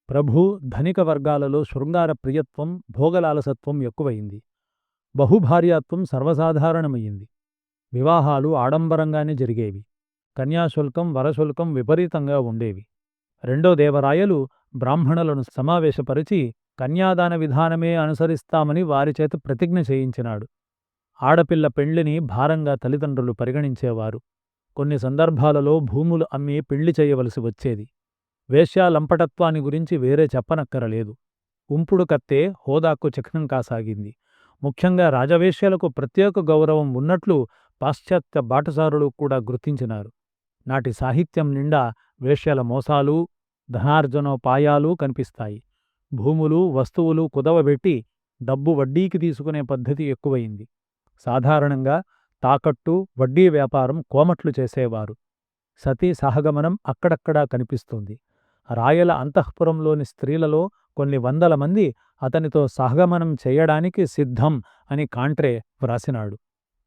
ప్రభు, ధనిక వర్గాలలో శృంగార ప్రియత్వం, భోగలాలసత్వం ఎక్కువయింది. బహుభార్యాత్వం సర్వసాధారణమయ్యింది. వివాహాలు ఆడంబరంగానే జరిగేవి. కన్యాశుల్కం, వరశుల్కం విపరీతంగా ఉండేవి. రెండో దేవరాయలు బ్రాహ్మణులను సమావేశపరిచి కన్యాదాన విధానమే అనుసరిస్తామని వారిచేత ప్రతిజ్ఞ చేయించినాడు. ఆడపిల్ల పెళ్లిని భారంగా తల్లిదండ్రులు పరిగణించేవారు. కొన్ని సందర్భాలలో భూములు అమ్మి పెళ్లి చేయవలసి వచ్చేది. వేశ్యాలంపటత్వాన్ని గురించి వేరే చెప్పనక్కరలేదు. ఉంపుడు కత్తే హోదాకు చిహ్నం కాసాగింది. ముఖ్యంగా రాజవేశ్యలకు ప్రత్యేక గౌరవం ఉన్నట్లు పాశ్చాత్య బాటసారులు కూడా గుర్తించినారు. నాటి సాహిత్యం నిండా వేశ్యల మోసాలు, ధనార్జనోపాయాలు కనిపిస్తాయి. భూములు, వస్తువులు కుదవబెట్టి డబ్బు వడ్డీకి తీసుకునే పద్ధతి ఎక్కువయింది. సాధారణంగా తాకట్టు, వడ్డీ వ్యాపారం కోమట్లు చేసేవారు. సతీ సహగమనం అక్కడక్కడా కనిపిస్తుంది. రాయల అంతఃపురంలోని స్త్రీలలో కొన్ని వందల మంది అతనితో సహగమనం చేయడానికి సిద్ధం అని కాంట్రే వ్రాసినాడు.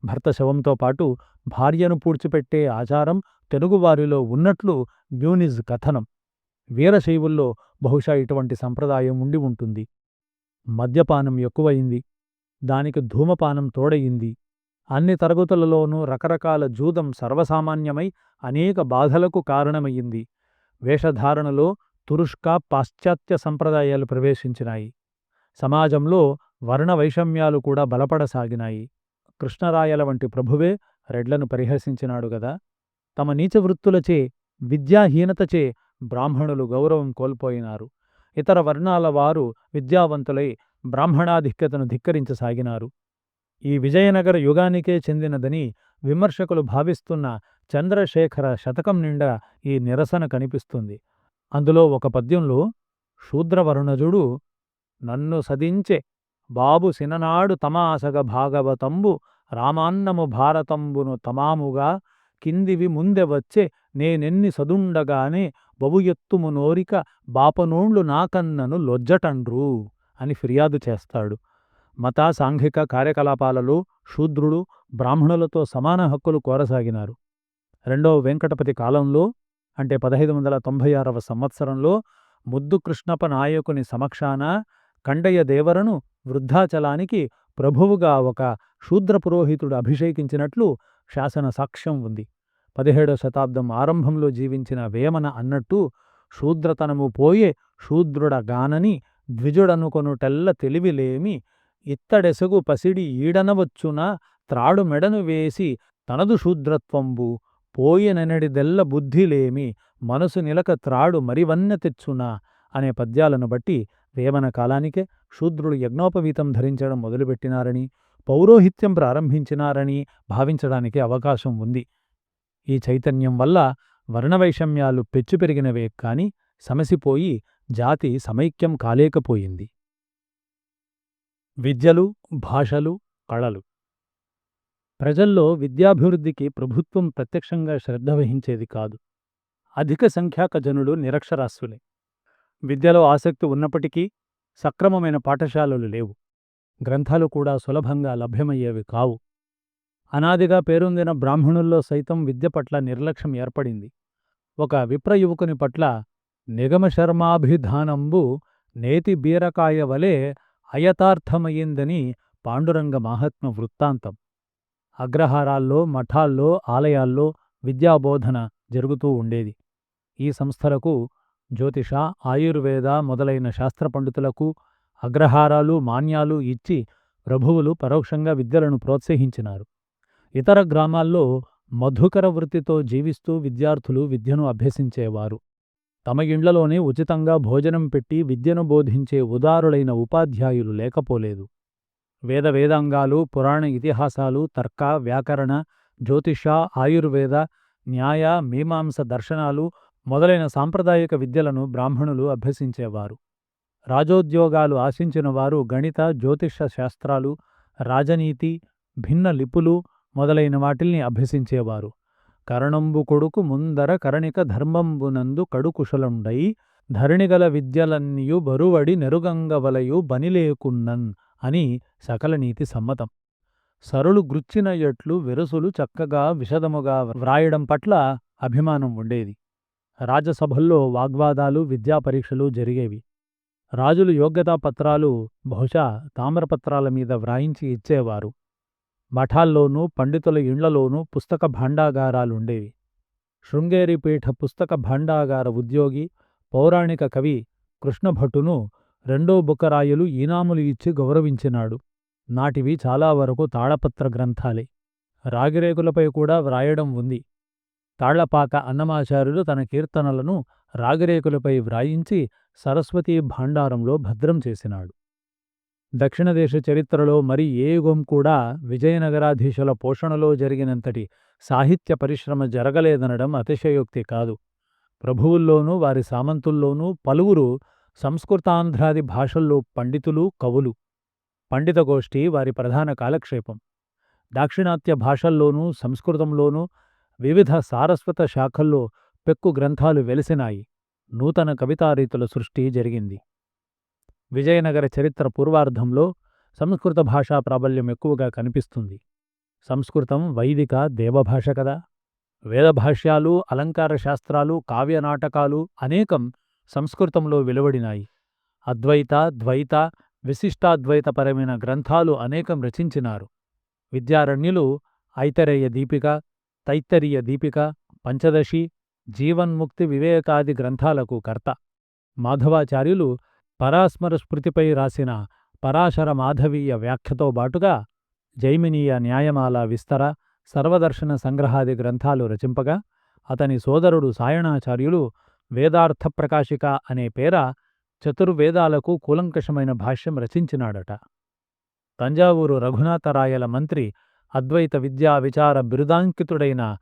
భర్త శవంతో పాటు భార్యను పూడ్చిపెట్టే ఆచారం తెలుగువారిలో ఉన్నట్లు మ్యూనిజ్ కథనం. వీరశైవుల్లో బహుశా ఇటువంటి సంప్రదాయం ఉండి ఉంటుంది. మద్యపానం ఎక్కువయింది. దానికి ధూమపానం తోడయింది. అన్ని తరగతులలోనూ రకరకాల జూదం సర్వసామాన్యమై అనేక బాధలకు కారణమయ్యింది. వేషధారణలో తురుష్క, పాశ్చాత్య సంప్రదాయాలు ప్రవేశించినాయి. సమాజంలో వర్ణ వైషమ్యాలు కూడా బలపడసాగినాయి. కృష్ణరాయల వంటి ప్రభువే రెడ్లను పరిహసించినాడు గదా. తమ నీచవృత్తులచే, విద్యాహీనతచే బ్రాహ్మణులు గౌరవం కోల్పోయినారు. ఇతర వర్ణాల వారు విద్యావంతులై బ్రాహ్మణాధిక్యతను ధిక్కరించసాగినారు. ఈ విజయనగర యుగానికే చెందినదని విమర్శకులు భావిస్తున్న చంద్రశేఖర శతకం నిండా ఈ నిరసన కనిపిస్తుంది. అందులో ఒక పద్యంలో శూద్రవర్ణజుడు నన్ను సదించె బాబు సిననాడు తమాసగ భాగవతంబు రామాన్నము భారతంబును తమాముగా కిందివి ముందె వచ్చే నేనెన్ని సదుండగానే బబుయెత్తుము నోరిక బాపనోండ్లు నాకన్నను లొజ్జటండ్రు అని ఫిర్యాదు చేస్తాడు. మత సాంఘిక కార్యకలాపాలలో శూద్రుడు బ్రాహ్మణులతో సమాన హక్కులు కోరసాగినారు. రెండవ వెంకటపతి కాలంలో అంటే 1596వ సంవత్సరంలో ముద్దు కృష్ణప్ప నాయకుని సమక్షాన కండయ్య దేవరను వృద్ధాచలానికి ప్రభువుగా ఒక శూద్ర పురోహితుడు అభిషేకించినట్లు శాసన సాక్ష్యం ఉంది. 17వ శతాబ్దం ఆరంభంలో జీవించిన వేమన అన్నట్టు శూద్రతనము పోయే శూద్రుడగానని ద్విజుడనుకొనుటెల్ల తెలివిలేమి ఇత్తడెసగు పసిడి ఈడనవచ్చున త్రాడు మెడను వేసి తనదు శూద్రత్వంబు పోయెనెనడిదెల్ల బుద్ధిలేమి మనసు నిలక త్రాడు మరివన్నె తెచ్చునా అనే పద్యాలను బట్టి వేమన కాలానికే శూద్రుడు యజ్ఞోపవీతం ధరించడం మొదలుపెట్టినారని, పౌరోహిత్యం ప్రారంభించినారని భావించడానికి అవకాశం ఉంది. ఈ చైతన్యం వల్ల వర్ణవైషమ్యాలు పెచ్చుపెరిగినవే కాని సమసిపోయి జాతి సమైక్యం కాలేకపోయింది. విద్యలు, భాషలు, కళలు. ప్రజల్లో విద్యాభివృద్ధికి ప్రభుత్వం ప్రత్యక్షంగా శ్రద్ధ వహించేది కాదు. అధిక సంఖ్యాక జనులు నిరక్షరాస్యులే. విద్యలో ఆసక్తి ఉన్నప్పటికీ సక్రమమైన పాఠశాలలు లేవు. గ్రంథాలు కూడా సులభంగా లభ్యమయ్యేవి కావు. అనాదిగా పేరొందిన బ్రాహ్మణుల్లో సైతం విద్య పట్ల నిర్లక్ష్యం ఏర్పడింది. ఒక విప్రయువకుని పట్ల నిగమశర్మాభిధానంబు నేతి బీరకాయ వలె అయథార్థమయ్యిందని పాండురంగ మహాత్మ వృత్తాంతం. అగ్రహారాల్లో, మఠాల్లో, ఆలయాల్లో విద్యాబోధన జరుగుతూ ఉండేది. ఈ సంస్థలకు జ్యోతిష, ఆయుర్వేద మొదలైన శాస్త్ర పండితులకు అగ్రహారాలు, మాన్యాలు ఇచ్చి ప్రభువులు పరోక్షంగా విద్యలను ప్రోత్సహించినారు. ఇతర గ్రామాల్లో మధుకర వృత్తితో జీవిస్తూ విద్యార్థులు విద్యను అభ్యసించేవారు. తమ ఇండ్లలోనే ఉచితంగా భోజనం పెట్టి విద్యను బోధించే ఉదారులైన ఉపాధ్యాయులు లేకపోలేదు. వేదాంగాలు, పురాణ ఇతిహాసాలు, తర్క, వ్యాకరణ, జ్యోతిష, ఆయుర్వేద, న్యాయ, మీమాంస దర్శనాలు మొదలైన సాంప్రదాయిక విద్యలను బ్రాహ్మణులు అభ్యసించేవారు. రాజోద్యోగాలు ఆశించిన వారు గణిత, జ్యోతిష శాస్త్రాలు, రాజనీతి, భిన్న లిపులు మొదలైన వాటిల్ని అభ్యసించేవారు. కరణంబు కొడుకు ముందర కరణిక ధర్మంబునందు కడుకుశలుండై ధరణిగల విద్యలన్నియు బరువడి నెరుగంగవలయు బనిలేకున్నన్ అని సకల నీతి సమ్మతం. సరులు గృచ్చిన ఎట్లు వెరసులు చక్కగా విశదముగా వ్రాయడం పట్ల అభిమానం ఉండేది. రాజసభల్లో వాగ్వాదాలు, విద్యాపరీక్షలు జరిగేవి. రాజులు యోగ్యతాపత్రాలు బహుశా తామ్రపత్రాల మీద వ్రాయించి ఇచ్చేవారు. మఠాల్లోనూ పండితుల ఇండ్లలోనూ పుస్తక భాండాగారాలుండేవి. శృంగేరిపీఠ పుస్తక భాండాగార ఉద్యోగి, పౌరాణిక కవి కృష్ణభట్టును రెండో బుక్కరాయలు ఈనాములు ఇచ్చి గౌరవించినాడు. నాటివి చాలా వరకు తాళపత్ర గ్రంథాలే. రాగిరేకులపై కూడా వ్రాయడం ఉంది. తాళ్లపాక అన్నమాచార్యులు తన కీర్తనలను రాగిరేకులపై వ్రాయించి సరస్వతీ భాండారంలో భద్రం చేసినాడు. దక్షిణదేశ చరిత్రలో మరి ఏ యుగం కూడా విజయనగరాధీశుల పోషణలో జరిగినంతటి సాహిత్య పరిశ్రమ జరగలేదనడం అతిశయోక్తి కాదు. ప్రభువుల్లోనూ వారి సామంతుల్లోనూ పలువురు సంస్కృతాంధ్రాది భాషల్లో పండితులు, కవులు. పండితగోష్ఠి వారి ప్రధాన కాలక్షేపం. దాక్షిణాత్య భాషల్లోనూ సంస్కృతంలోనూ వివిధ సారస్వత శాఖల్లో పెక్కు గ్రంథాలు వెలిసినాయి. నూతన కవితారీతుల సృష్టి జరిగింది. విజయనగర చరిత్ర పూర్వార్ధంలో సంస్కృత భాషా ప్రాబల్యం ఎక్కువగా కనిపిస్తుంది. సంస్కృతం వైదిక దేవభాష కదా. వేదభాష్యాలు, అలంకార శాస్త్రాలు, కావ్యనాటకాలు అనేకం సంస్కృతంలో వెలువడినాయి. అద్వైత, ద్వైత, విశిష్టాద్వైతపరమైన గ్రంథాలు అనేకం రచించినారు. విద్యారణ్యులు ఐతరేయ దీపిక, తైత్తరీయ దీపిక, పంచదశి, జీవన్ముక్తి వివేకాది గ్రంథాలకు కర్త. మాధవాచార్యులు పరాస్మర స్మృతిపై రాసిన పరాశర మాధవీయ వ్యాఖ్యతో బాటుగా జైమినీయ న్యాయమాల విస్తర, సర్వదర్శన సంగ్రహాది గ్రంథాలు రచింపగా, అతని సోదరుడు సాయణాచార్యులు వేదార్థ ప్రకాశిక అనే పేర చతుర్వేదాలకు కూలంకషమైన భాష్యం రచించినాడట. తంజావూరు రఘునాథరాయల మంత్రి, అద్వైత విద్యా విచార బిరుదాంకితుడైన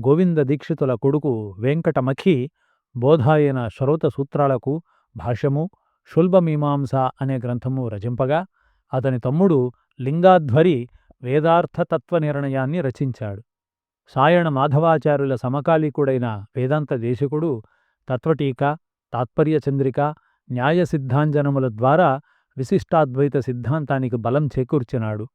గోవింద దీక్షితుల కొడుకు వెంకటమఖి బోధాయన శ్రౌత సూత్రాలకు భాష్యము, శుల్బమీమాంస అనే గ్రంథము రచింపగా, అతని తమ్ముడు లింగాధ్వరి వేదార్థతత్వ నిర్ణయాన్ని రచించాడు. సాయణ మాధవాచార్యుల సమకాలీకుడైన వేదాంత దేశికుడు తత్వటీక, తాత్పర్యచంద్రిక, న్యాయసిద్ధాంజనముల ద్వారా విశిష్టాద్వైత సిద్ధాంతానికి బలం చేకూర్చినాడు.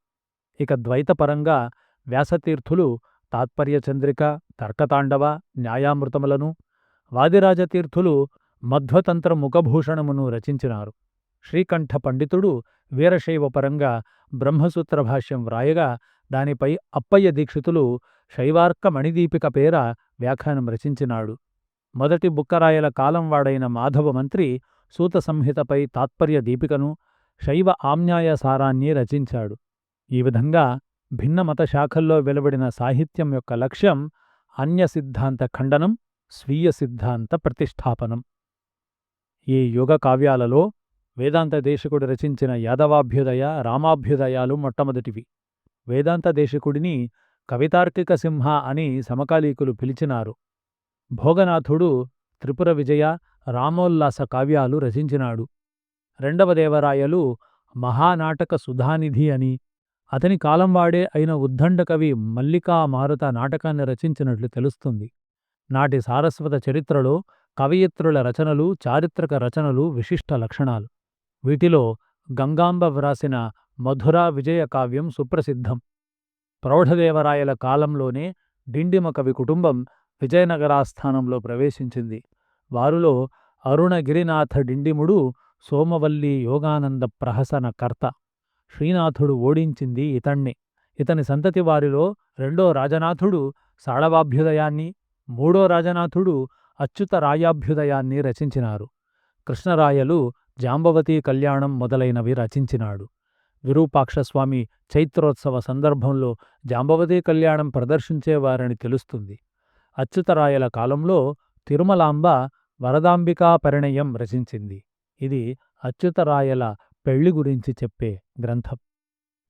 ఇక ద్వైతపరంగా వ్యాసతీర్థులు తాత్పర్యచంద్రిక, తర్కతాండవ, న్యాయామృతములను, వాదిరాజతీర్థులు మధ్వతంత్ర ముఖభూషణమును రచించినారు. శ్రీకంఠ పండితుడు వీరశైవపరంగా బ్రహ్మసూత్ర భాష్యం వ్రాయగా, దానిపై అప్పయ్య దీక్షితులు శైవార్క మణిదీపిక పేర వ్యాఖ్యానం రచించినాడు. మొదటి బుక్కరాయల కాలం వాడైన మాధవ మంత్రి సూత సంహితపై తాత్పర్య దీపికను, శైవ ఆమ్నాయ సారాన్ని రచించాడు. ఈ విధంగా భిన్న మత శాఖల్లో వెలువడిన సాహిత్యం యొక్క లక్ష్యం అన్య సిద్ధాంత ఖండనం, స్వీయ సిద్ధాంత ప్రతిష్టాపనం. ఈ యుగ కావ్యాలలో వేదాంత దేశికుడు రచించిన యాదవాభ్యుదయ, రామాభ్యుదయాలు మొట్టమొదటివి. వేదాంత దేశికుడిని కవితార్కిక సింహ అని సమకాలీకులు పిలిచినారు. భోగనాథుడు త్రిపుర విజయ, రామోల్లాస కావ్యాలు రచించినాడు. రెండవ దేవరాయలు మహానాటక సుధానిధి అని, అతని కాలంవాడే అయిన ఉద్దండ కవి మల్లికా మారుత నాటకాన్ని రచించినట్లు తెలుస్తుంది. నాటి సారస్వత చరిత్రలో కవయిత్రుల రచనలు, చారిత్రక రచనలు విశిష్ట లక్షణాలు. వీటిలో గంగాంబ వ్రాసిన మధురా విజయ కావ్యం సుప్రసిద్ధం. ప్రౌఢదేవరాయల కాలంలోనే డిండిమ కవి కుటుంబం విజయనగరాస్థానంలో ప్రవేశించింది. వారిలో అరుణగిరినాథ డిండిముడు సోమవల్లి యోగానంద ప్రహసన కర్త. శ్రీనాథుడు ఓడించింది ఇతణ్ణి. ఇతని సంతతి వారిలో రెండో రాజనాథుడు సాళవాభ్యుదయాన్ని, మూడో రాజనాథుడు అచ్యుత రాయాభ్యుదయాన్ని రచించినారు. కృష్ణరాయలు జాంబవతీ కళ్యాణం మొదలైనవి రచించినాడు. విరూపాక్షస్వామి చైత్రోత్సవ సందర్భంలో జాంబవతీ కళ్యాణం ప్రదర్శించేవారని తెలుస్తుంది. అచ్యుతరాయల కాలంలో తిరుమలాంబ వరదాంబికా పరిణయం రచించింది. ఇది అచ్యుతరాయల పెళ్లి గురించి చెప్పే గ్రంథం.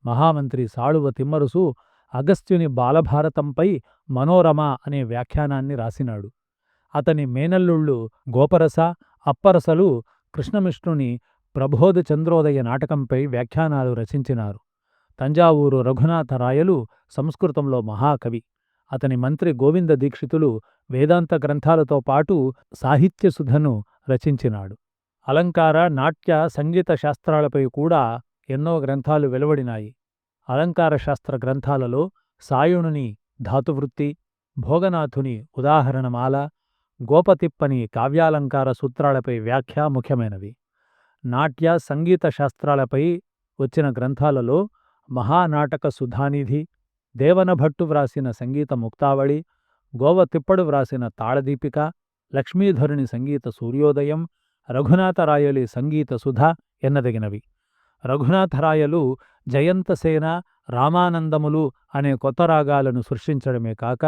మహామంత్రి సాళువ తిమ్మరుసు అగస్త్యుని బాలభారతంపై మనోరమ అనే వ్యాఖ్యానాన్ని రాసినాడు. అతని మేనల్లుళ్ళు గోపరస, అప్పరసలు కృష్ణమిష్ణుని ప్రబోధ చంద్రోదయ నాటకంపై వ్యాఖ్యానాలు రచించినారు. తంజావూరు రఘునాథరాయలు సంస్కృతంలో మహాకవి. అతని మంత్రి గోవింద దీక్షితులు వేదాంత గ్రంథాలతో పాటు సాహిత్యసుధను రచించినాడు. అలంకార, నాట్య, సంగీత శాస్త్రాలపై కూడా ఎన్నో గ్రంథాలు వెలువడినాయి. అలంకార శాస్త్ర గ్రంథాలలో సాయుణుని ధాతువృత్తి, భోగనాథుని ఉదాహరణమాల, గోపతిప్పని కావ్యాలంకార సూత్రాలపై వ్యాఖ్య ముఖ్యమైనవి. నాట్య, సంగీత శాస్త్రాలపై వచ్చిన గ్రంథాలలో మహానాటక సుధానిధి, దేవనభట్టు వ్రాసిన సంగీత ముక్తావళి, గోవతిప్పడు వ్రాసిన తాళదీపిక, లక్ష్మీధరుని సంగీత సూర్యోదయం, రఘునాథరాయలి సంగీత సుధ ఎన్నదగినవి. రఘునాథరాయలు జయంతసేన, రామానందములు అనే కొత్త రాగాలను సృష్టించడమే కాక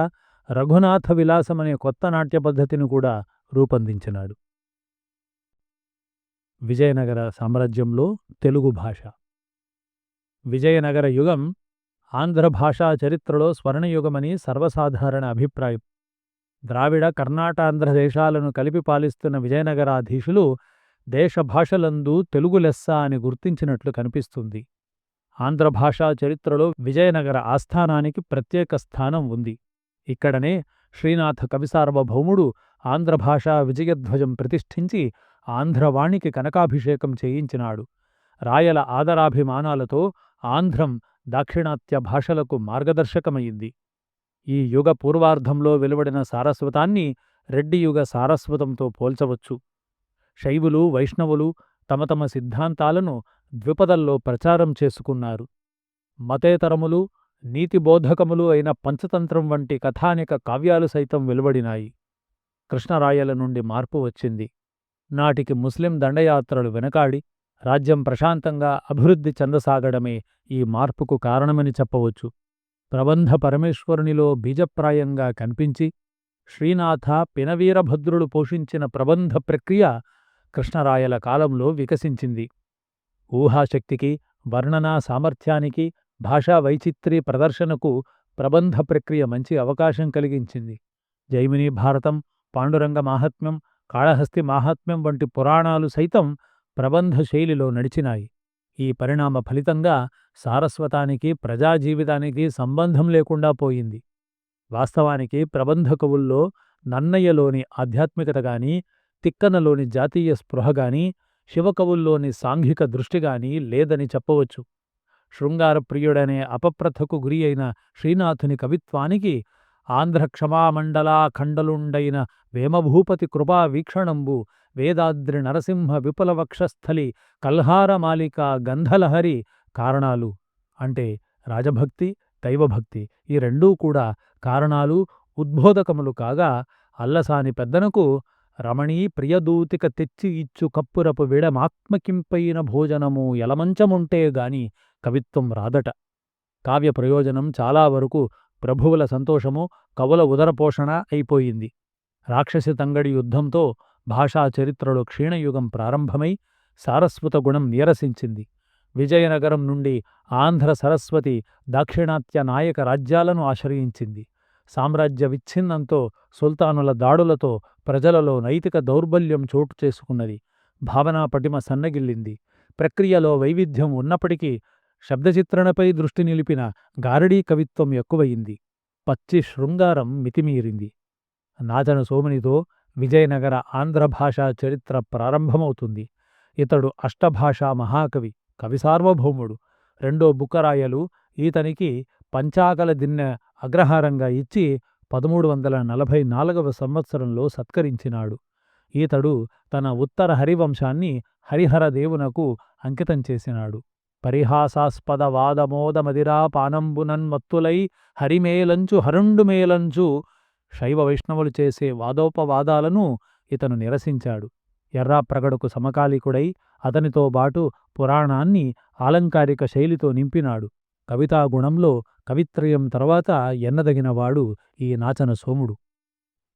రఘునాథ విలాసమనే కొత్త నాట్య పద్ధతిని కూడా రూపొందించినాడు. విజయనగర సామ్రాజ్యంలో తెలుగు భాష. విజయనగర యుగం ఆంధ్ర భాషా చరిత్రలో స్వర్ణయుగమని సర్వసాధారణ అభిప్రాయం. ద్రావిడ, కర్ణాటాంధ్ర దేశాలను కలిపి పాలిస్తున్న విజయనగరాధీశులు దేశభాషలందు తెలుగు లెస్స అని గుర్తించినట్లు కనిపిస్తుంది. ఆంధ్ర భాషా చరిత్రలో విజయనగర ఆస్థానానికి ప్రత్యేక స్థానం ఉంది. ఇక్కడనే శ్రీనాథ కవిసార్వభౌముడు ఆంధ్ర భాషా విజయధ్వజం ప్రతిష్ఠించి ఆంధ్రవాణికి కనకాభిషేకం చేయించినాడు. రాయల ఆదరాభిమానాలతో ఆంధ్రం దాక్షిణాత్య భాషలకు మార్గదర్శకమైంది. ఈ యుగ పూర్వార్ధంలో వెలువడిన సారస్వతాన్ని రెడ్డి యుగ సారస్వతంతో పోల్చవచ్చు. శైవులు, వైష్ణవులు తమ తమ సిద్ధాంతాలను ద్విపదల్లో ప్రచారం చేసుకున్నారు. మతేతరములు, నీతిబోధకములు అయిన పంచతంత్రం వంటి కథానిక కావ్యాలు సైతం వెలువడినాయి. కృష్ణరాయల నుండి మార్పు వచ్చింది. నాటికి ముస్లిం దండయాత్రలు వెనకాడి రాజ్యం ప్రశాంతంగా అభివృద్ధి చెందసాగడమే ఈ మార్పుకు కారణమని చెప్పవచ్చు. ప్రబంధ పరమేశ్వరునిలో బీజప్రాయంగా కనిపించి శ్రీనాథ, పినవీరభద్రులు పోషించిన ప్రబంధ ప్రక్రియ కృష్ణరాయల కాలంలో వికసించింది. ఊహాశక్తికి, వర్ణనా సామర్థ్యానికి, భాషా వైచిత్ర్య ప్రదర్శనకు ప్రబంధ ప్రక్రియ మంచి అవకాశం కలిగించింది. జైమిని భారతం, పాండురంగ మాహాత్మ్యం, కాళహస్తి మాహాత్మ్యం వంటి పురాణాలు సైతం ప్రబంధ శైలిలో నడిచినాయి. ఈ పరిణామ ఫలితంగా సారస్వతానికి, ప్రజాజీవితానికి సంబంధం లేకుండా పోయింది. వాస్తవానికి ప్రబంధ కవుల్లో నన్నయ్యలోని ఆధ్యాత్మికతగాని, తిక్కనలోని జాతీయ స్పృహగాని, శివకవుల్లోని సాంఘిక దృష్టిగాని లేదని చెప్పవచ్చు. శృంగారప్రియుడనే అపప్రథకు గురి అయిన శ్రీనాథుని కవిత్వానికి ఆంధ్ర క్షమామండలాఖండలుండైన వేమభూపతి కృపా వీక్షణంబు, వేదాద్రి నరసింహ విపులవక్షస్థలి, కల్హారమాలిక గంధలహరి కారణాలు. అంటే రాజభక్తి, దైవభక్తి ఈ రెండూ కూడా కారణాలు, ఉద్బోధకములు కాగా అల్లసాని పెద్దనకు రమణీ ప్రియదూతిక తెచ్చి ఇచ్చు కప్పురపు విడమాత్మకింపైన భోజనము ఎలమంచముంటేగాని కవిత్వం రాదట. కావ్య ప్రయోజనం చాలా వరకు ప్రభువుల సంతోషము, కవుల ఉదరపోషణ అయిపోయింది. రాక్షసి తంగడి యుద్ధంతో భాషా చరిత్రలో క్షీణయుగం ప్రారంభమై సారస్వత గుణం నీరసించింది. విజయనగరం నుండి ఆంధ్ర సరస్వతి దాక్షిణాత్య నాయక రాజ్యాలను ఆశ్రయించింది. సామ్రాజ్య విచ్ఛిన్నంతో, సుల్తానుల దాడులతో ప్రజలలో నైతిక దౌర్బల్యం చోటు చేసుకున్నది. భావనా పటిమ సన్నగిల్లింది. ప్రక్రియలో వైవిధ్యం ఉన్నప్పటికీ శబ్దచిత్రణపై దృష్టి నిలిపిన గారడీ కవిత్వం ఎక్కువయింది. పచ్చి శృంగారం మితిమీరింది. నాచన సోమునితో విజయనగర ఆంధ్ర భాషా చరిత్ర ప్రారంభమవుతుంది. ఇతడు అష్టభాషా మహాకవి, కవిసార్వభౌముడు. రెండో బుక్కరాయలు ఈతనికి పంచాకల దిన్నె అగ్రహారంగా ఇచ్చి 1344వ సంవత్సరంలో సత్కరించినాడు. ఈతడు తన ఉత్తర హరివంశాన్ని హరిహరదేవునకు అంకితం చేసినాడు. పరిహాసాస్పద వాదమోదమదిరా పానంబునన్మత్తులై హరిమేలంచు హరుండుమేలంచు శైవ వైష్ణవులు చేసే వాదోపవాదాలను ఇతను నిరసించాడు. ఎర్రాప్రగడకు సమకాలీకుడై అతనితో బాటు పురాణాన్ని ఆలంకారిక శైలితో నింపినాడు. కవితాగుణంలో కవిత్రయం తర్వాత ఎన్నదగినవాడు ఈ నాచన సోముడు.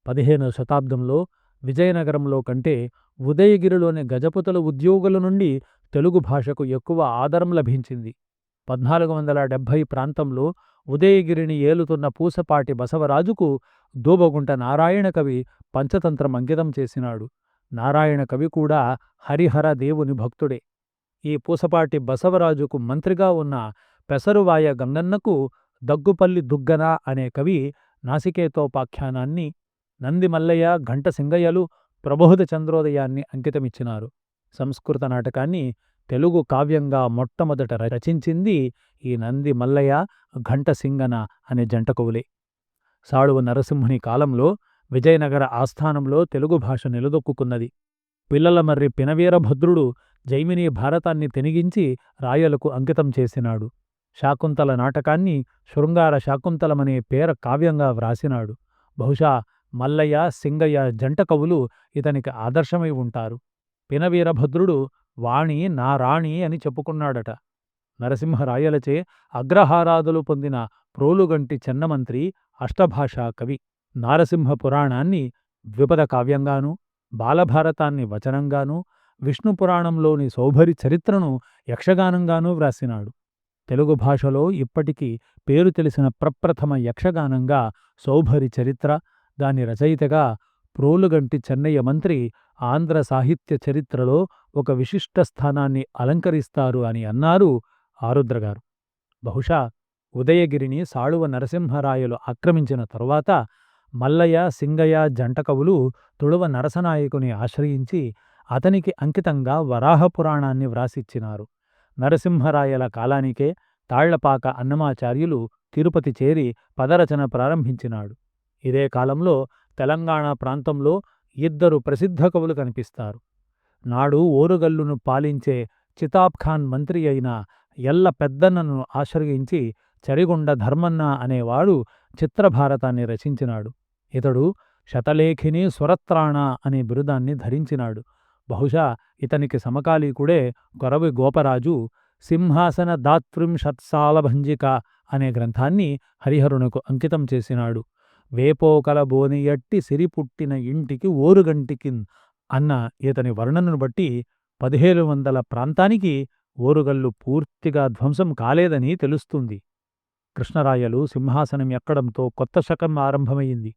15వ శతాబ్దంలో విజయనగరంలో కంటే ఉదయగిరిలోని గజపతుల ఉద్యోగుల నుండి తెలుగు భాషకు ఎక్కువ ఆదరం లభించింది. 1470 ప్రాంతంలో ఉదయగిరిని ఏలుతున్న పూసపాటి బసవరాజుకు దూబగుంట నారాయణ కవి పంచతంత్రం అంకితం చేసినాడు. నారాయణ కవి కూడా హరిహర దేవుని భక్తుడే. ఈ పూసపాటి బసవరాజుకు మంత్రిగా ఉన్న పెసరువాయ గంగన్నకు దగ్గుపల్లి దుగ్గన అనే కవి నాసికేతోపాఖ్యానాన్ని, నందిమల్లయ్య, ఘంట సింగయ్యలు ప్రబోధ చంద్రోదయాన్ని అంకితమిచ్చినారు. సంస్కృత నాటకాన్ని తెలుగు కావ్యంగా మొట్టమొదట రచించింది ఈ నంది మల్లయ్య, ఘంట సింగన అనే జంట కవులే. సాళువ నరసింహుని కాలంలో విజయనగర ఆస్థానంలో తెలుగు భాష నిలదొక్కున్నది. పిల్లలమర్రి పినవీరభద్రుడు జైమిని భారతాన్ని తెనిగించి రాయలకు అంకితం చేసినాడు. శాకుంతల నాటకాన్ని శృంగార శాకుంతలమనే పేర కావ్యంగా వ్రాసినాడు. బహుశా మల్లయ్య, సింగయ్య జంట కవులు ఇతనికి ఆదర్శమై ఉంటారు. పినవీరభద్రుడు వాణి నా రాణి అని చెప్పుకున్నాడట. నరసింహరాయలచే అగ్రహారాదులు పొందిన ప్రోలుగంటి చెన్నమంత్రి అష్టభాషా కవి. నారసింహ పురాణాన్ని ద్విపద కావ్యంగానూ, బాలభారతాన్ని వచనంగానూ, విష్ణుపురాణంలోని సౌభరి చరిత్రను యక్షగానంగానూ వ్రాసినాడు. తెలుగు భాషలో ఇప్పటికీ పేరు తెలిసిన ప్రప్రథమ యక్షగానంగా సౌభరి చరిత్ర, దాని రచయితగా ప్రోలుగంటి చెన్నయ్య మంత్రి ఆంధ్ర సాహిత్య చరిత్రలో ఒక విశిష్ట స్థానాన్ని అలంకరిస్తారు అని అన్నారు ఆరుద్రగారు. బహుశా ఉదయగిరిని సాళువ నరసింహరాయలు ఆక్రమించిన తరువాత మల్లయ్య, సింగయ్య జంట కవులు తుళువ నరసనాయకుని ఆశ్రయించి అతనికి అంకితంగా వరాహపురాణాన్ని వ్రాసిచ్చినారు. నరసింహరాయల కాలానికే తాళ్లపాక అన్నమాచార్యులు తిరుపతి చేరి పదరచన ప్రారంభించినాడు. ఇదే కాలంలో తెలంగాణ ప్రాంతంలో ఇద్దరు ప్రసిద్ధ కవులు కనిపిస్తారు. నాడు ఓరుగల్లును పాలించే చితాబ్ఖాన్ మంత్రి అయిన ఎల్ల పెద్దన్నను ఆశ్రయించి చరిగొండ ధర్మన్న అనేవాడు చిత్రభారతాన్ని రచించినాడు. ఇతడు శతలేఖిని సురత్రాణ అనే బిరుదాన్ని ధరించినాడు. బహుశా ఇతనికి సమకాలీకుడే కొరవి గోపరాజు సింహాసన దాత్రింశత్సాలభంజిక అనే గ్రంథాన్ని హరిహరునకు అంకితం చేసినాడు. వేపోకల బోనియట్టి సిరిపుట్టిన ఇంటికి ఓరుగంటికిన్ అన్న ఇతని వర్ణనను బట్టి 1700 ప్రాంతానికి ఓరుగల్లు పూర్తిగా ధ్వంసం కాలేదని తెలుస్తుంది. కృష్ణరాయలు సింహాసనం ఎక్కడంతో కొత్త శకం ఆరంభమయింది.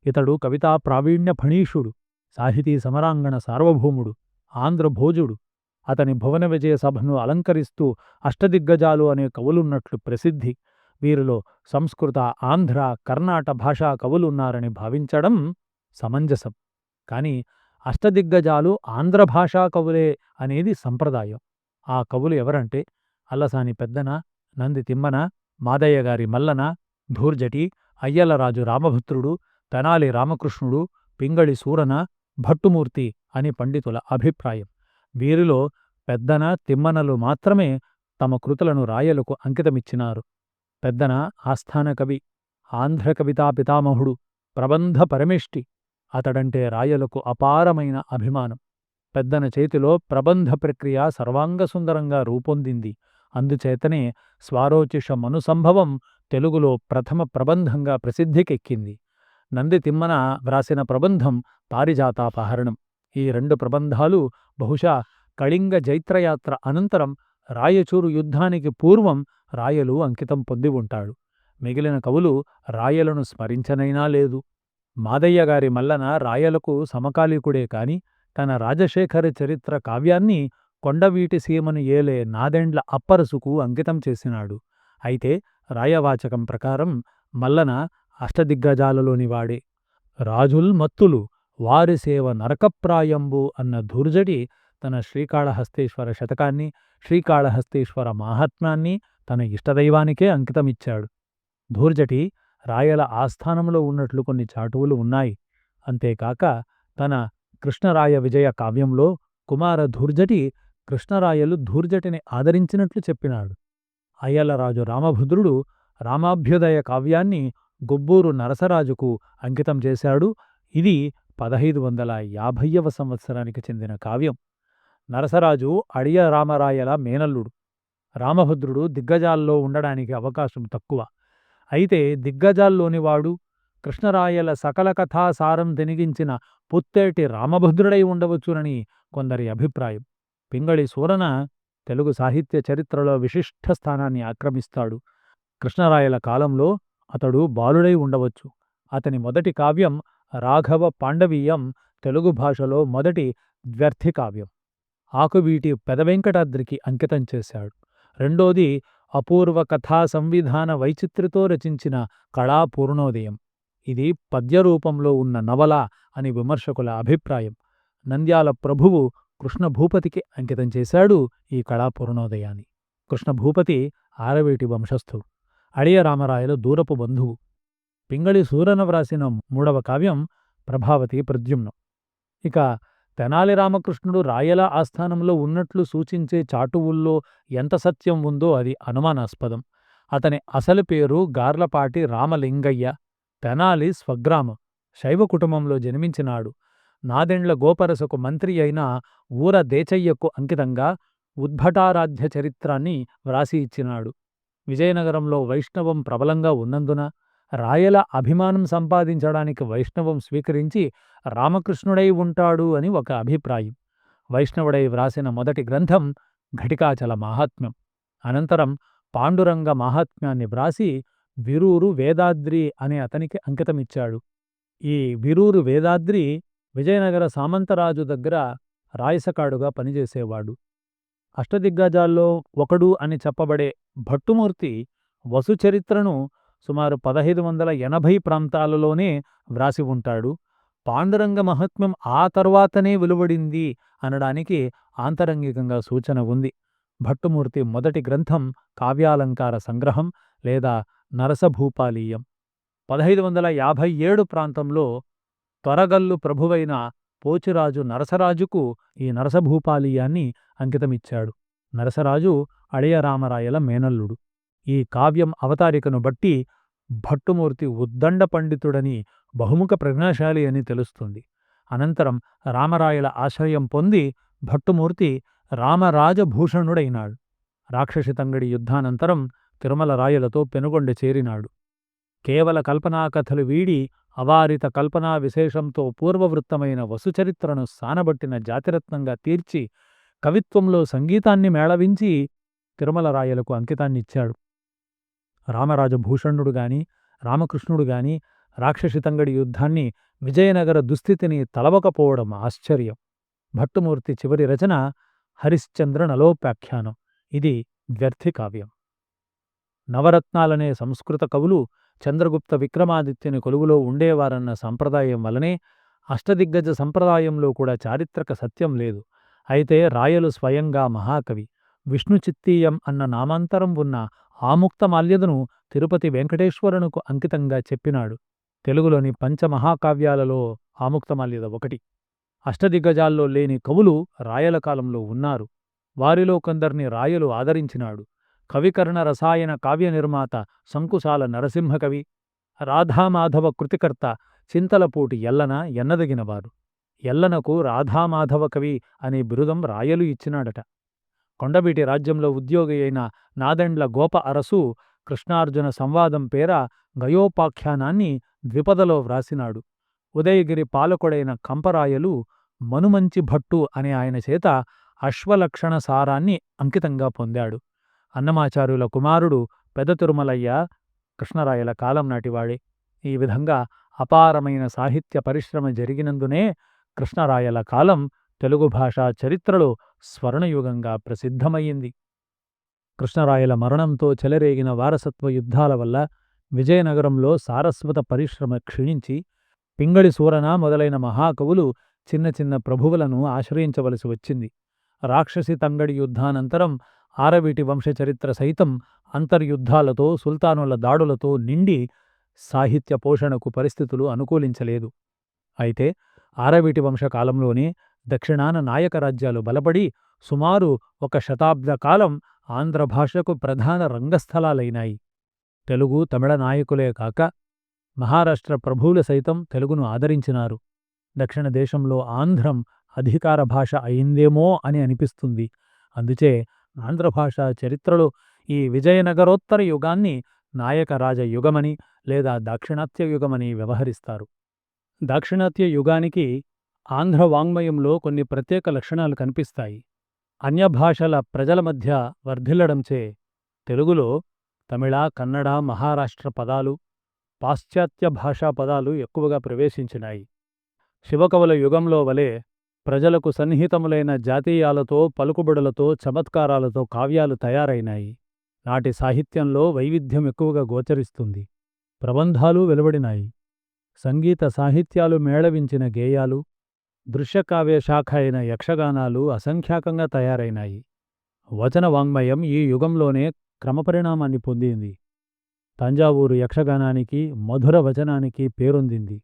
ఇతడు కవితా ప్రావీణ్య ఫణీషుడు, సాహితీ సమరాంగణ సార్వభౌముడు, ఆంధ్రభోజుడు. అతని భువన విజయ సభను అలంకరిస్తూ అష్టదిగ్గజాలు అనే కవులున్నట్లు ప్రసిద్ధి. వీరిలో సంస్కృత, ఆంధ్ర, కర్ణాట భాషా కవులున్నారని భావించడం సమంజసం. కాని అష్టదిగ్గజాలు ఆంధ్ర భాషా కవులే అనేది సంప్రదాయం. ఆ కవులు ఎవరంటే అల్లసాని పెద్దన, నంది తిమ్మన, మాదయ్యగారి మల్లన, ధూర్జటి, అయ్యలరాజు రామభద్రుడు, తెనాలి రామకృష్ణుడు, పింగళి సూరన, భట్టుమూర్తి అని పండితుల అభిప్రాయం. వీరిలో పెద్దన, తిమ్మనలు మాత్రమే తమ కృతులను రాయలకు అంకితమిచ్చినారు. పెద్దన ఆస్థాన కవి, ఆంధ్ర కవితా పితామహుడు, ప్రబంధ పరమేష్టి. అతడంటే రాయలకు అపారమైన అభిమానం. పెద్దన చేతిలో ప్రబంధ ప్రక్రియ సర్వాంగసుందరంగా రూపొందింది. అందుచేతనే స్వారోచిష మనుసంభవం తెలుగులో ప్రథమ ప్రబంధంగా ప్రసిద్ధికెక్కింది. నంది తిమ్మన వ్రాసిన ప్రబంధం పారిజాతాపహరణం. ఈ 2 ప్రబంధాలు బహుశా కళింగ జైత్రయాత్ర అనంతరం రాయచూరు యుద్ధానికి పూర్వం రాయలు అంకితం పొంది ఉంటాడు. మిగిలిన కవులు రాయలను స్మరించనైనా లేదు. మాదయ్యగారి మల్లన రాయలకు సమకాలీకుడే కాని తన రాజశేఖర చరిత్ర కావ్యాన్ని కొండవీటి సీమను ఏలే నాదెండ్ల అప్పరసుకు అంకితం చేసినాడు. అయితే రాయవాచకం ప్రకారం మల్లన అష్టదిగ్గజాలలోనివాడే. రాజుల్ మత్తులు వారి సేవ నరకప్రాయంబు అన్న ధూర్జటి తన శ్రీకాళహస్తీశ్వర శతకాన్ని, శ్రీకాళహస్తీశ్వర మాహాత్మ్యాన్ని తన ఇష్టదైవానికే అంకితమిచ్చాడు. ధూర్జటి రాయల ఆస్థానంలో ఉన్నట్లు కొన్ని చాటువులు ఉన్నాయి. అంతేకాక తన కృష్ణరాయ విజయ కావ్యంలో కుమార ధూర్జటి కృష్ణరాయలు ధూర్జటిని ఆదరించినట్లు చెప్పినాడు. అయ్యలరాజు రామభద్రుడు రామాభ్యుదయ కావ్యాన్ని గొబ్బూరు నరసరాజుకు అంకితం చేశాడు. ఇది 1550వ సంవత్సరానికి చెందిన కావ్యం. నరసరాజు అడియ రామరాయల మేనల్లుడు. రామభద్రుడు దిగ్గజాల్లో ఉండడానికి అవకాశం తక్కువ. అయితే దిగ్గజాల్లోనివాడు కృష్ణరాయల సకల కథాసారం తెనిగించిన పుత్తేటి రామభద్రుడై ఉండవచ్చునని కొందరి అభిప్రాయం. పింగళి సూరన తెలుగు సాహిత్య చరిత్రలో విశిష్ట స్థానాన్ని ఆక్రమిస్తాడు. కృష్ణరాయల కాలంలో అతడు బాలుడై ఉండవచ్చు. అతని మొదటి కావ్యం రాఘవ పాండవీయం తెలుగు భాషలో మొదటి ద్వ్యర్థి కావ్యం. ఆకువీటి పెదవెంకటాద్రికి అంకితం చేశాడు. రెండోది అపూర్వ కథా సంవిధాన వైచిత్రితో రచించిన కళాపూర్ణోదయం. ఇది పద్యరూపంలో ఉన్న నవల అని విమర్శకుల అభిప్రాయం. నంద్యాల ప్రభువు కృష్ణభూపతికి అంకితం చేశాడు ఈ కళాపూర్ణోదయాన్ని. కృష్ణభూపతి ఆరవేటి వంశస్థుడు. అడియ రామరాయలు దూరపు బంధువు. పింగళి సూరన వ్రాసిన 3వ కావ్యం ప్రభావతి ప్రద్యుమ్నం. ఇక తెనాలి రామకృష్ణుడు రాయల ఆస్థానంలో ఉన్నట్లు సూచించే చాటువుల్లో ఎంత సత్యం ఉందో అది అనుమానాస్పదం. అతని అసలు పేరు గార్లపాటి రామలింగయ్య. తెనాలి స్వగ్రామం. శైవ కుటుంబంలో జన్మించినాడు. నాదెండ్ల గోపరసకు మంత్రి అయిన ఊర దేచయ్యకు అంకితంగా ఉద్భటారాధ్య చరిత్రాన్ని వ్రాసి ఇచ్చినాడు. విజయనగరంలో వైష్ణవం ప్రబలంగా ఉన్నందున రాయల అభిమానం సంపాదించడానికి వైష్ణవం స్వీకరించి రామకృష్ణుడై ఉంటాడు అని ఒక అభిప్రాయం. వైష్ణవుడై వ్రాసిన మొదటి గ్రంథం ఘటికాచల మాహాత్మ్యం. అనంతరం పాండురంగ మాహాత్మ్యాన్ని వ్రాసి విరూరు వేదాద్రి అనే అతనికి అంకితమిచ్చాడు. ఈ విరూరు వేదాద్రి విజయనగర సామంతరాజు దగ్గర రాయసకాడుగా పనిచేసేవాడు. అష్టదిగ్గజాల్లో ఒకడు అని చెప్పబడే
భట్టుమూర్తి వసుచరిత్రను సుమారు 1580 ప్రాంతాలలోనే వ్రాసి ఉంటాడు. పాండురంగ మహాత్మ్యం ఆ తర్వాతనే వెలువడింది అనడానికి ఆంతరంగికంగా సూచన ఉంది. భట్టుమూర్తి మొదటి గ్రంథం కావ్యాలంకార సంగ్రహం లేదా నరసభూపాలీయం. 1557 ప్రాంతంలో త్వరగల్లు ప్రభువైన పోచిరాజు నరసరాజుకు ఈ నరసభూపాలీయాన్ని అంకితమిచ్చాడు. నరసరాజు అళయరామరాయల మేనల్లుడు. ఈ కావ్యం అవతారికను బట్టి భట్టుమూర్తి ఉద్దండ పండితుడని, బహుముఖ ప్రజ్ఞాశాలి అని తెలుస్తుంది. అనంతరం రామరాయల ఆశ్రయం పొంది భట్టుమూర్తి రామరాజభూషణుడైనాడు. రాక్షసితంగడి యుద్ధానంతరం తిరుమల రాయలతో పెనుగొండ చేరినాడు. కేవల కల్పనాకథలు వీడి అవారిత కల్పనా విశేషంతో పూర్వవృత్తమైన వసుచరిత్రను సానబట్టిన జాతిరత్నంగా తీర్చి కవిత్వంలో సంగీతాన్ని మేళవించి తిరుమల రాయలకు అంకితాన్నిచ్చాడు. రామరాజభూషణుడు గాని రామకృష్ణుడు గాని రాక్షసితంగడి యుద్ధాన్ని, విజయనగర దుస్థితిని తలవకపోవడం ఆశ్చర్యం. భట్టుమూర్తి చివరి రచన హరిశ్చంద్ర నలోపాఖ్యానం. ఇది ద్వ్యర్థి కావ్యం. నవరత్నాలనే సంస్కృత కవులు చంద్రగుప్త విక్రమాదిత్యుని కొలువులో ఉండేవారన్న సంప్రదాయం వలనే అష్టదిగ్గజ సంప్రదాయంలో కూడా చారిత్రక సత్యం లేదు. అయితే రాయలు స్వయంగా మహాకవి. విష్ణుచిత్తీయం అన్న నామాంతరం ఉన్న ఆముక్తమాల్యదను తిరుపతి వెంకటేశ్వరునకు అంకితంగా చెప్పినాడు. తెలుగులోని పంచమహాకావ్యాలలో ఆముక్తమాల్యద ఒకటి. అష్టదిగ్గజాల్లో లేని కవులు రాయల కాలంలో ఉన్నారు. వారిలో కొందరిని రాయలు ఆదరించినాడు. కవికర్ణ రసాయన కావ్య నిర్మాత సంకుశాల నరసింహకవి, రాధామాధవ కృతికర్త చింతలపూటి ఎల్లన ఎన్నదగినవారు. ఎల్లనకు రాధామాధవ కవి అనే బిరుదం రాయలు ఇచ్చినాడట. కొండవీటి రాజ్యంలో ఉద్యోగి అయిన నాదెండ్ల గోప అరసు కృష్ణార్జున సంవాదం పేర గయోపాఖ్యానాన్ని ద్విపదలో వ్రాసినాడు. ఉదయగిరి పాలకుడైన కంపరాయలు మనుమంచి భట్టు అనే ఆయన చేత అశ్వలక్షణ సారాన్ని అంకితంగా పొందాడు. అన్నమాచార్యుల కుమారుడు పెద తిరుమలయ్య కృష్ణరాయల కాలం నాటివాడే. ఈ విధంగా అపారమైన సాహిత్య పరిశ్రమ జరిగినందునే కృష్ణరాయల కాలం తెలుగు భాషా చరిత్రలో స్వర్ణయుగంగా ప్రసిద్ధమయ్యింది. కృష్ణరాయల మరణంతో చెలరేగిన వారసత్వ యుద్ధాల వల్ల విజయనగరంలో సారస్వత పరిశ్రమ క్షీణించి పింగళి సూరన మొదలైన మహాకవులు చిన్న చిన్న ప్రభువులను ఆశ్రయించవలసి వచ్చింది. రాక్షసి తంగడి యుద్ధానంతరం ఆరవీటి వంశచరిత్ర సైతం అంతర్యుద్ధాలతో, సుల్తానుల దాడులతో నిండి సాహిత్య పోషణకు పరిస్థితులు అనుకూలించలేదు. అయితే ఆరవీటి వంశకాలంలోనే దక్షిణాన నాయక రాజ్యాలు బలపడి సుమారు 1 శతాబ్ద కాలం ఆంధ్రభాషకు ప్రధాన రంగస్థలాలైనాయి. తెలుగు, తమిళ నాయకులే కాక మహారాష్ట్ర ప్రభువులు సైతం తెలుగును ఆదరించినారు. దక్షిణ దేశంలో ఆంధ్రం అధికార భాష అయిందేమో అని అనిపిస్తుంది. అందుచే ఆంధ్రభాషా చరిత్రలో ఈ విజయనగరోత్తర యుగాన్ని నాయక రాజ యుగమని లేదా దాక్షిణాత్య యుగమని వ్యవహరిస్తారు. దాక్షిణాత్య యుగానికి ఆంధ్ర వాంగ్మయంలో కొన్ని ప్రత్యేక లక్షణాలు కనిపిస్తాయి. అన్యభాషల ప్రజల మధ్య వర్ధిల్లడంచే తెలుగులో తమిళ, కన్నడ, మహారాష్ట్ర పదాలు, పాశ్చాత్య భాషా పదాలు ఎక్కువగా ప్రవేశించినాయి. శివకవుల యుగంలో వలె ప్రజలకు సన్నిహితములైన జాతీయాలతో, పలుకుబడులతో, చమత్కారాలతో కావ్యాలు తయారైనాయి. నాటి సాహిత్యంలో వైవిధ్యం ఎక్కువగా గోచరిస్తుంది. ప్రబంధాలు వెలువడినాయి. సంగీత సాహిత్యాలు మేళవించిన గేయాలు, దృశ్యకావ్య శాఖ అయిన యక్షగానాలు అసంఖ్యాకంగా తయారైనాయి. వచన వాంగ్మయం ఈ యుగంలోనే క్రమపరిణామాన్ని పొందింది. తంజావూరు యక్షగానానికి, మధుర వచనానికి పేరొందింది.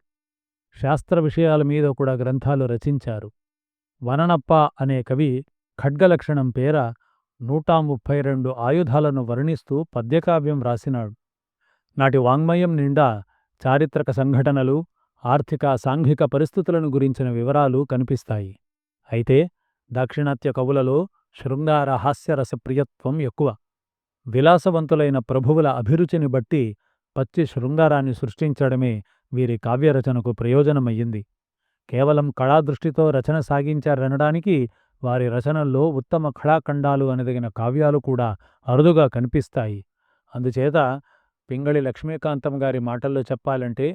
శాస్త్ర విషయాల మీద కూడా గ్రంథాలు రచించారు. వననప్ప అనే కవి ఖడ్గలక్షణం పేర 132 ఆయుధాలను వర్ణిస్తూ పద్యకావ్యం రాసినాడు. నాటి వాంగ్మయం నిండా చారిత్రక సంఘటనలు, ఆర్థిక, సాంఘిక పరిస్థితులను గురించిన వివరాలు కనిపిస్తాయి. అయితే దాక్షిణాత్య కవులలో శృంగార హాస్యరస ప్రియత్వం ఎక్కువ. విలాసవంతులైన ప్రభువుల అభిరుచిని బట్టి పచ్చి శృంగారాన్ని సృష్టించడమే వీరి కావ్యరచనకు ప్రయోజనమయ్యింది. కేవలం కళాదృష్టితో రచన సాగించారనడానికి వారి రచనల్లో ఉత్తమ కళాఖండాలు అనదగిన కావ్యాలు కూడా అరుదుగా కనిపిస్తాయి. అందుచేత పింగళి లక్ష్మీకాంతం గారి మాటల్లో చెప్పాలంటే,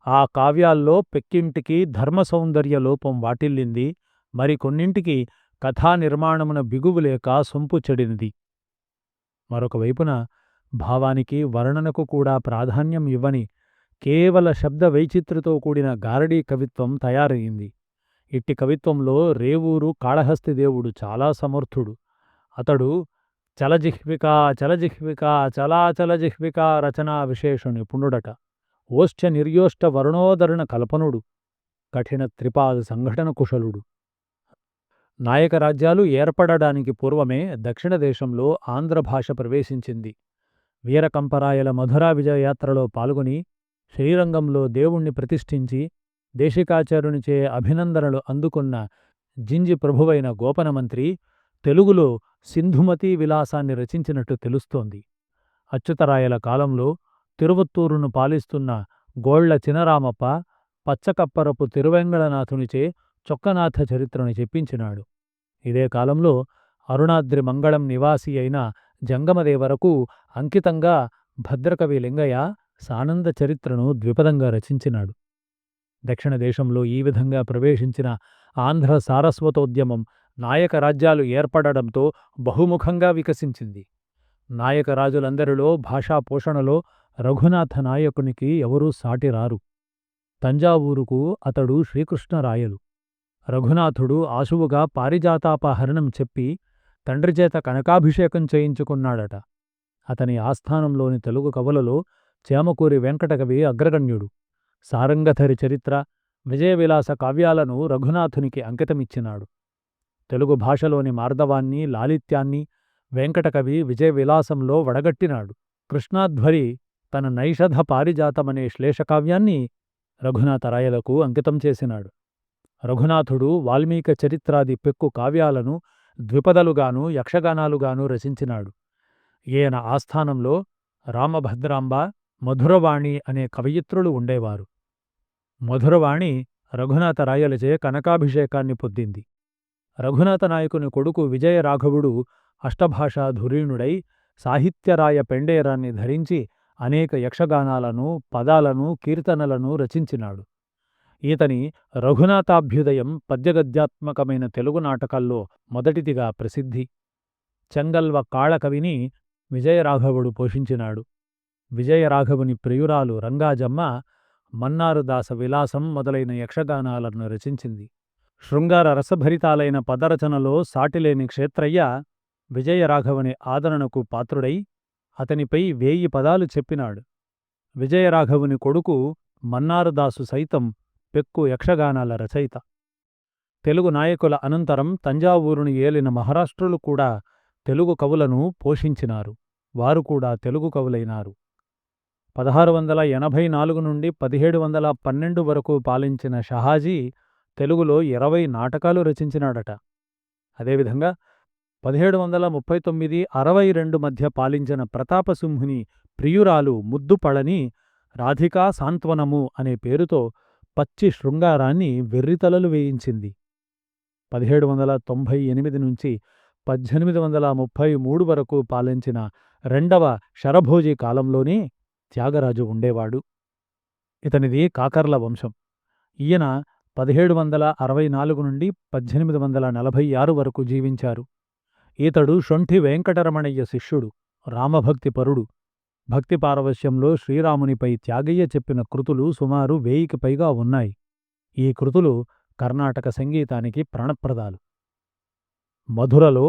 ఆ కావ్యాల్లో పెక్కింటికి ధర్మసౌందర్య లోపం వాటిల్లింది, మరికొన్నింటికి కథా నిర్మాణమున బిగువులేక సొంపు చెడినది. మరొక వైపున భావానికి వర్ణనకు కూడా ప్రాధాన్యం ఇవ్వని కేవల శబ్ద వైచిత్రితో కూడిన గారడీ కవిత్వం తయారయింది. ఇట్టి కవిత్వంలో రేవూరు కాళహస్తి దేవుడు చాలా సమర్థుడు. అతడు చలజిహ్వికా చలజిహ్వికా చలాచలజిహ్వికా రచనా విశేష నిపుణుడట. ఓష్ఠ్య నిర్యోష్ట వర్ణోదరణ కల్పనుడు. కఠిన త్రిపాద సంఘటన కుశలుడు. నాయక రాజ్యాలు ఏర్పడడానికి పూర్వమే దక్షిణ దేశంలో ఆంధ్ర భాష ప్రవేశించింది. వీరకంపరాయల మధురా విజయయాత్రలో పాల్గొని శ్రీరంగంలో దేవుణ్ణి ప్రతిష్ఠించి దేశికాచార్యునిచే అభినందనలు అందుకున్న జింజి ప్రభువైన గోపనమంత్రి తెలుగులో సింధుమతీ విలాసాన్ని రచించినట్టు తెలుస్తోంది. అచ్యుతరాయల కాలంలో తిరువత్తూరును పాలిస్తున్న గోళ్ల చినరామప్ప పచ్చకప్పరపు తిరువెంగళనాథునిచే చొక్కనాథ చరిత్రను చెప్పించినాడు. ఇదే కాలంలో అరుణాద్రి మంగళం నివాసి అయిన జంగమదేవరకు అంకితంగా భద్రకవి లింగయ్య సానంద చరిత్రను ద్విపదంగా రచించినాడు. దక్షిణ దేశంలో ఈ విధంగా ప్రవేశించిన ఆంధ్ర సారస్వతోద్యమం నాయక రాజ్యాలు ఏర్పడడంతో బహుముఖంగా వికసించింది. నాయక రాజులందరిలో భాషా పోషణలో రఘునాథ నాయకునికి ఎవరూ సాటిరారు. తంజావూరుకు అతడు శ్రీకృష్ణరాయలు. రఘునాథుడు ఆశువుగా పారిజాతాపహరణం చెప్పి తండ్రిచేత కనకాభిషేకం చేయించుకున్నాడట. అతని ఆస్థానంలోని తెలుగు కవులలో చేమకూరి వెంకటకవి అగ్రగణ్యుడు. సారంగధరి చరిత్ర, విజయవిలాస కావ్యాలను రఘునాథునికి అంకితమిచ్చినాడు. తెలుగు భాషలోని మార్దవాన్ని, లాలిత్యాన్ని వెంకటకవి విజయవిలాసంలో వడగట్టినాడు. కృష్ణాధ్వరి తన నైషధ పారిజాతమనే శ్లేషకావ్యాన్ని రఘునాథరాయలకు అంకితం చేసినాడు. రఘునాథుడు వాల్మీక చరిత్రాది పెక్కు కావ్యాలను ద్విపదలుగాను యక్షగానాలుగాను రచించినాడు. ఈయన ఆస్థానంలో రామభద్రాంబ, మధురవాణి అనే కవయిత్రులు ఉండేవారు. మధురవాణి రఘునాథరాయలచే కనకాభిషేకాన్ని పొందింది. రఘునాథ నాయకుని కొడుకు విజయరాఘవుడు అష్టభాషా ధురీణుడై సాహిత్యరాయ పెండేరాన్ని ధరించి అనేక యక్షగానాలను, పదాలను, కీర్తనలను రచించినాడు. ఈతని రఘునాథాభ్యుదయం పద్యగద్యాత్మకమైన తెలుగు నాటకాల్లో మొదటిదిగా ప్రసిద్ధి. చెంగల్వ కాళకవిని విజయరాఘవుడు పోషించినాడు. విజయరాఘవుని ప్రియురాలు రంగాజమ్మ మన్నారుదాస విలాసం మొదలైన యక్షగానాలను రచించింది. శృంగార రసభరితాలైన పదరచనలో సాటిలేని క్షేత్రయ్య విజయరాఘవుని ఆదరణకు పాత్రుడై అతనిపై 1000 పదాలు చెప్పినాడు. విజయరాఘవుని కొడుకు మన్నారుదాసు సైతం పెక్కు యక్షగానాల రచయిత. తెలుగు నాయకుల అనంతరం తంజావూరును ఏలిన మహారాష్ట్రులు కూడా తెలుగు కవులను పోషించినారు. వారు కూడా తెలుగు కవులైనారు. 1684 నుండి 1712 వరకు పాలించిన షహాజీ తెలుగులో 20 నాటకాలు రచించినాడట. అదేవిధంగా 1739–62 మధ్య పాలించిన ప్రతాపసింహుని ప్రియురాలు ముద్దుపళని రాధికా సాంత్వనము అనే పేరుతో పచ్చి శృంగారాన్ని వెర్రితలలు వేయించింది. 1798 నుంచి 1833 వరకు పాలించిన రెండవ శరభోజీ కాలంలోనే త్యాగరాజు ఉండేవాడు. ఇతనిది కాకర్ల వంశం. ఈయన 1764 నుండి 1846 వరకు జీవించారు. ఈతడు షొంఠి వెంకటరమణయ్య శిష్యుడు, రామభక్తిపరుడు. భక్తి పారవశ్యంలో శ్రీరామునిపై త్యాగయ్య చెప్పిన కృతులు సుమారు 1000కి పైగా ఉన్నాయి. ఈ కృతులు కర్ణాటక సంగీతానికి ప్రాణప్రదాలు. మధురలో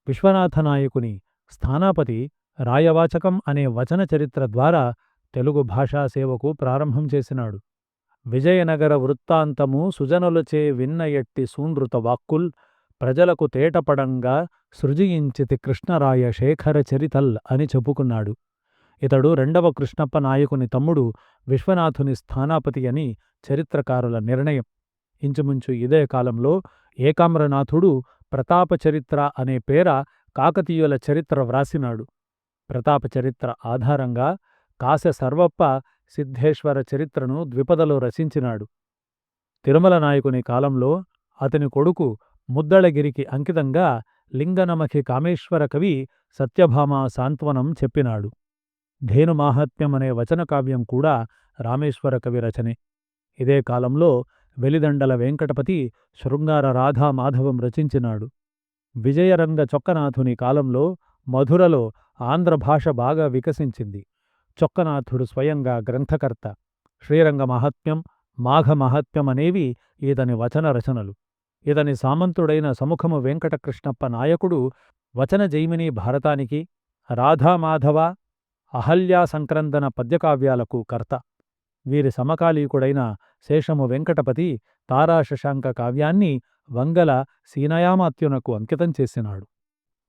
విశ్వనాథనాయకుని స్థానాపతి రాయవాచకం అనే వచన చరిత్ర ద్వారా తెలుగు భాషా సేవకు ప్రారంభం చేసినాడు. విజయనగర వృత్తాంతము సుజనులచే విన్న ఎట్టి సూనృత వాక్కుల్ ప్రజలకు తేటపడంగా సృజించితి కృష్ణరాయ శేఖర చరితల్ అని చెప్పుకున్నాడు. ఇతడు రెండవ కృష్ణప్ప నాయకుని తమ్ముడు విశ్వనాథుని స్థానాపతి అని చరిత్రకారుల నిర్ణయం. ఇంచుమించు ఇదే కాలంలో ఏకామ్రనాథుడు ప్రతాపచరిత్ర అనే పేర కాకతీయుల చరిత్ర వ్రాసినాడు. ప్రతాపచరిత్ర ఆధారంగా కాశ సర్వప్ప సిద్ధేశ్వర చరిత్రను ద్విపదలో రచించినాడు. తిరుమల నాయకుని కాలంలో అతని కొడుకు ముద్దళగిరికి అంకితంగా లింగనమఖి కామేశ్వర కవి సత్యభామ సాంత్వనం చెప్పినాడు. ధేనుమాహాత్మ్యం అనే వచనకావ్యం కూడా రామేశ్వర కవి రచనే. ఇదే కాలంలో వెలిదండల వెంకటపతి శృంగార రాధామాధవం రచించినాడు. విజయరంగ చొక్కనాథుని కాలంలో మధురలో ఆంధ్ర భాష బాగా వికసించింది. చొక్కనాథుడు స్వయంగా గ్రంథకర్త. శ్రీరంగ మహాత్మ్యం, మాఘ మహాత్మ్యం అనేవి ఈతని వచన రచనలు. ఇతని సామంతుడైన సముఖము వెంకటకృష్ణప్ప నాయకుడు వచన జైమిని భారతానికి, రాధామాధవ, అహల్యా సంక్రందన పద్యకావ్యాలకు కర్త. వీరి సమకాలీకుడైన శేషము వెంకటపతి తారాశశాంక కావ్యాన్ని వంగల సీనయామాత్యునకు అంకితం చేసినాడు.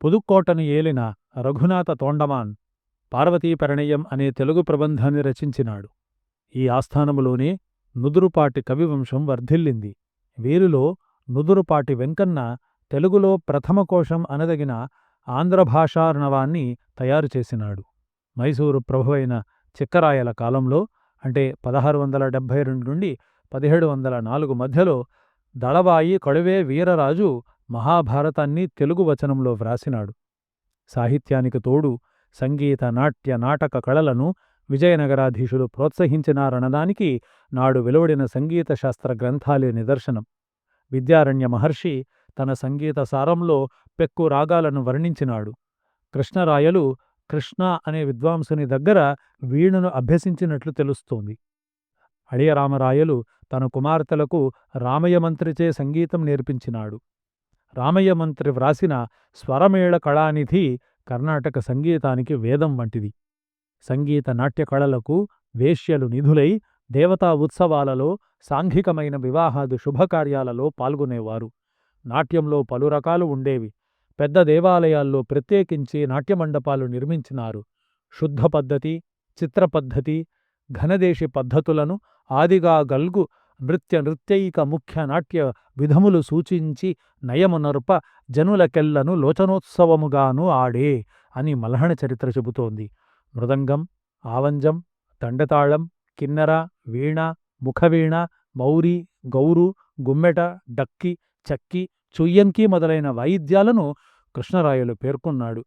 పుదుక్కోటను ఏలిన రఘునాథ తోండమాన్ పార్వతీపరిణయం అనే తెలుగు ప్రబంధాన్ని రచించినాడు. ఈ ఆస్థానములోనే నుదురుపాటి కవివంశం వర్ధిల్లింది. వీరిలో నుదురుపాటి వెంకన్న తెలుగులో ప్రథమ కోశం అనదగిన ఆంధ్రభాషార్ణవాన్ని తయారు చేసినాడు. మైసూరు ప్రభువైన చిక్కరాయల కాలంలో అంటే 1672 నుండి 1704 మధ్యలో దళవాయి కడువే వీరరాజు మహాభారతాన్ని తెలుగు వచనంలో వ్రాసినాడు. సాహిత్యానికి తోడు సంగీత, నాట్య, నాటక కళలను విజయనగరాధీశులు ప్రోత్సహించినారనడానికి నాడు వెలువడిన సంగీత శాస్త్ర గ్రంథాలే నిదర్శనం. విద్యారణ్య మహర్షి తన సంగీత సారంలో పెక్కు రాగాలను వర్ణించినాడు. కృష్ణరాయలు కృష్ణ అనే విద్వాంసుని దగ్గర వీణను అభ్యసించినట్లు తెలుస్తోంది. అళియరామరాయలు తన కుమార్తెలకు రామయ్యమంత్రిచే సంగీతం నేర్పించినాడు. రామయ్యమంత్రి వ్రాసిన స్వరమేళ కళానిధి కర్ణాటక సంగీతానికి వేదం వంటిది. సంగీత నాట్య కళలకు వేశ్యలు నిధులై దేవతా ఉత్సవాలలో, సాంఘికమైన వివాహాది శుభకార్యాలలో పాల్గొనేవారు. నాట్యంలో పలు రకాలు ఉండేవి. పెద్ద దేవాలయాల్లో ప్రత్యేకించి నాట్యమండపాలు నిర్మించినారు. శుద్ధ పద్ధతి, చిత్ర పద్ధతి, ఘనదేశి పద్ధతులను ఆదిగా గల్గు నృత్యైక ముఖ్య నాట్య విధములు సూచించి నయమునర్ప జనులకెల్లను లోచనోత్సవముగాను ఆడే అని మల్హణ చరిత్ర చెబుతోంది. మృదంగం, ఆవంజం, దండతాళం, కిన్నెర, వీణ, ముఖవీణ, మౌరి, గౌరు, గుమ్మెట, డక్కి, చక్కి, చుయ్యంకి మొదలైన వాయిద్యాలను కృష్ణరాయలు పేర్కొన్నాడు.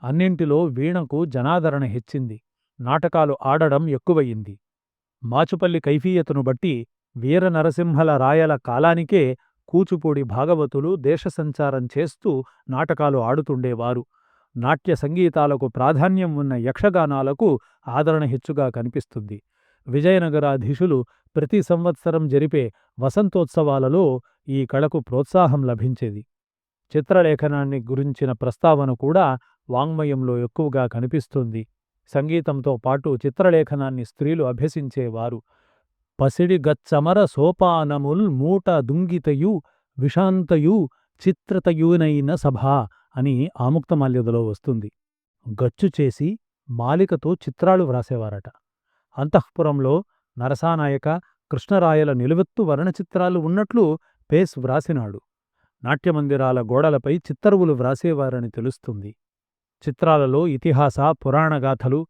అన్నింటిలో వీణకు జనాదరణ హెచ్చింది. నాటకాలు ఆడడం ఎక్కువయింది. మాచుపల్లి కైఫీయతును బట్టి వీర నరసింహల రాయల కాలానికే కూచిపూడి భాగవతులు దేశసంచారం చేస్తూ నాటకాలు ఆడుతుండేవారు. నాట్య సంగీతాలకు ప్రాధాన్యం ఉన్న యక్షగానాలకు ఆదరణ హెచ్చుగా కనిపిస్తుంది. విజయనగరాధీశులు ప్రతి సంవత్సరం జరిపే వసంతోత్సవాలలో ఈ కళకు ప్రోత్సాహం లభించేది. చిత్రలేఖనాన్ని గురించిన ప్రస్తావన కూడా వాంగ్మయంలో ఎక్కువగా కనిపిస్తుంది. సంగీతంతో పాటు చిత్రలేఖనాన్ని స్త్రీలు అభ్యసించేవారు. పసిడి గచ్చమర సోపానముల్ మూట దుంగితయు విషాంతయు చిత్రతయునైన సభా అని ఆముక్తమాల్యదలో వస్తుంది. గచ్చు చేసి మాలికతో చిత్రాలు వ్రాసేవారట. అంతఃపురంలో నరసానాయక, కృష్ణరాయల నిలువెత్తు వర్ణచిత్రాలు ఉన్నట్లు పేస్ వ్రాసినాడు. నాట్యమందిరాల గోడలపై చిత్తరువులు వ్రాసేవారని తెలుస్తుంది. చిత్రాలలో ఇతిహాస, పురాణగాథలు,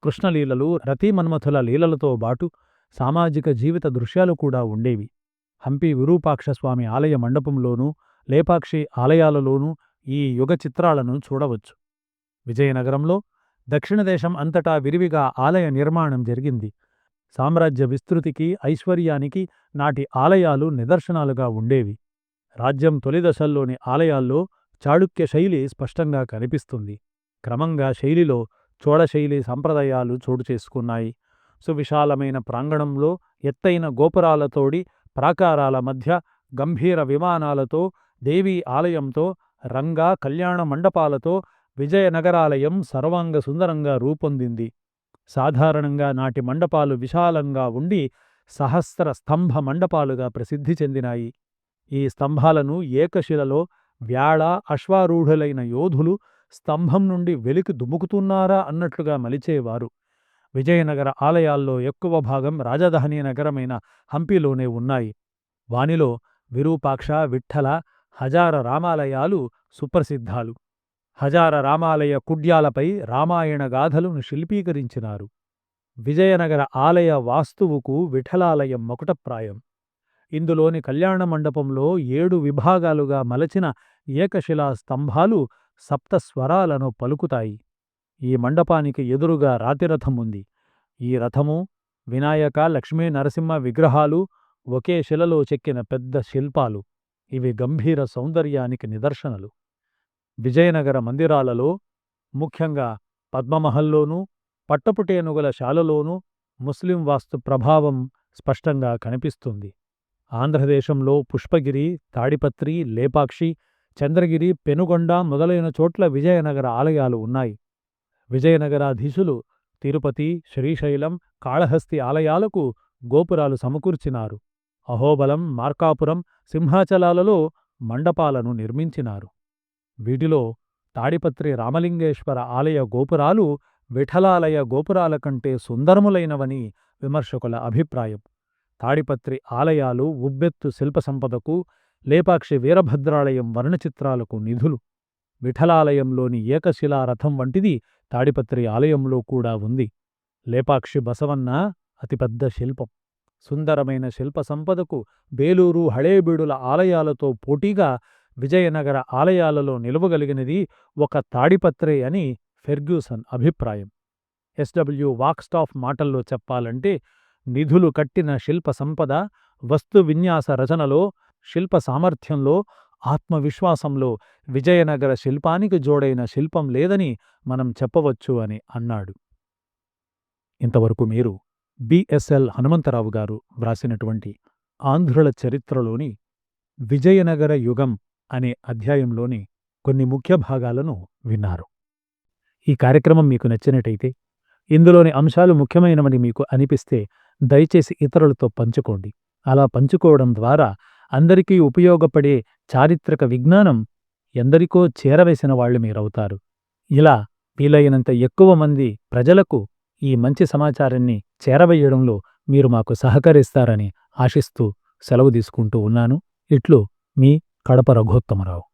కృష్ణలీలలు, రతీమన్మథుల లీలలతో బాటు సామాజిక జీవిత దృశ్యాలు కూడా ఉండేవి. హంపి విరూపాక్షస్వామి ఆలయ మండపంలోనూ, లేపాక్షి ఆలయాలలోనూ ఈ యుగ చిత్రాలను చూడవచ్చు. విజయనగరంలో దక్షిణదేశం అంతటా విరివిగా ఆలయ నిర్మాణం జరిగింది. సామ్రాజ్య విస్తృతికి, ఐశ్వర్యానికి నాటి ఆలయాలు నిదర్శనాలుగా ఉండేవి. రాజ్యం తొలిదశల్లోని ఆలయాల్లో చాళుక్య శైలి స్పష్టంగా కనిపిస్తుంది. క్రమంగా శైలిలో చోళశైలి సంప్రదాయాలు చోటు చేసుకున్నాయి. సువిశాలమైన ప్రాంగణంలో ఎత్తైన గోపురాలతోడి ప్రాకారాల మధ్య గంభీర విమానాలతో, దేవీ ఆలయంతో, రంగా కళ్యాణ మండపాలతో విజయనగరాలయం సర్వాంగ సుందరంగా రూపొందింది. సాధారణంగా నాటి మండపాలు విశాలంగా ఉండి సహస్ర స్తంభ మండపాలుగా ప్రసిద్ధి చెందినాయి. ఈ స్తంభాలను ఏకశిలలో వ్యాళ, అశ్వారూఢులైన యోధులు స్తంభం నుండి వెలికి దుముకుతున్నారా అన్నట్లుగా మలిచేవారు. విజయనగర ఆలయాల్లో ఎక్కువ భాగం రాజధాని నగరమైన హంపిలోనే ఉన్నాయి. వానిలో విరూపాక్ష, విఠ్ఠల, హజార రామాలయాలు సుప్రసిద్ధాలు. హజార రామాలయ కుడ్యాలపై రామాయణ గాథలను శిల్పీకరించినారు. విజయనగర ఆలయ వాస్తువుకు విఠలాలయం మకుటప్రాయం. ఇందులోని కళ్యాణ మండపంలో 7 విభాగాలుగా మలచిన ఏకశిలా స్తంభాలు సప్తస్వరాలను పలుకుతాయి. ఈ మండపానికి ఎదురుగా రాతిరథం ఉంది. ఈ రథము, వినాయక, లక్ష్మీ నరసింహ విగ్రహాలు ఒకే శిలలో చెక్కిన పెద్ద శిల్పాలు. ఇవి గంభీర సౌందర్యానికి నిదర్శనలు. విజయనగర మందిరాలలో ముఖ్యంగా పద్మమహల్లోనూ పట్టపుటేనుగుల శాలలోనూ ముస్లిం వాస్తు ప్రభావం స్పష్టంగా కనిపిస్తుంది. ఆంధ్రదేశంలో పుష్పగిరి, తాడిపత్రి, లేపాక్షి, చంద్రగిరి, పెనుగొండ మొదలైన చోట్ల విజయనగర ఆలయాలు ఉన్నాయి. విజయనగరాధీశులు తిరుపతి, శ్రీశైలం, కాళహస్తి ఆలయాలకు గోపురాలు సమకూర్చినారు. అహోబలం, మార్కాపురం, సింహాచలాలలో మండపాలను నిర్మించినారు. వీటిలో తాడిపత్రి రామలింగేశ్వర ఆలయ గోపురాలు విఠలాలయ గోపురాల కంటే సుందరములైనవని విమర్శకుల అభిప్రాయం. తాడిపత్రి ఆలయాలు ఉబ్బెత్తు శిల్పసంపదకు, లేపాక్షి వీరభద్రాలయం వర్ణచిత్రాలకు నిధులు. విఠలాలయంలోని ఏకశిలా రథం వంటిది తాడిపత్రి ఆలయంలో కూడా ఉంది. లేపాక్షి బసవన్న అతిపెద్ద శిల్పం. సుందరమైన శిల్ప సంపదకు బేలూరు, హళేబీడుల ఆలయాలతో పోటీగా విజయనగర ఆలయాలలో నిలువగలిగినది ఒక తాడిపత్రే అని ఫెర్గ్యూసన్ అభిప్రాయం. ఎస్డబ్ల్యూ వాక్స్టాఫ్ మాటల్లో చెప్పాలంటే, నిధులు కట్టిన శిల్ప సంపద, వస్తు విన్యాస రచనలో, శిల్ప సామర్థ్యంలో, ఆత్మవిశ్వాసంలో విజయనగర శిల్పానికి జోడైన శిల్పం లేదని మనం చెప్పవచ్చు అని అన్నాడు. ఇంతవరకు మీరు బిఎస్ఎల్ హనుమంతరావు గారు వ్రాసినటువంటి ఆంధ్రుల చరిత్రలోని విజయనగర యుగం అనే అధ్యాయంలోని కొన్ని ముఖ్య భాగాలను విన్నారు. ఈ కార్యక్రమం మీకు నచ్చినట్టయితే, ఇందులోని అంశాలు ముఖ్యమైనవని మీకు అనిపిస్తే దయచేసి ఇతరులతో పంచుకోండి. అలా పంచుకోవడం ద్వారా అందరికీ ఉపయోగపడే చారిత్రక విజ్ఞానం ఎందరికో చేరవేసిన వాళ్ళు మీరవుతారు. ఇలా వీలైనంత ఎక్కువ మంది ప్రజలకు ఈ మంచి సమాచారాన్ని చేరవేయడంలో మీరు మాకు సహకరిస్తారని ఆశిస్తూ సెలవు తీసుకుంటూ ఉన్నాను. ఇట్లు మీ కడప రఘోత్తమరావు.